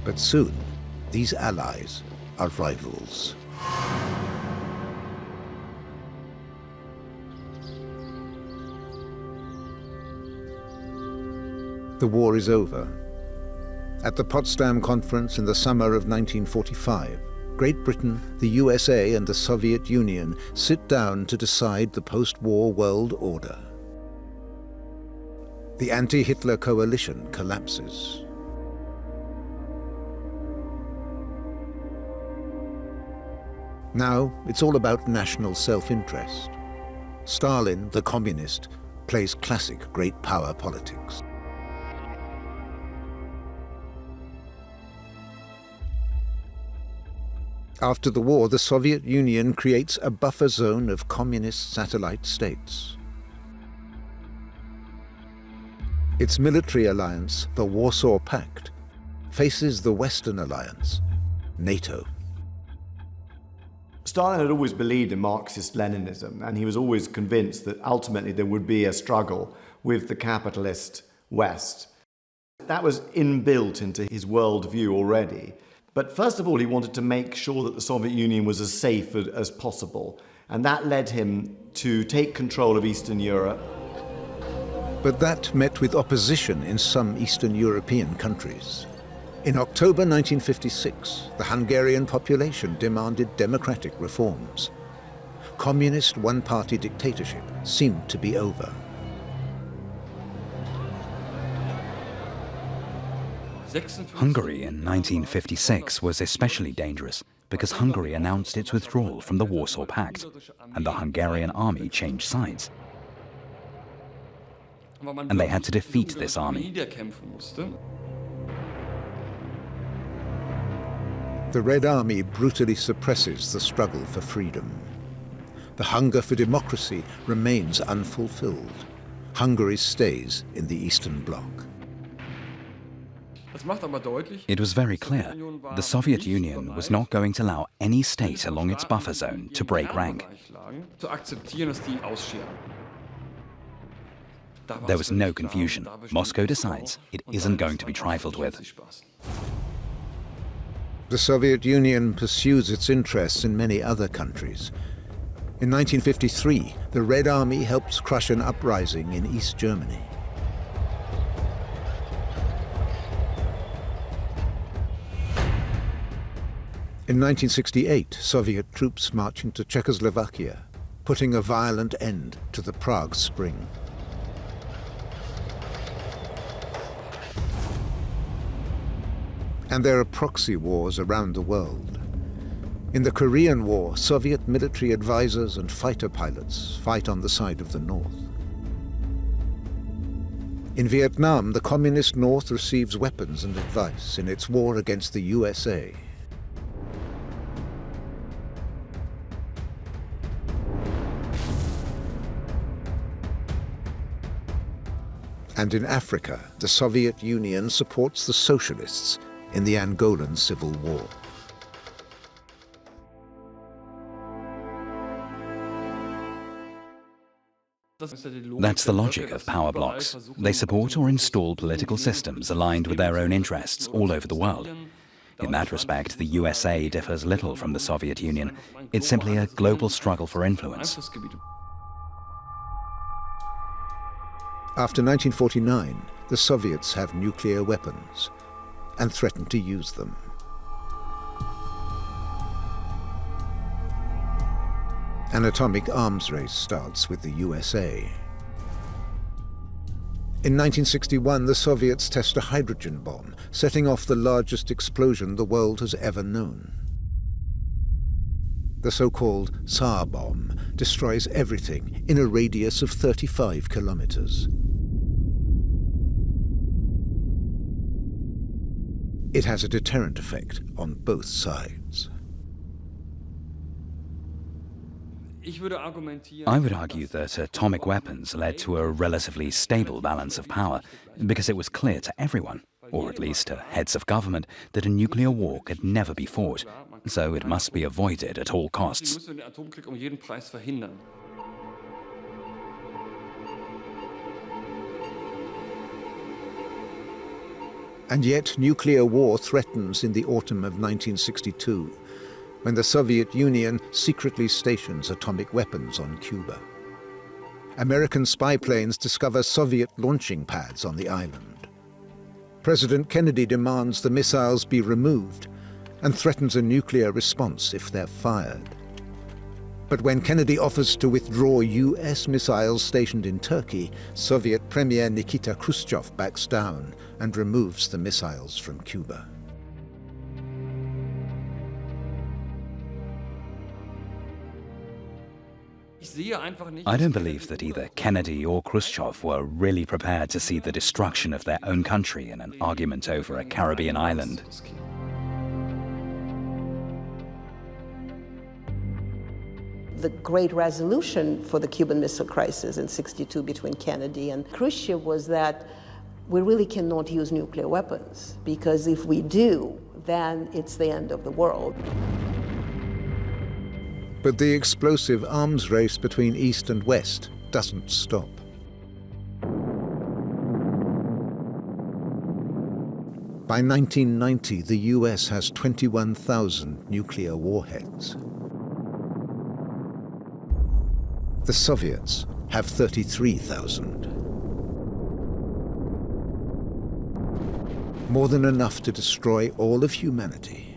But soon, these allies are rivals. The war is over. At the Potsdam Conference in the summer of 1945, Great Britain, the USA and the Soviet Union sit down to decide the post-war world order. The anti-Hitler coalition collapses. Now it's all about national self-interest. Stalin, the communist, plays classic great power politics. After the war, the Soviet Union creates a buffer zone of communist satellite states. Its military alliance, the Warsaw Pact, faces the Western alliance, NATO. Stalin had always believed in Marxist-Leninism, and he was always convinced that ultimately there would be a struggle with the capitalist West. That was inbuilt into his worldview already. But first of all, he wanted to make sure that the Soviet Union was as safe as possible, and that led him to take control of Eastern Europe. But that met with opposition in some Eastern European countries. In October 1956, the Hungarian population demanded democratic reforms. Communist one-party dictatorship seemed to be over. Hungary in 1956 was especially dangerous because Hungary announced its withdrawal from the Warsaw Pact, and the Hungarian army changed sides. And they had to defeat this army. The Red Army brutally suppresses the struggle for freedom. The hunger for democracy remains unfulfilled. Hungary stays in the Eastern Bloc. It was very clear the Soviet Union was not going to allow any state along its buffer zone to break rank. There was no confusion. Moscow decides it isn't going to be trifled with. The Soviet Union pursues its interests in many other countries. In 1953, the Red Army helps crush an uprising in East Germany. In 1968, Soviet troops march into Czechoslovakia, putting a violent end to the Prague Spring. And there are proxy wars around the world. In the Korean War, Soviet military advisors and fighter pilots fight on the side of the North. In Vietnam, the communist North receives weapons and advice in its war against the USA. And in Africa, the Soviet Union supports the socialists in the Angolan Civil War. That's the logic of power blocs. They support or install political systems aligned with their own interests all over the world. In that respect, the USA differs little from the Soviet Union. It's simply a global struggle for influence. After 1949, the Soviets have nuclear weapons and threaten to use them. An atomic arms race starts with the USA. In 1961, the Soviets test a hydrogen bomb, setting off the largest explosion the world has ever known. The so-called Tsar bomb destroys everything in a radius of 35 kilometers. It has a deterrent effect on both sides. I would argue that atomic weapons led to a relatively stable balance of power because it was clear to everyone, or at least to heads of government, that a nuclear war could never be fought, so it must be avoided at all costs. And yet nuclear war threatens in the autumn of 1962, when the Soviet Union secretly stations atomic weapons on Cuba. American spy planes discover Soviet launching pads on the island. President Kennedy demands the missiles be removed and threatens a nuclear response if they're fired. But when Kennedy offers to withdraw US missiles stationed in Turkey, Soviet Premier Nikita Khrushchev backs down and removes the missiles from Cuba. I don't believe that either Kennedy or Khrushchev were really prepared to see the destruction of their own country in an argument over a Caribbean island. The great resolution for the Cuban Missile Crisis in '62 between Kennedy and Khrushchev was that we really cannot use nuclear weapons, because if we do, then it's the end of the world. But the explosive arms race between East and West doesn't stop. By 1990, the US has 21,000 nuclear warheads. The Soviets have 33,000. More than enough to destroy all of humanity.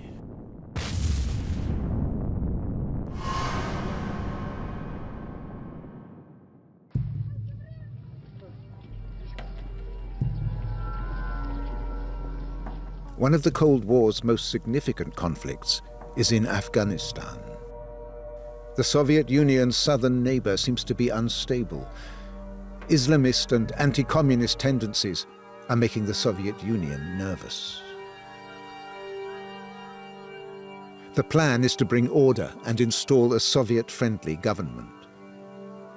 One of the Cold War's most significant conflicts is in Afghanistan. The Soviet Union's southern neighbor seems to be unstable. Islamist and anti-communist tendencies are making the Soviet Union nervous. The plan is to bring order and install a Soviet-friendly government.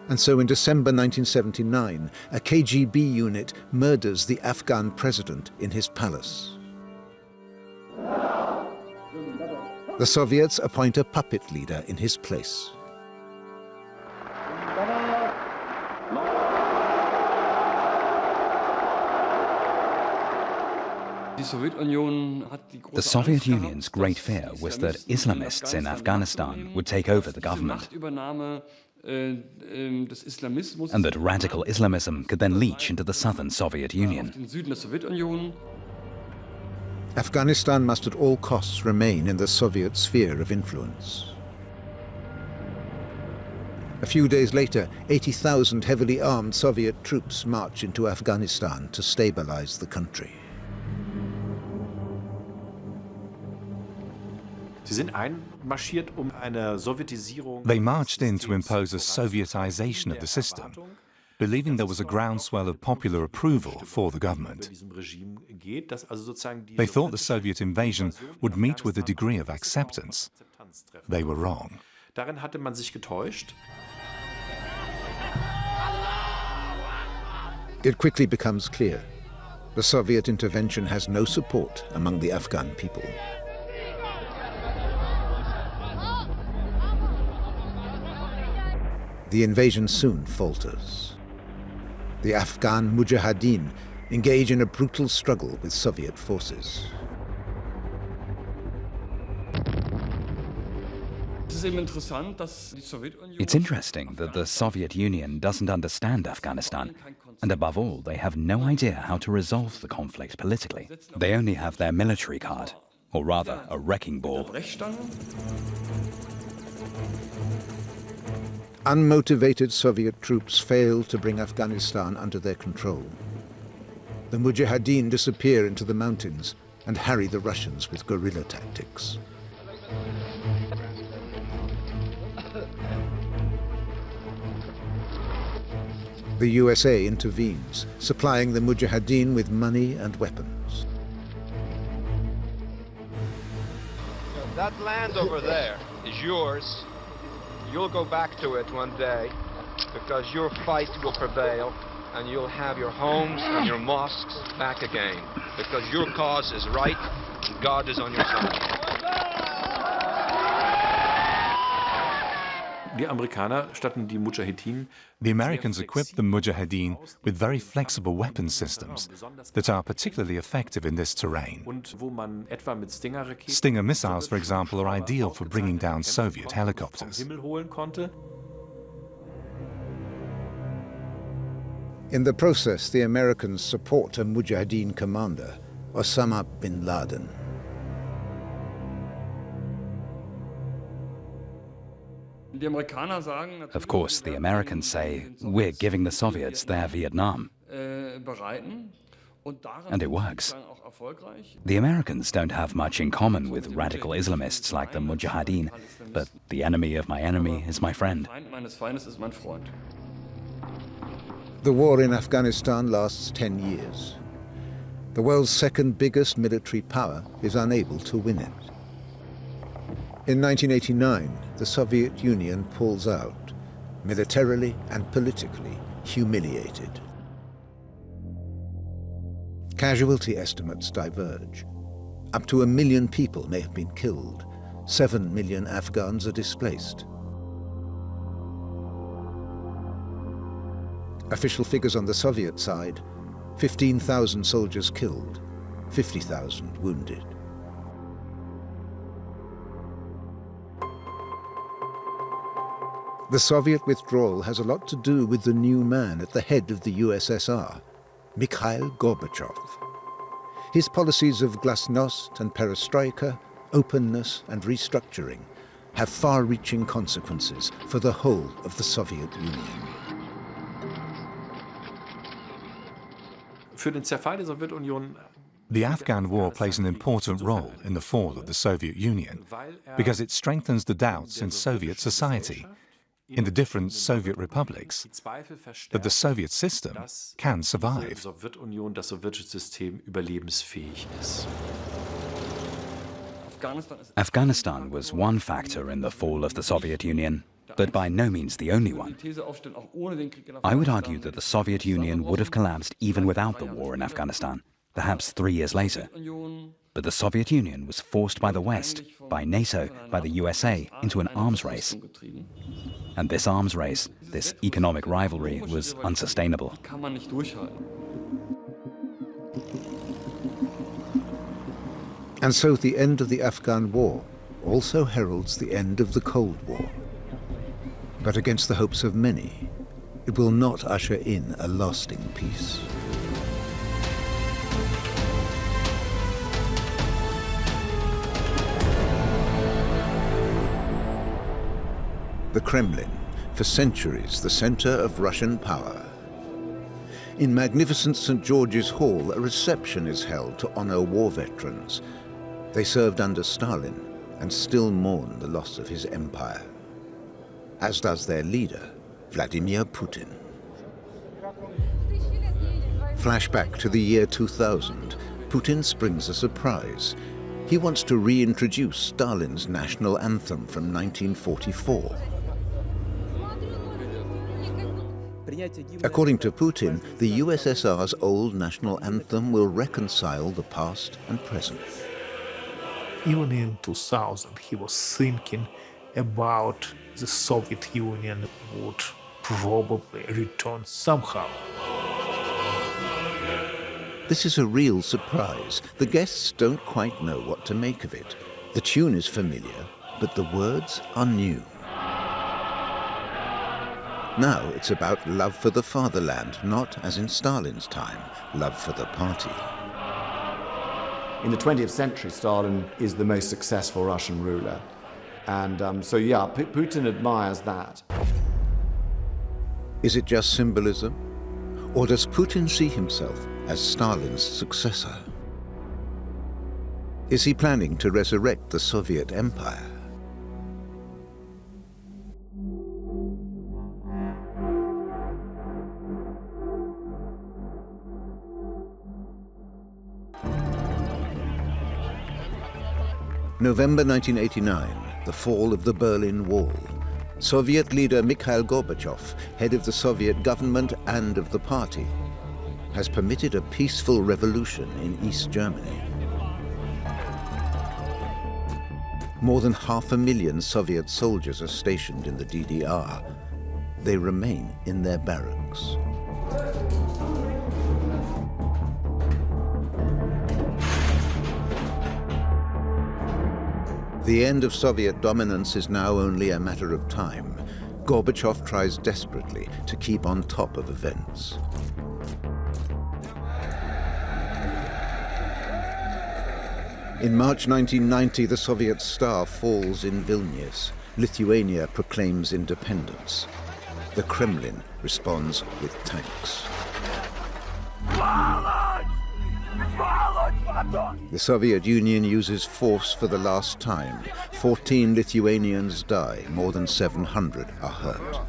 And so in December 1979, a KGB unit murders the Afghan president in his palace. The Soviets appoint a puppet leader in his place. The Soviet Union's great fear was that Islamists in Afghanistan would take over the government, and that radical Islamism could then leach into the southern Soviet Union. Afghanistan must at all costs remain in the Soviet sphere of influence. A few days later, 80,000 heavily armed Soviet troops march into Afghanistan to stabilize the country. They marched in to impose a Sovietization of the system, believing there was a groundswell of popular approval for the government. They thought the Soviet invasion would meet with a degree of acceptance. They were wrong. It quickly becomes clear the Soviet intervention has no support among the Afghan people. The invasion soon falters. The Afghan Mujahideen engage in a brutal struggle with Soviet forces. It's interesting that the Soviet Union doesn't understand Afghanistan, and above all, they have no idea how to resolve the conflict politically. They only have their military card, or rather, a wrecking ball. Unmotivated Soviet troops failed to bring Afghanistan under their control. The Mujahideen disappear into the mountains and harry the Russians with guerrilla tactics. The USA intervenes, supplying the Mujahideen with money and weapons. That land over there is yours. You'll go back to it one day because your fight will prevail and you'll have your homes and your mosques back again because your cause is right and God is on your side. Die Amerikaner statten die Mujahideen. The Americans equipped the Mujahideen with very flexible weapon systems that are particularly effective in this terrain. Und wo man etwa mit Stinger-Raketen Stinger missiles, for example, are ideal for bringing down Soviet vom helicopters. Himmel holen konnte. In the process, the Americans support a Mujahideen commander, Osama bin Laden. Of course, the Americans say, we're giving the Soviets their Vietnam. And it works. The Americans don't have much in common with radical Islamists like the Mujahideen, but the enemy of my enemy is my friend. The war in Afghanistan lasts 10 years. The world's second biggest military power is unable to win it. In 1989, the Soviet Union pulls out, militarily and politically humiliated. Casualty estimates diverge. Up to 1 million people may have been killed. 7 million Afghans are displaced. Official figures on the Soviet side: 15,000 soldiers killed, 50,000 wounded. The Soviet withdrawal has a lot to do with the new man at the head of the USSR, Mikhail Gorbachev. His policies of glasnost and perestroika, openness and restructuring, have far-reaching consequences for the whole of the Soviet Union. Für den Zerfall der Sowjetunion. The Afghan War plays an important role in the fall of the Soviet Union because it strengthens the doubts in Soviet society, in the different Soviet republics, that the Soviet system can survive. Das sowjetische System überlebensfähig ist. Afghanistan was one factor in the fall of the Soviet Union, but by no means the only one. I would argue that the Soviet Union would have collapsed even without the war in Afghanistan, perhaps 3 years later. But the Soviet Union was forced by the West, by NATO, by the USA, into an arms race. And this arms race, this economic rivalry, was unsustainable. And so the end of the Afghan War also heralds the end of the Cold War. But against the hopes of many, it will not usher in a lasting peace. The Kremlin, for centuries the center of Russian power. In magnificent St. George's Hall, a reception is held to honor war veterans. They served under Stalin and still mourn the loss of his empire, as does their leader, Vladimir Putin. Flashback to the year 2000, Putin springs a surprise. He wants to reintroduce Stalin's national anthem from 1944. According to Putin, the USSR's old national anthem will reconcile the past and present. Even in 2000, he was thinking about the Soviet Union would probably return somehow. This is a real surprise. The guests don't quite know what to make of it. The tune is familiar, but the words are new. Now it's about love for the fatherland, not, as in Stalin's time, love for the party. In the 20th century, Stalin is the most successful Russian ruler. And so, yeah, Putin admires that. Is it just symbolism? Or does Putin see himself as Stalin's successor? Is he planning to resurrect the Soviet Empire? November 1989, the fall of the Berlin Wall. Soviet leader Mikhail Gorbachev, head of the Soviet government and of the party, has permitted a peaceful revolution in East Germany. More than 500,000 Soviet soldiers are stationed in the DDR. They remain in their barracks. The end of Soviet dominance is now only a matter of time. Gorbachev tries desperately to keep on top of events. In March 1990, the Soviet star falls in Vilnius. Lithuania proclaims independence. The Kremlin responds with tanks. The Soviet Union uses force for the last time. 14 Lithuanians die, more than 700 are hurt.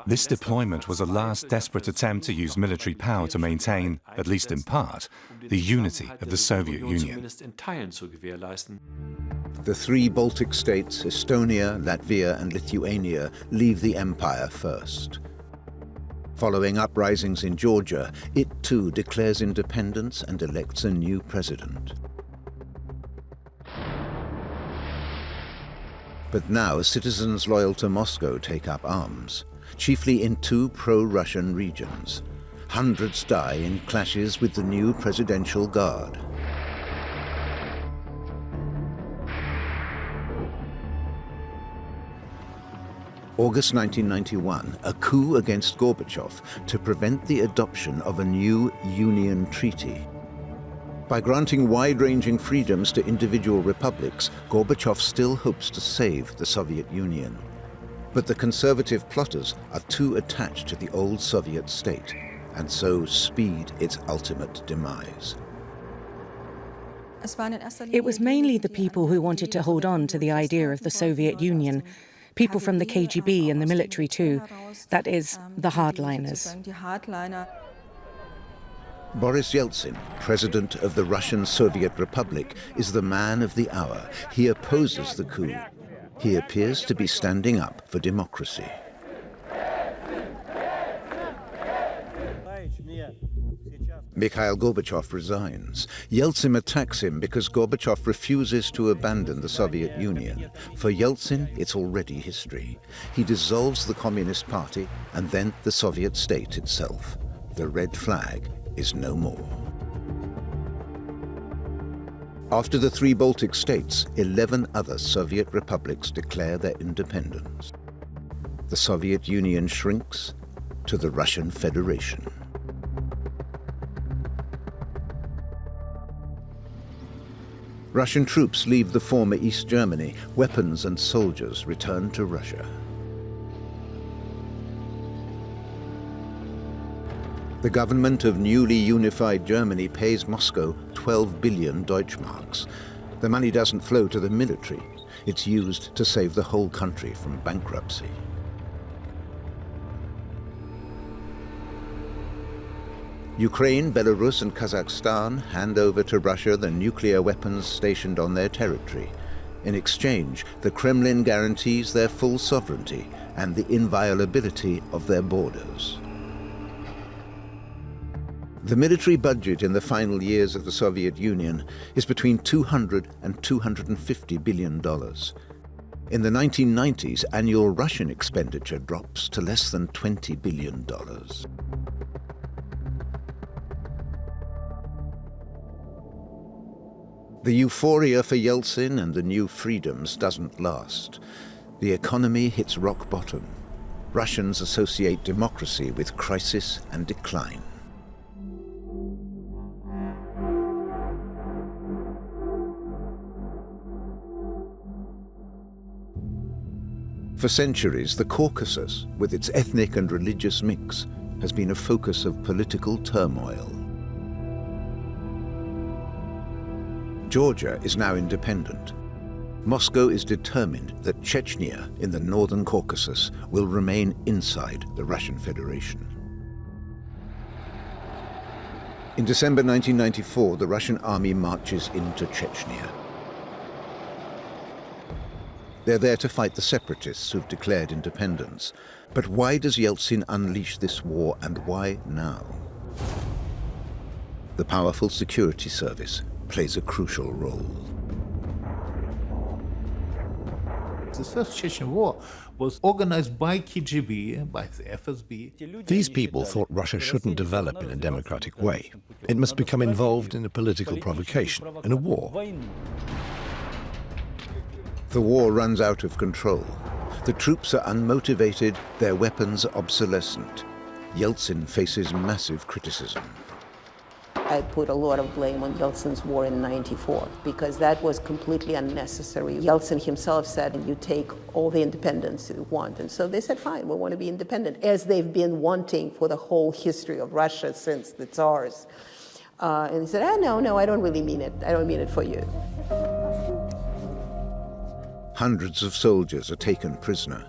This deployment was a last desperate attempt to use military power to maintain, at least in part, the unity of the Soviet Union. The three Baltic states, Estonia, Latvia, and Lithuania, leave the empire first. Following uprisings in Georgia, it too declares independence and elects a new president. But now citizens loyal to Moscow take up arms, chiefly in two pro-Russian regions. Hundreds die in clashes with the new presidential guard. August 1991, a coup against Gorbachev to prevent the adoption of a new Union treaty. By granting wide-ranging freedoms to individual republics, Gorbachev still hopes to save the Soviet Union. But the conservative plotters are too attached to the old Soviet state, and so speed its ultimate demise. It was mainly the people who wanted to hold on to the idea of the Soviet Union, people from the KGB and the military too, that is, the hardliners. Boris Yeltsin, president of the Russian Soviet Republic, is the man of the hour. He opposes the coup. He appears to be standing up for democracy. Mikhail Gorbachev resigns. Yeltsin attacks him because Gorbachev refuses to abandon the Soviet Union. For Yeltsin, it's already history. He dissolves the Communist Party and then the Soviet state itself. The red flag is no more. After the three Baltic states, 11 other Soviet republics declare their independence. The Soviet Union shrinks to the Russian Federation. Russian troops leave the former East Germany. Weapons and soldiers return to Russia. The government of newly unified Germany pays Moscow 12 billion Deutschmarks. The money doesn't flow to the military. It's used to save the whole country from bankruptcy. Ukraine, Belarus, and Kazakhstan hand over to Russia the nuclear weapons stationed on their territory. In exchange, the Kremlin guarantees their full sovereignty and the inviolability of their borders. The military budget in the final years of the Soviet Union is between $200 and $250 billion. In the 1990s, annual Russian expenditure drops to less than $20 billion. The euphoria for Yeltsin and the new freedoms doesn't last. The economy hits rock bottom. Russians associate democracy with crisis and decline. For centuries, the Caucasus, with its ethnic and religious mix, has been a focus of political turmoil. Georgia is now independent. Moscow is determined that Chechnya in the northern Caucasus will remain inside the Russian Federation. In December 1994, the Russian army marches into Chechnya. They're there to fight the separatists who've declared independence. But why does Yeltsin unleash this war, and why now? The powerful security service plays a crucial role. The First Chechen War was organized by KGB, by the FSB. These people thought Russia shouldn't develop in a democratic way. It must become involved in a political provocation, in a war. The war runs out of control. The troops are unmotivated, their weapons obsolescent. Yeltsin faces massive criticism. I put a lot of blame on Yeltsin's war in '94 because that was completely unnecessary. Yeltsin himself said, you take all the independence you want. And so they said, fine, we want to be independent, as they've been wanting for the whole history of Russia since the Tsars. And he said, no, I don't really mean it. I don't mean it for you. Hundreds of soldiers are taken prisoner.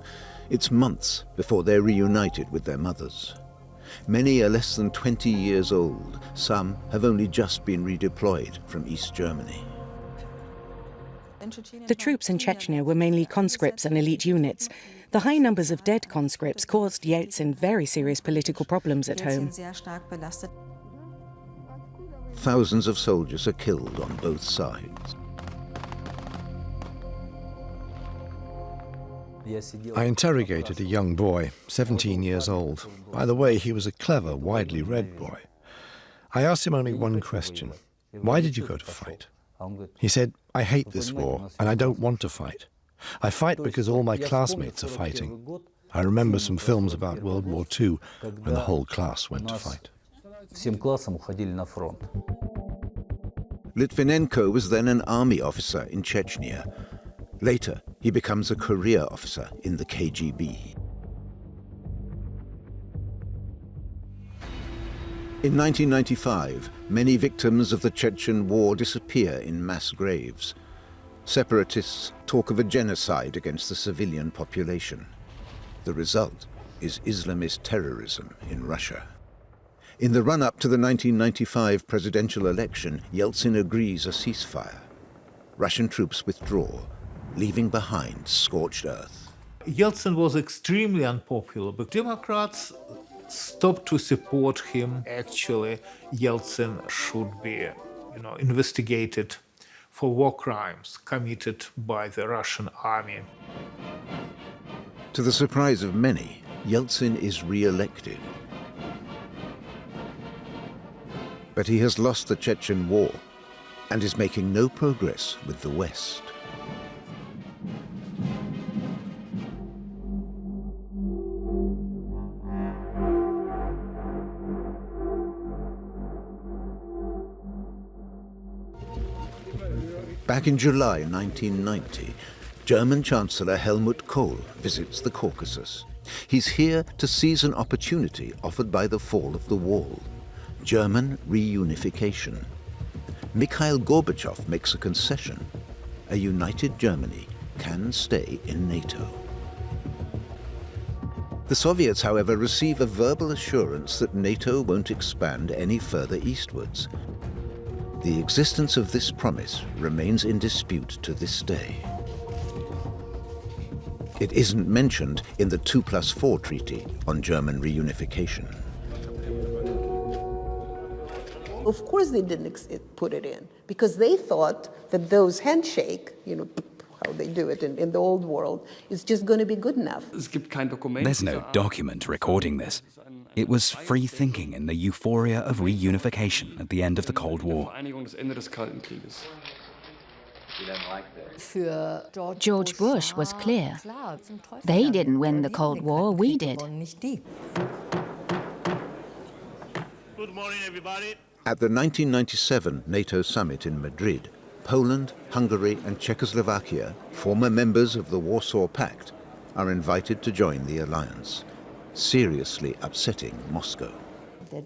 It's months before they're reunited with their mothers. Many are less than 20 years old. Some have only just been redeployed from East Germany. The troops in Chechnya were mainly conscripts and elite units. The high numbers of dead conscripts caused Yeltsin very serious political problems at home. Thousands of soldiers are killed on both sides. I interrogated a young boy, 17 years old. By the way, he was a clever, widely read boy. I asked him only one question. Why did you go to fight? He said, I hate this war, and I don't want to fight. I fight because all my classmates are fighting. I remember some films about World War II, when the whole class went to fight. Litvinenko was then an army officer in Chechnya. Later, he becomes a career officer in the KGB. In 1995, many victims of the Chechen War disappear in mass graves. Separatists talk of a genocide against the civilian population. The result is Islamist terrorism in Russia. In the run-up to the 1995 presidential election, Yeltsin agrees a ceasefire. Russian troops withdraw, leaving behind scorched earth. Yeltsin was extremely unpopular, but Democrats stopped to support him. Actually, Yeltsin should be, investigated for war crimes committed by the Russian army. To the surprise of many, Yeltsin is re-elected. But he has lost the Chechen War and is making no progress with the West. Back in July 1990, German Chancellor Helmut Kohl visits the Caucasus. He's here to seize an opportunity offered by the fall of the wall: German reunification. Mikhail Gorbachev makes a concession. A united Germany can stay in NATO. The Soviets, however, receive a verbal assurance that NATO won't expand any further eastwards. The existence of this promise remains in dispute to this day. It isn't mentioned in the 2+4 treaty on German reunification. Of course they didn't put it in, because they thought that those handshake, how they do it in the old world, is just going to be good enough. There's no document recording this. It was free thinking in the euphoria of reunification at the end of the Cold War. George Bush was clear. They didn't win the Cold War, we did. Good morning, everybody. At the 1997 NATO summit in Madrid, Poland, Hungary and Czechoslovakia, former members of the Warsaw Pact, are invited to join the alliance, seriously upsetting Moscow. The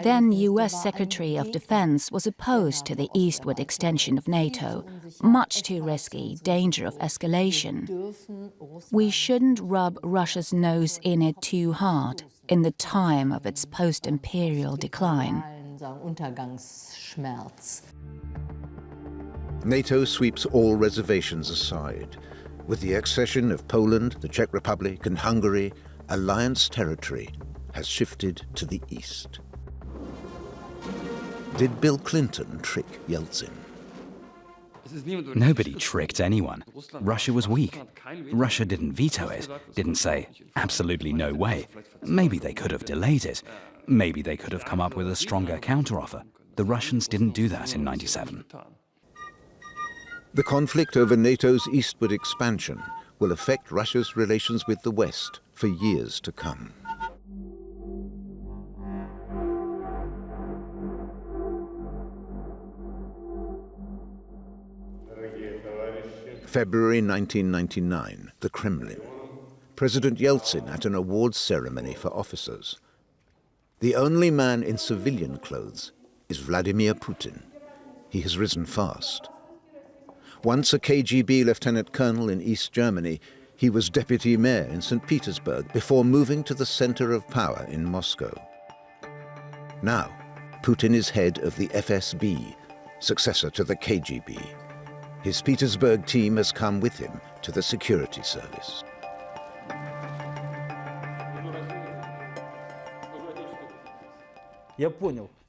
then US Secretary of Defense was opposed to the eastward extension of NATO. Much too risky, danger of escalation. We shouldn't rub Russia's nose in it too hard in the time of its post-imperial decline. NATO sweeps all reservations aside. With the accession of Poland, the Czech Republic, and Hungary, alliance territory has shifted to the east. Did Bill Clinton trick Yeltsin? Nobody tricked anyone. Russia was weak. Russia didn't veto it, didn't say, absolutely no way. Maybe they could have delayed it. Maybe they could have come up with a stronger counteroffer. The Russians didn't do that in '97. The conflict over NATO's eastward expansion will affect Russia's relations with the West for years to come. February 1999, the Kremlin. President Yeltsin at an awards ceremony for officers. The only man in civilian clothes is Vladimir Putin. He has risen fast. Once a KGB lieutenant colonel in East Germany, he was deputy mayor in St. Petersburg before moving to the center of power in Moscow. Now, Putin is head of the FSB, successor to the KGB. His Petersburg team has come with him to the security service.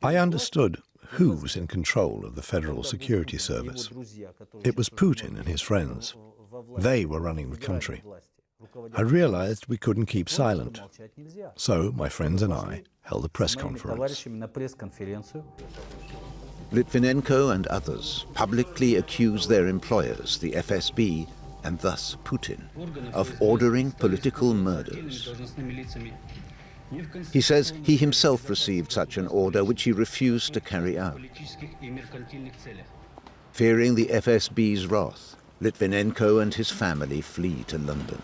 I understood who was in control of the Federal Security Service. It was Putin and his friends. They were running the country. I realized we couldn't keep silent. So my friends and I held a press conference. Litvinenko and others publicly accuse their employers, the FSB, and thus Putin, of ordering political murders. He says he himself received such an order which he refused to carry out. Fearing the FSB's wrath, Litvinenko and his family flee to London.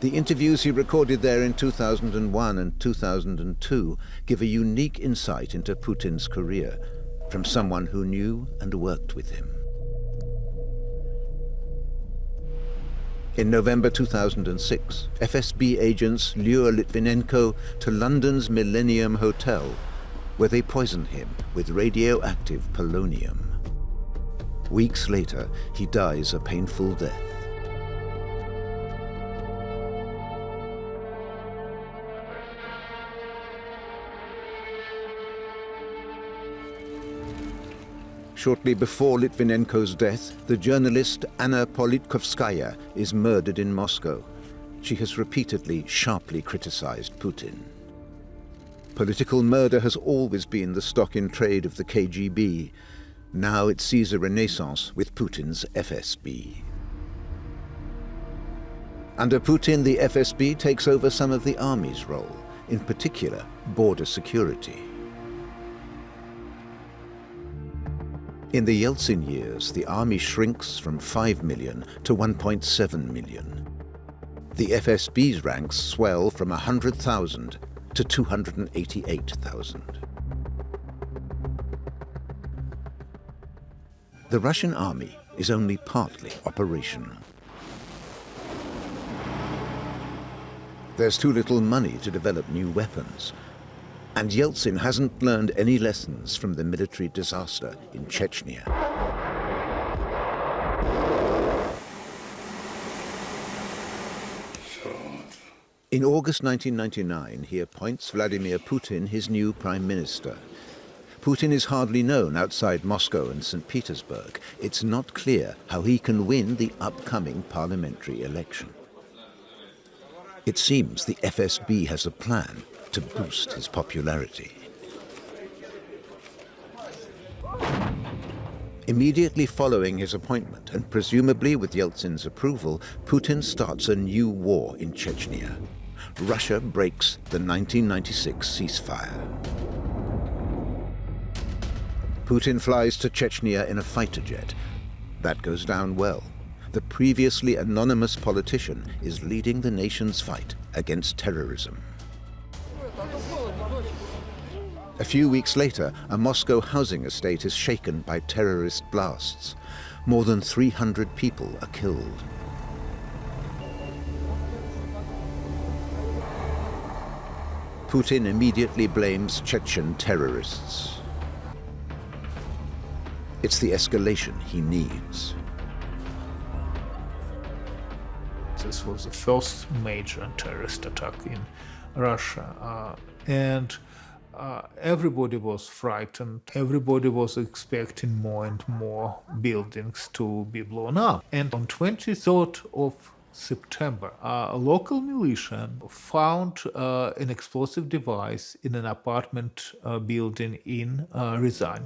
The interviews he recorded there in 2001 and 2002 give a unique insight into Putin's career from someone who knew and worked with him. In November 2006, FSB agents lure Litvinenko to London's Millennium Hotel, where they poison him with radioactive polonium. Weeks later, he dies a painful death. Shortly before Litvinenko's death, the journalist Anna Politkovskaya is murdered in Moscow. She has repeatedly sharply criticized Putin. Political murder has always been the stock in trade of the KGB. Now it sees a renaissance with Putin's FSB. Under Putin, the FSB takes over some of the army's role, in particular, border security. In the Yeltsin years, the army shrinks from 5 million to 1.7 million. The FSB's ranks swell from 100,000 to 288,000. The Russian army is only partly operational. There's too little money to develop new weapons. And Yeltsin hasn't learned any lessons from the military disaster in Chechnya. In August 1999, he appoints Vladimir Putin his new prime minister. Putin is hardly known outside Moscow and St. Petersburg. It's not clear how he can win the upcoming parliamentary election. It seems the FSB has a plan to boost his popularity. Immediately following his appointment, and presumably with Yeltsin's approval, Putin starts a new war in Chechnya. Russia breaks the 1996 ceasefire. Putin flies to Chechnya in a fighter jet. That goes down well. The previously anonymous politician is leading the nation's fight against terrorism. A few weeks later, a Moscow housing estate is shaken by terrorist blasts. More than 300 people are killed. Putin immediately blames Chechen terrorists. It's the escalation he needs. This was the first major terrorist attack in Russia, and everybody was frightened. Everybody was expecting more and more buildings to be blown up. And on 23rd of September, a local militia found an explosive device in an apartment building in Ryazan.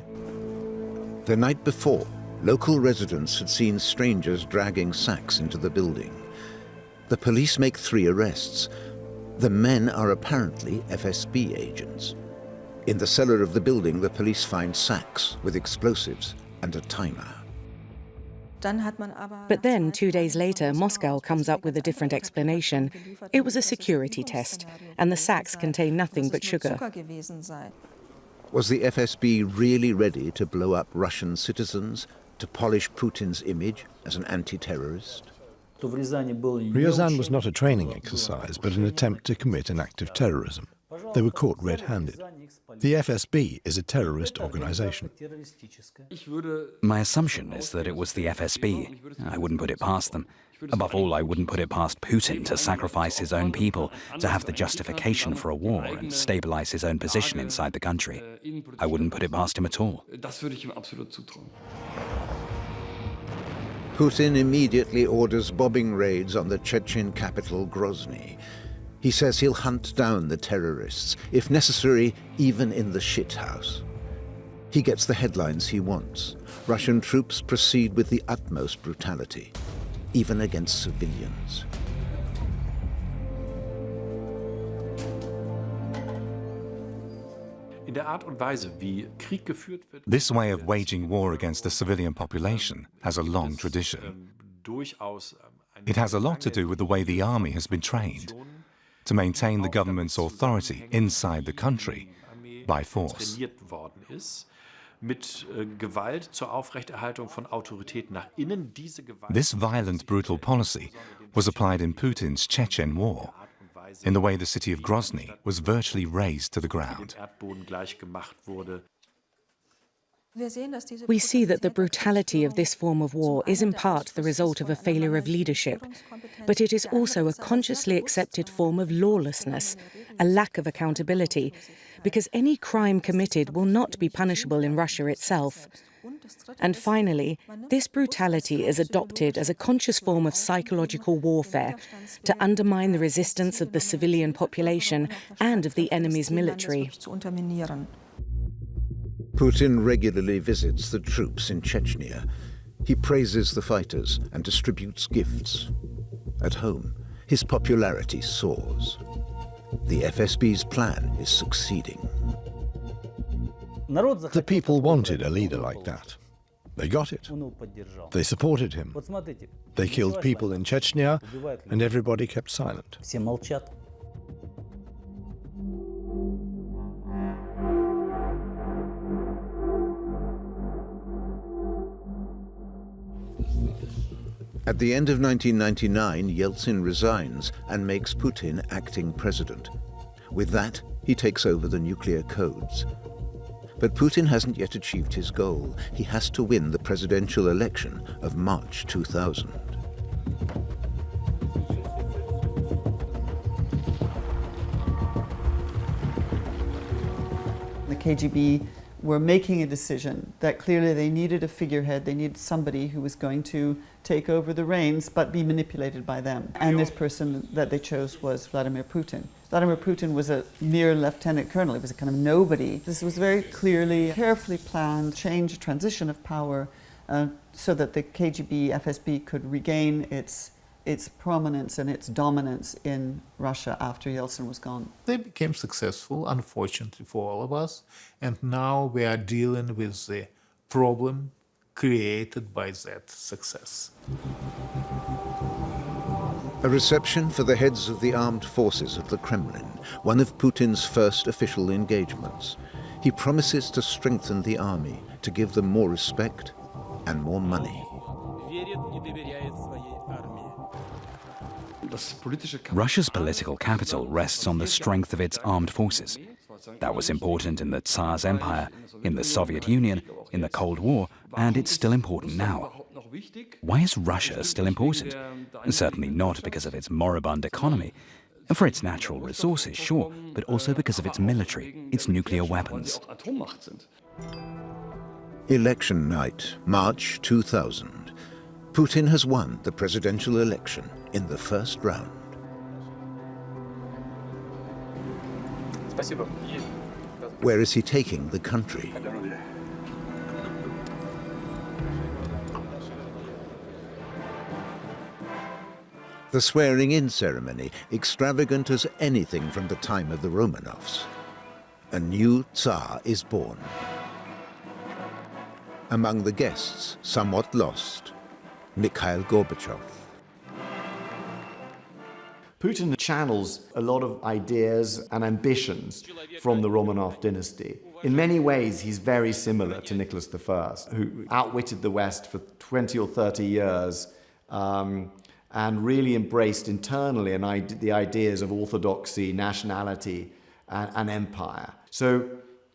The night before, local residents had seen strangers dragging sacks into the building. The police make 3 arrests. The men are apparently FSB agents. In the cellar of the building, the police find sacks with explosives and a timer. But then, 2 days later, Moscow comes up with a different explanation. It was a security test, and the sacks contain nothing but sugar. Was the FSB really ready to blow up Russian citizens, to polish Putin's image as an anti-terrorist? Ryazan was not a training exercise, but an attempt to commit an act of terrorism. They were caught red-handed. The FSB is a terrorist organization. My assumption is that it was the FSB. I wouldn't put it past them. Above all, I wouldn't put it past Putin to sacrifice his own people, to have the justification for a war and stabilize his own position inside the country. I wouldn't put it past him at all. Putin immediately orders bombing raids on the Chechen capital Grozny. He says he'll hunt down the terrorists, if necessary, even in the shithouse. He gets the headlines he wants. Russian troops proceed with the utmost brutality, even against civilians. This way of waging war against the civilian population has a long tradition. It has a lot to do with the way the army has been trained to maintain the government's authority inside the country by force. This violent, brutal policy was applied in Putin's Chechen War, in the way the city of Grozny was virtually razed to the ground. We see that the brutality of this form of war is in part the result of a failure of leadership, but it is also a consciously accepted form of lawlessness, a lack of accountability, because any crime committed will not be punishable in Russia itself. And finally, this brutality is adopted as a conscious form of psychological warfare to undermine the resistance of the civilian population and of the enemy's military. Putin regularly visits the troops in Chechnya. He praises the fighters and distributes gifts. At home, his popularity soars. The FSB's plan is succeeding. The people wanted a leader like that. They got it. They supported him. They killed people in Chechnya, and everybody kept silent. At the end of 1999, Yeltsin resigns and makes Putin acting president. With that, he takes over the nuclear codes. But Putin hasn't yet achieved his goal. He has to win the presidential election of March 2000. The KGB were making a decision that clearly they needed a figurehead, they needed somebody who was going to take over the reins but be manipulated by them. And this person that they chose was Vladimir Putin. Vladimir Putin was a mere lieutenant colonel, he was a kind of nobody. This was very clearly, carefully planned change, transition of power so that the KGB, FSB could regain its its prominence and its dominance in Russia after Yeltsin was gone? They became successful, unfortunately for all of us, and now we are dealing with the problem created by that success. A reception for the heads of the armed forces at the Kremlin, one of Putin's first official engagements. He promises to strengthen the army, to give them more respect and more money. Russia's political capital rests on the strength of its armed forces. That was important in the Tsars Empire, in the Soviet Union, in the Cold War, and it's still important now. Why is Russia still important? Certainly not because of its moribund economy. For its natural resources, sure, but also because of its military, its nuclear weapons. Election night, March 2000. Putin has won the presidential election in the first round. Where is he taking the country? The swearing-in ceremony, extravagant as anything from the time of the Romanovs. A new Tsar is born. Among the guests, somewhat lost, Mikhail Gorbachev. Putin channels a lot of ideas and ambitions from the Romanov dynasty. In many ways, he's very similar to Nicholas I, who outwitted the West for 20 or 30 years and really embraced internally the ideas of orthodoxy, nationality, and empire. So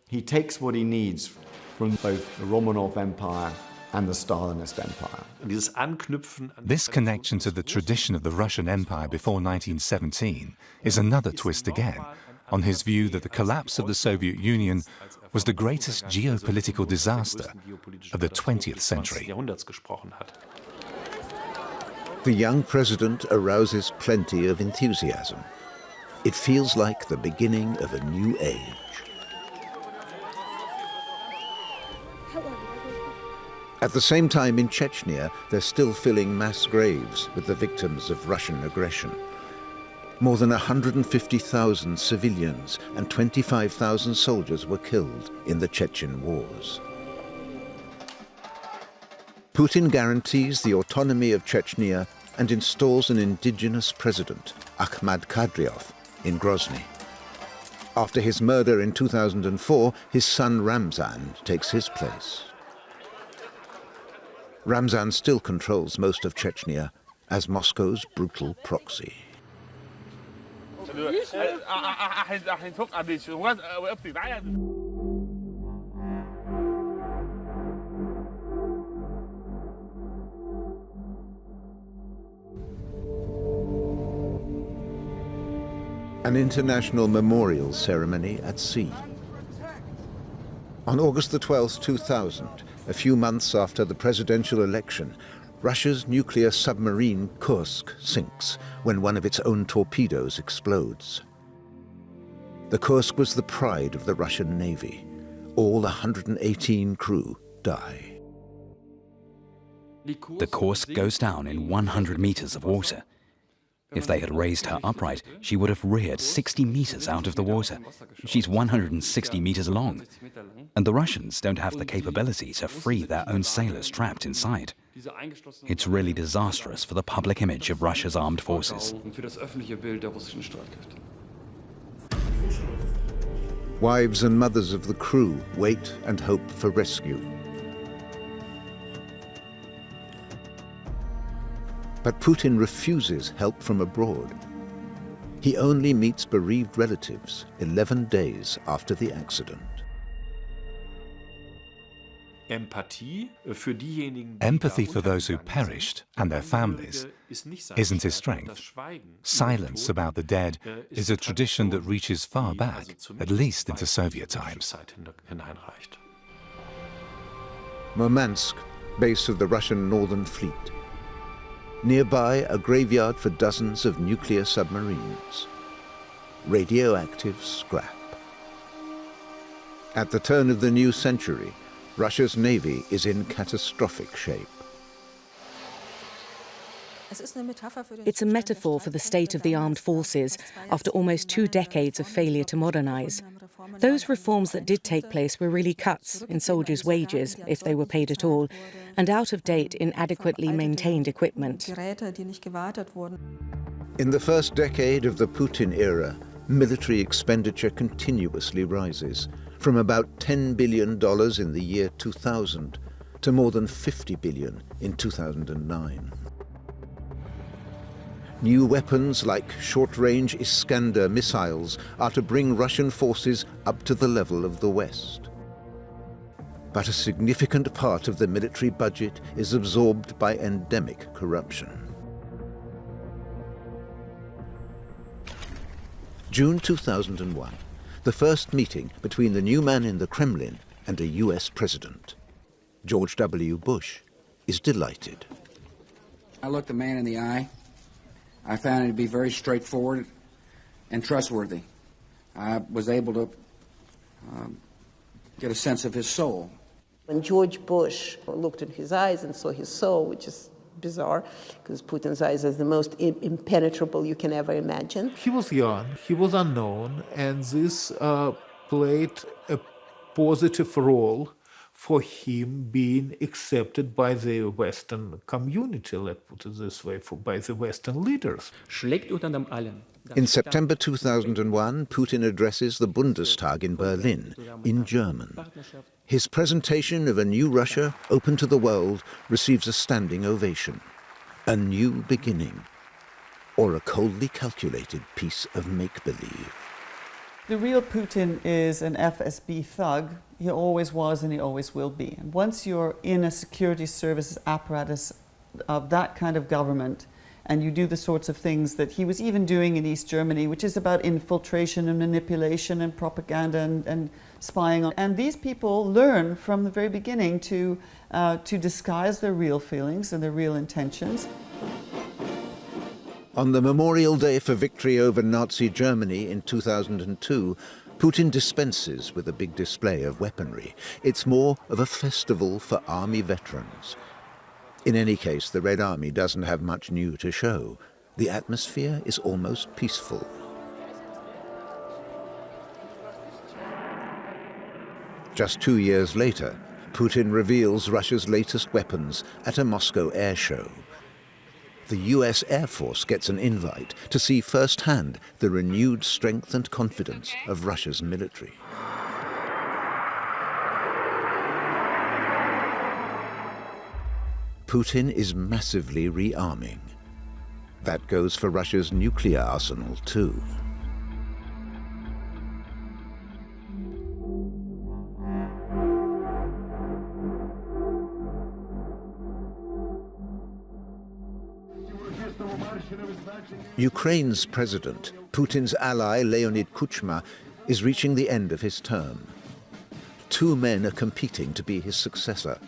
he takes what he needs from both the Romanov Empire and the Stalinist Empire. This connection to the tradition of the Russian Empire before 1917 is another twist again on his view that the collapse of the Soviet Union was the greatest geopolitical disaster of the 20th century. The young president arouses plenty of enthusiasm. It feels like the beginning of a new age. At the same time, in Chechnya, they're still filling mass graves with the victims of Russian aggression. More than 150,000 civilians and 25,000 soldiers were killed in the Chechen wars. Putin guarantees the autonomy of Chechnya and installs an indigenous president, Akhmat Kadyrov, in Grozny. After his murder in 2004, his son Ramzan takes his place. Ramzan still controls most of Chechnya as Moscow's brutal proxy. An international memorial ceremony at sea. On August the 12th, 2000, a few months after the presidential election, Russia's nuclear submarine Kursk sinks when one of its own torpedoes explodes. The Kursk was the pride of the Russian Navy. All 118 crew die. The Kursk goes down in 100 meters of water. If they had raised her upright, she would have reared 60 meters out of the water. She's 160 meters long. And the Russians don't have the capability to free their own sailors trapped inside. It's really disastrous for the public image of Russia's armed forces. Wives and mothers of the crew wait and hope for rescue. But Putin refuses help from abroad. He only meets bereaved relatives 11 days after the accident. Empathy for those who perished and their families isn't his strength. Silence about the dead is a tradition that reaches far back, at least into Soviet times. Murmansk, base of the Russian Northern Fleet. Nearby, a graveyard for dozens of nuclear submarines. Radioactive scrap. At the turn of the new century, Russia's navy is in catastrophic shape. It's a metaphor for the state of the armed forces after almost 2 decades of failure to modernize. Those reforms that did take place were really cuts in soldiers' wages, if they were paid at all, and out-of-date, inadequately maintained equipment. In the first decade of the Putin era, military expenditure continuously rises, from about $10 billion in the year 2000 to more than $50 billion in 2009. New weapons like short-range Iskander missiles are to bring Russian forces up to the level of the West. But a significant part of the military budget is absorbed by endemic corruption. June 2001, the first meeting between the new man in the Kremlin and a US president. George W. Bush is delighted. I looked the man in the eye. I found him to be very straightforward and trustworthy. I was able to get a sense of his soul. When George Bush looked in his eyes and saw his soul, which is bizarre, because Putin's eyes are the most impenetrable you can ever imagine. He was young, he was unknown, and this played a positive role for him being accepted by the Western community, let's put it this way, by the Western leaders. In September 2001, Putin addresses the Bundestag in Berlin, in German. His presentation of a new Russia, open to the world, receives a standing ovation. A new beginning, or a coldly calculated piece of make-believe. The real Putin is an FSB thug. He always was and he always will be. And once you're in a security services apparatus of that kind of government, and you do the sorts of things that he was even doing in East Germany, which is about infiltration and manipulation and propaganda and spying on. And these people learn from the very beginning to disguise their real feelings and their real intentions. On the Memorial Day for victory over Nazi Germany in 2002, Putin dispenses with a big display of weaponry. It's more of a festival for army veterans. In any case, the Red Army doesn't have much new to show. The atmosphere is almost peaceful. Just 2 years later, Putin reveals Russia's latest weapons at a Moscow air show. The US Air Force gets an invite to see firsthand the renewed strength and confidence of Russia's military. Putin is massively rearming. That goes for Russia's nuclear arsenal too. Ukraine's president, Putin's ally Leonid Kuchma, is reaching the end of his term. 2 men are competing to be his successor: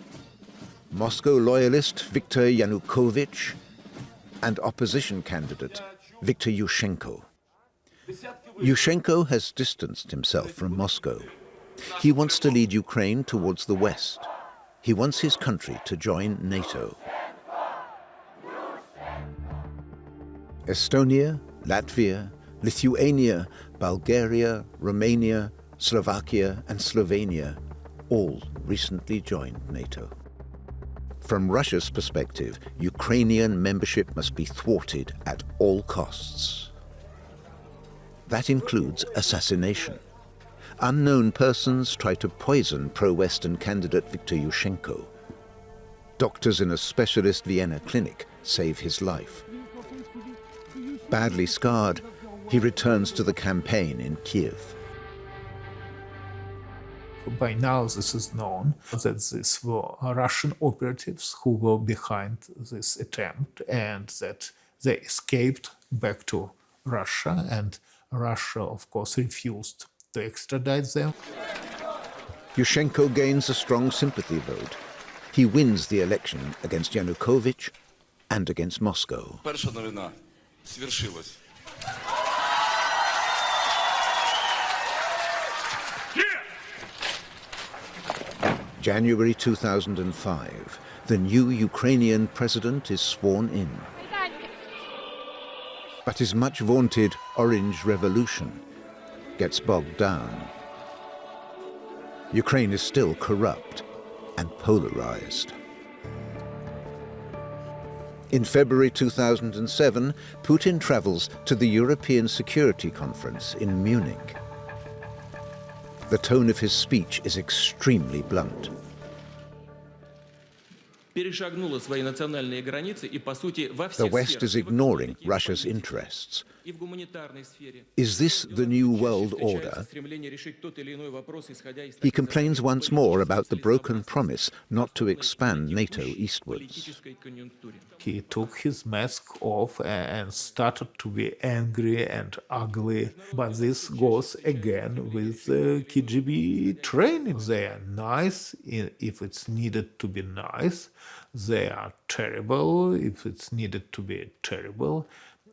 Moscow loyalist Viktor Yanukovych and opposition candidate Viktor Yushchenko. Yushchenko has distanced himself from Moscow. He wants to lead Ukraine towards the West. He wants his country to join NATO. Estonia, Latvia, Lithuania, Bulgaria, Romania, Slovakia and Slovenia all recently joined NATO. From Russia's perspective, Ukrainian membership must be thwarted at all costs. That includes assassination. Unknown persons try to poison pro-Western candidate Viktor Yushchenko. Doctors in a specialist Vienna clinic save his life. Badly scarred, he returns to the campaign in Kiev. By now this is known that these were Russian operatives who were behind this attempt and that they escaped back to Russia, and Russia, of course, refused to extradite them. Yushchenko gains a strong sympathy vote. He wins the election against Yanukovych and against Moscow. January 2005, the new Ukrainian president is sworn in. But his much vaunted Orange Revolution gets bogged down. Ukraine is still corrupt and polarized. In February 2007, Putin travels to the European Security Conference in Munich. The tone of his speech is extremely blunt. The West is ignoring Russia's interests. Is this the new world order? He complains once more about the broken promise not to expand NATO eastwards. He took his mask off and started to be angry and ugly. But this goes again with KGB training. They are nice if it's needed to be nice. They are terrible if it's needed to be terrible.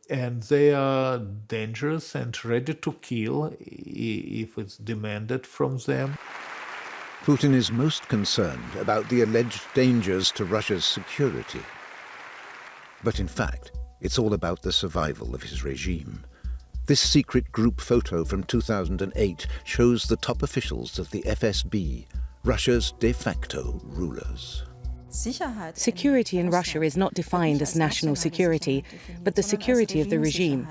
And they are dangerous and ready to kill if it's demanded from them. Putin is most concerned about the alleged dangers to Russia's security. But in fact, it's all about the survival of his regime. This secret group photo from 2008 shows the top officials of the FSB, Russia's de facto rulers. Security in Russia is not defined as national security, but the security of the regime.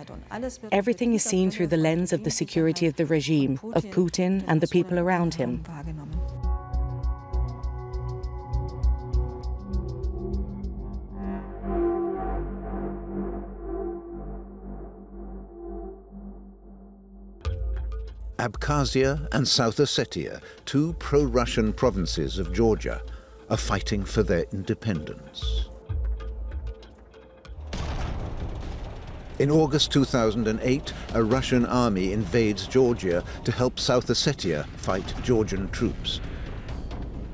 Everything is seen through the lens of the security of the regime, of Putin and the people around him. Abkhazia and South Ossetia, two pro-Russian provinces of Georgia, are fighting for their independence. In August 2008, a Russian army invades Georgia to help South Ossetia fight Georgian troops.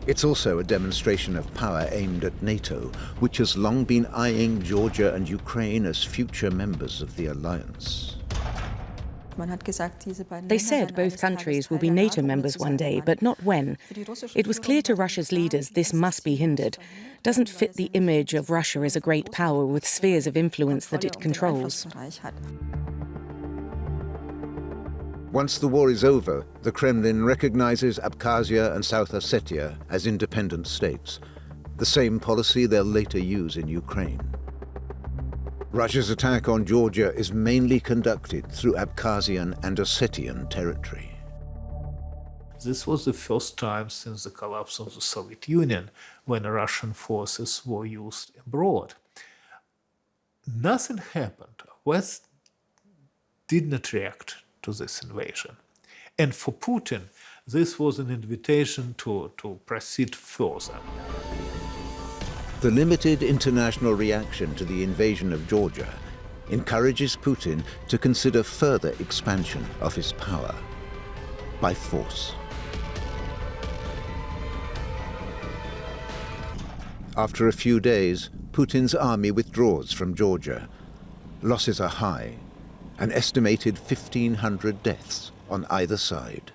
It's also a demonstration of power aimed at NATO, which has long been eyeing Georgia and Ukraine as future members of the alliance. They said both countries will be NATO members one day, but not when. It was clear to Russia's leaders this must be hindered. Doesn't fit the image of Russia as a great power with spheres of influence that it controls. Once the war is over, the Kremlin recognizes Abkhazia and South Ossetia as independent states, the same policy they'll later use in Ukraine. Russia's attack on Georgia is mainly conducted through Abkhazian and Ossetian territory. This was the first time since the collapse of the Soviet Union when Russian forces were used abroad. Nothing happened. West did not react to this invasion. And for Putin, this was an invitation to proceed further. The limited international reaction to the invasion of Georgia encourages Putin to consider further expansion of his power by force. After a few days, Putin's army withdraws from Georgia. Losses are high, an estimated 1,500 deaths on either side.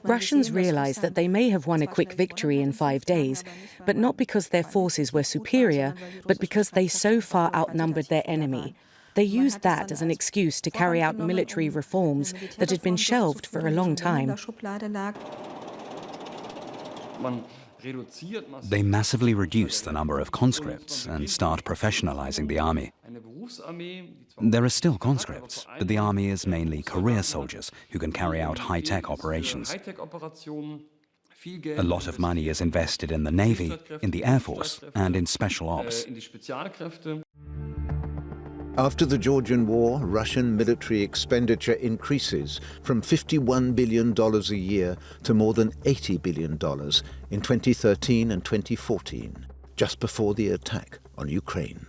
Russians realized that they may have won a quick victory in 5 days, but not because their forces were superior, but because they so far outnumbered their enemy. They used that as an excuse to carry out military reforms that had been shelved for a long time. They massively reduce the number of conscripts and start professionalizing the army. There are still conscripts, but the army is mainly career soldiers who can carry out high-tech operations. A lot of money is invested in the Navy, in the Air Force, and in special ops. After the Georgian War, Russian military expenditure increases from $51 billion a year to more than $80 billion in 2013 and 2014, just before the attack on Ukraine.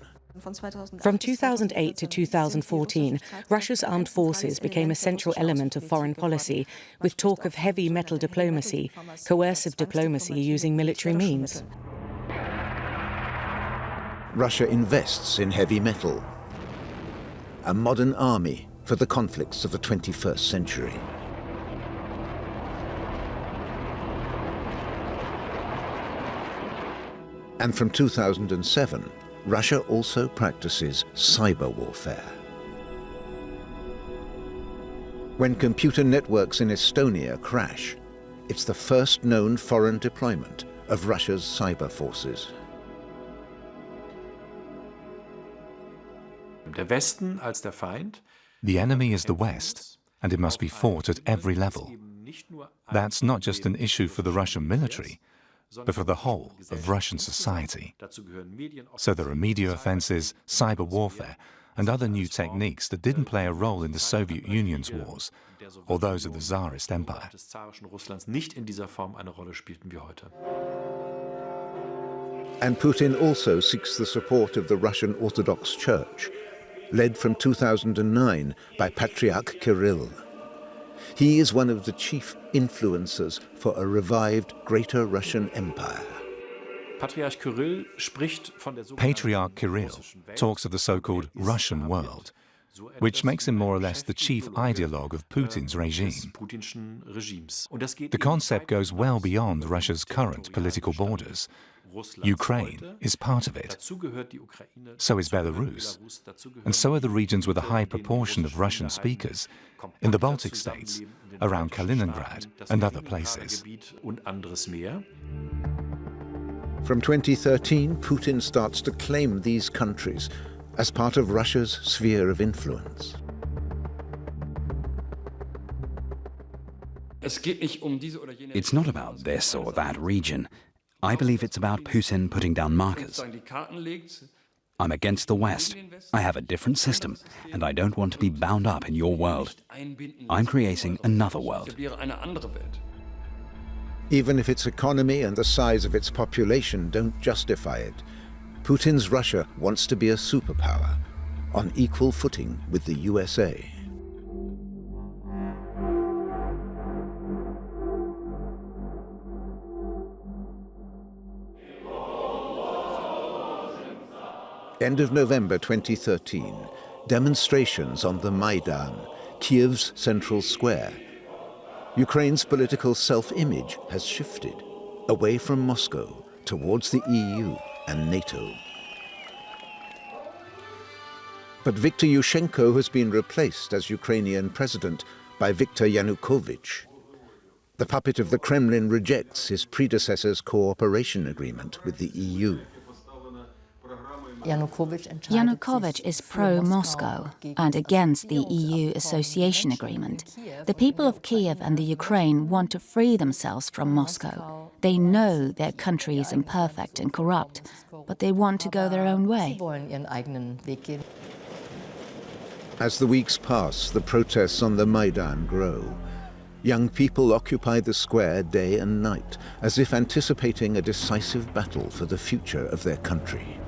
From 2008 to 2014, Russia's armed forces became a central element of foreign policy, with talk of heavy metal diplomacy, coercive diplomacy using military means. Russia invests in heavy metal, a modern army for the conflicts of the 21st century. And from 2007, Russia also practices cyber warfare. When computer networks in Estonia crash, it's the first known foreign deployment of Russia's cyber forces. Der Westen als der Feind. The enemy is the West, and it must be fought at every level. That's not just an issue for the Russian military, but for the whole of Russian society. So there are media offenses, cyber warfare, and other new techniques that didn't play a role in the Soviet Union's wars, or those of the Tsarist Empire. And Putin also seeks the support of the Russian Orthodox Church, led from 2009 by Patriarch Kirill. He is one of the chief influencers for a revived Greater Russian Empire. Patriarch Kirill talks of the so-called Russian world, which makes him more or less the chief ideologue of Putin's regime. The concept goes well beyond Russia's current political borders. Ukraine is part of it. So is Belarus. And so are the regions with a high proportion of Russian speakers in the Baltic states, around Kaliningrad and other places. From 2013, Putin starts to claim these countries as part of Russia's sphere of influence. It's not about this or that region. I believe it's about Putin putting down markers. I'm against the West. I have a different system, and I don't want to be bound up in your world. I'm creating another world. Even if its economy and the size of its population don't justify it, Putin's Russia wants to be a superpower, on equal footing with the USA. End of November 2013, demonstrations on the Maidan, Kiev's central square. Ukraine's political self-image has shifted away from Moscow towards the EU and NATO. But Viktor Yushchenko has been replaced as Ukrainian president by Viktor Yanukovych. The puppet of the Kremlin rejects his predecessor's cooperation agreement with the EU. Yanukovych is pro-Moscow and against the EU association agreement. The people of Kiev and the Ukraine want to free themselves from Moscow. They know their country is imperfect and corrupt, but they want to go their own way. As the weeks pass, the protests on the Maidan grow. Young people occupy the square day and night, as if anticipating a decisive battle for the future of their country.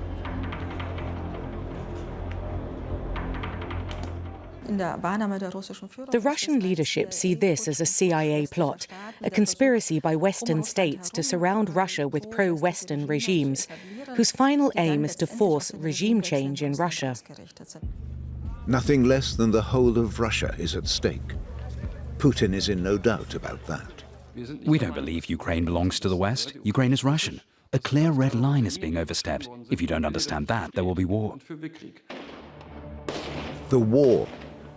The Russian leadership see this as a CIA plot, a conspiracy by Western states to surround Russia with pro-Western regimes, whose final aim is to force regime change in Russia. Nothing less than the whole of Russia is at stake. Putin is in no doubt about that. We don't believe Ukraine belongs to the West. Ukraine is Russian. A clear red line is being overstepped. If you don't understand that, there will be war. The war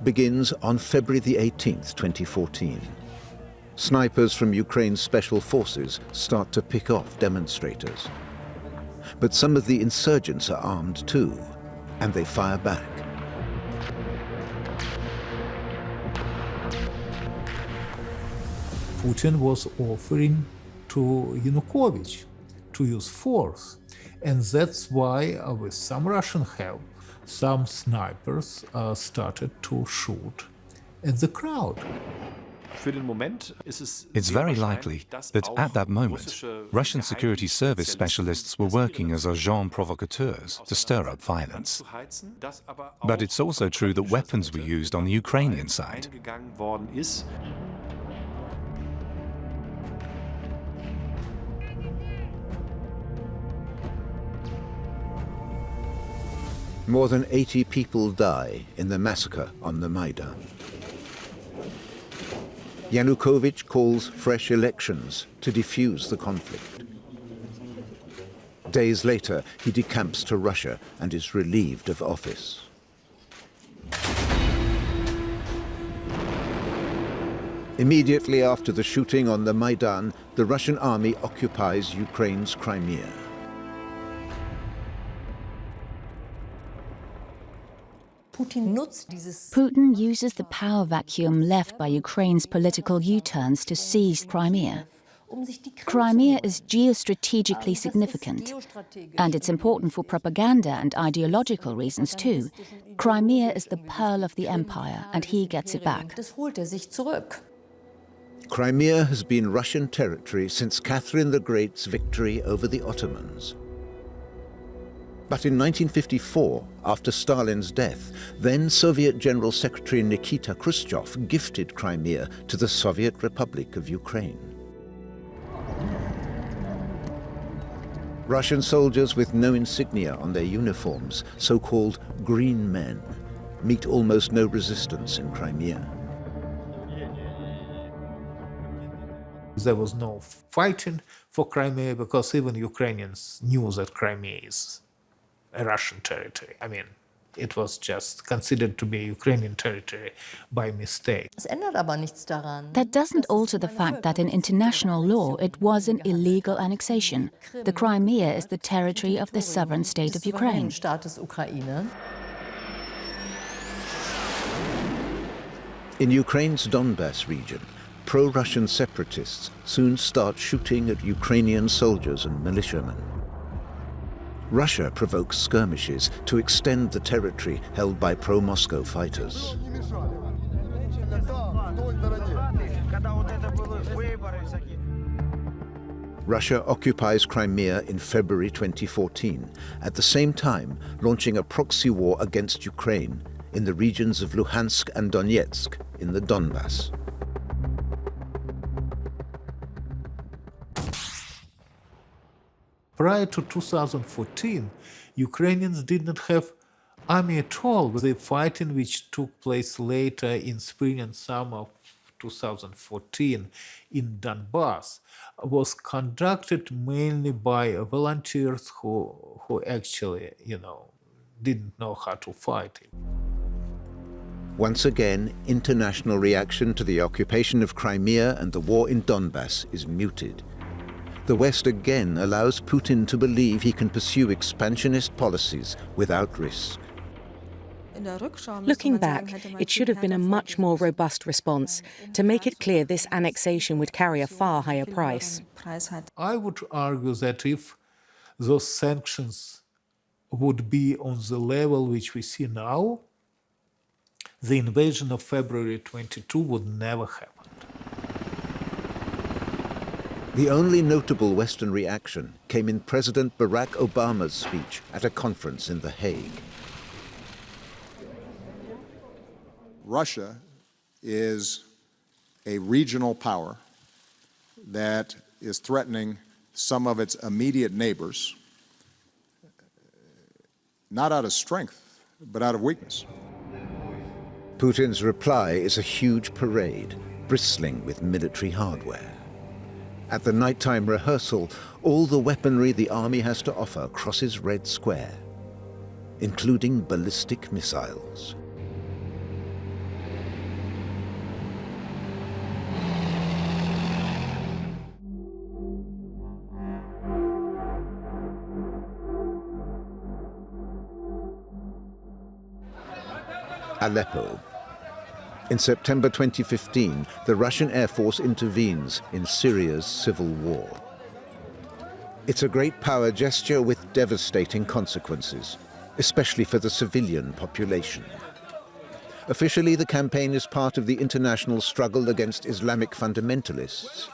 begins on February the 18th, 2014. Snipers from Ukraine's special forces start to pick off demonstrators. But some of the insurgents are armed too, and they fire back. Putin was offering to Yanukovych to use force, and that's why, with some Russian help, some snipers started to shoot at the crowd. It's very likely that at that moment, Russian security service specialists were working as agents provocateurs to stir up violence. But it's also true that weapons were used on the Ukrainian side. More than 80 people die in the massacre on the Maidan. Yanukovych calls fresh elections to defuse the conflict. Days later, he decamps to Russia and is relieved of office. Immediately after the shooting on the Maidan, the Russian army occupies Ukraine's Crimea. Putin uses the power vacuum left by Ukraine's political U-turns to seize Crimea. Crimea is geostrategically significant, and it's important for propaganda and ideological reasons too. Crimea is the pearl of the empire, and he gets it back. Crimea has been Russian territory since Catherine the Great's victory over the Ottomans. But in 1954, after Stalin's death, then Soviet General Secretary Nikita Khrushchev gifted Crimea to the Soviet Republic of Ukraine. Russian soldiers with no insignia on their uniforms, so-called green men, meet almost no resistance in Crimea. There was no fighting for Crimea because even Ukrainians knew that Crimea is a Russian territory. I mean, it was just considered to be Ukrainian territory by mistake. That doesn't alter the fact that in international law it was an illegal annexation. The Crimea is the territory of the sovereign state of Ukraine. In Ukraine's Donbass region, pro-Russian separatists soon start shooting at Ukrainian soldiers and militiamen. Russia provokes skirmishes to extend the territory held by pro-Moscow fighters. Russia occupies Crimea in February 2014, at the same time launching a proxy war against Ukraine in the regions of Luhansk and Donetsk in the Donbass. Prior to 2014, Ukrainians did not have army at all. The fighting which took place later in spring and summer of 2014 in Donbass was conducted mainly by volunteers who actually, didn't know how to fight it. Once again, international reaction to the occupation of Crimea and the war in Donbass is muted. The West again allows Putin to believe he can pursue expansionist policies without risk. Looking back, it should have been a much more robust response to make it clear this annexation would carry a far higher price. I would argue that if those sanctions would be on the level which we see now, the invasion of February 22 would never happen. The only notable Western reaction came in President Barack Obama's speech at a conference in The Hague. Russia is a regional power that is threatening some of its immediate neighbors, not out of strength, but out of weakness. Putin's reply is a huge parade, bristling with military hardware. At the nighttime rehearsal, all the weaponry the army has to offer crosses Red Square, including ballistic missiles. Aleppo. In September 2015, the Russian Air Force intervenes in Syria's civil war. It's a great power gesture with devastating consequences, especially for the civilian population. Officially, the campaign is part of the international struggle against Islamic fundamentalists.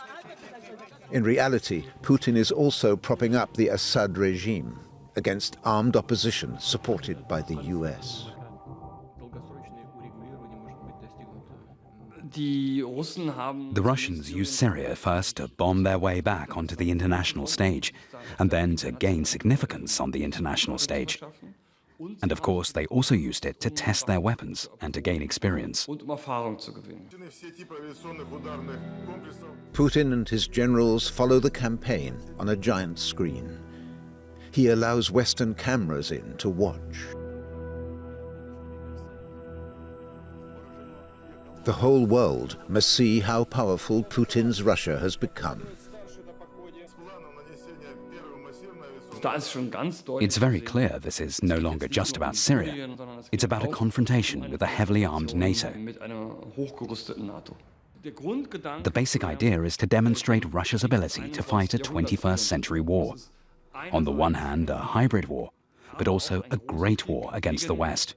In reality, Putin is also propping up the Assad regime against armed opposition supported by the US. The Russians used Syria first to bomb their way back onto the international stage, and then to gain significance on the international stage. And of course, they also used it to test their weapons and to gain experience. Putin and his generals follow the campaign on a giant screen. he allows Western cameras in to watch. The whole world must see how powerful Putin's Russia has become. It's very clear this is no longer just about Syria. It's about a confrontation with a heavily armed NATO. The basic idea is to demonstrate Russia's ability to fight a 21st century war. On the one hand, a hybrid war, but also a great war against the West.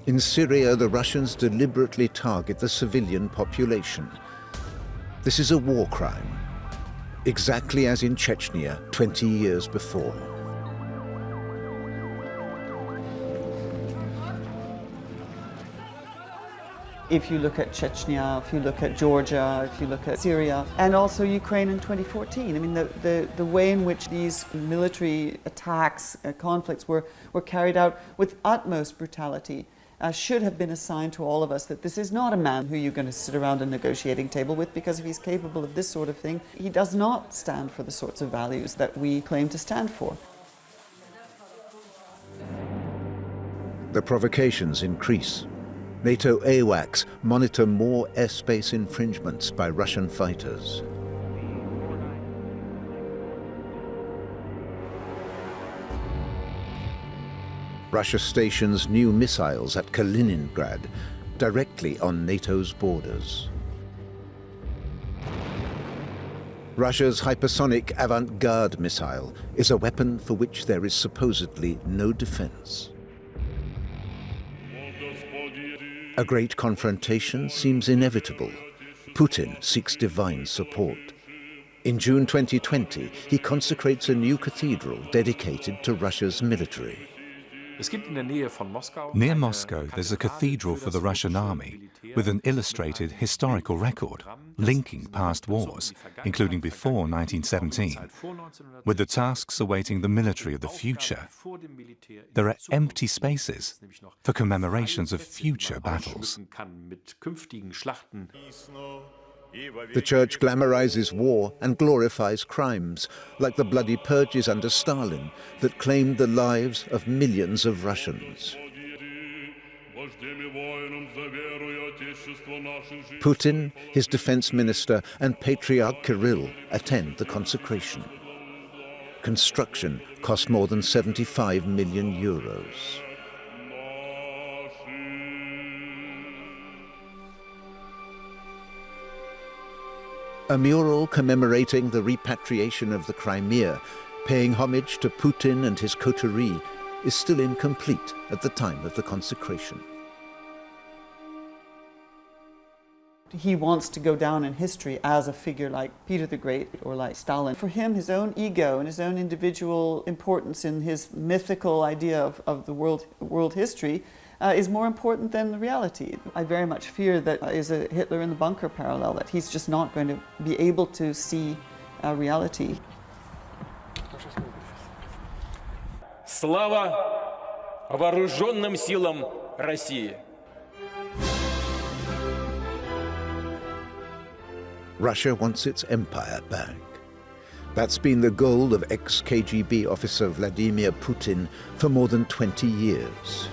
In Syria, the Russians deliberately target the civilian population. This is a war crime, exactly as in Chechnya 20 years before. If you look at Chechnya, if you look at Georgia, if you look at Syria, and also Ukraine in 2014, I mean, the way in which these military attacks, conflicts were carried out with utmost brutality should have been a sign to all of us that this is not a man who you're going to sit around a negotiating table with, because if he's capable of this sort of thing, he does not stand for the sorts of values that we claim to stand for. The provocations increase. NATO AWACS monitor more airspace infringements by Russian fighters. Russia stations new missiles at Kaliningrad, directly on NATO's borders. Russia's hypersonic avant-garde missile is a weapon for which there is supposedly no defense. A great confrontation seems inevitable. Putin seeks divine support. In June 2020, he consecrates a new cathedral dedicated to Russia's military. Near Moscow, there's a cathedral for the Russian army with an illustrated historical record linking past wars, including before 1917, with the tasks awaiting the military of the future. There are empty spaces for commemorations of future battles. The Church glamorizes war and glorifies crimes, like the bloody purges under Stalin that claimed the lives of millions of Russians. Putin, his defense minister, and Patriarch Kirill attend the consecration. Construction cost more than 75 million euros. A mural commemorating the repatriation of the Crimea, paying homage to Putin and his coterie, is still incomplete at the time of the consecration. He wants to go down in history as a figure like Peter the Great or like Stalin. For him, his own ego and his own individual importance in his mythical idea of the world history is more important than the reality. I very much fear that is a Hitler in the bunker parallel, that he's just not going to be able to see reality. Слава вооруженным силам России! Russia wants its empire back. That's been the goal of ex-KGB officer Vladimir Putin for more than 20 years.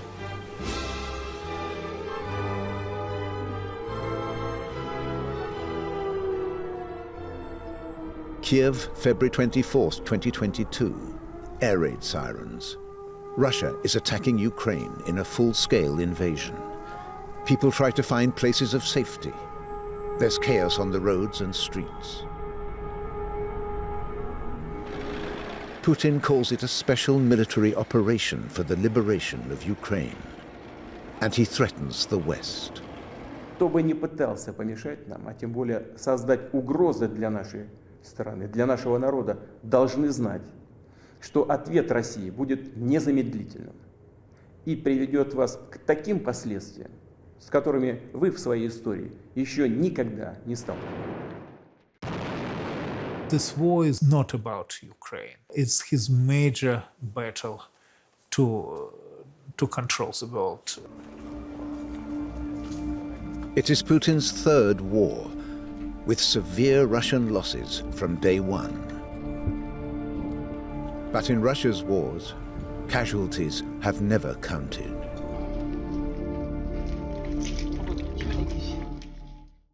Kiev, February 24th, 2022. Air raid sirens. Russia is attacking Ukraine in a full-scale invasion. People try to find places of safety. There's chaos on the roads and streets. Putin calls it a special military operation for the liberation of Ukraine. And he threatens the West. Кто бы ни пытался помешать нам, а тем более создать угрозы для нашей страны, для нашего народа, должны знать, что ответ России будет незамедлительным и приведет вас к таким последствиям, с которыми вы в своей истории еще никогда не сталкивались. This war is not about Ukraine. It's his major battle to control the world. It is Putin's third war, with severe Russian losses from day one. But in Russia's wars, casualties have never counted.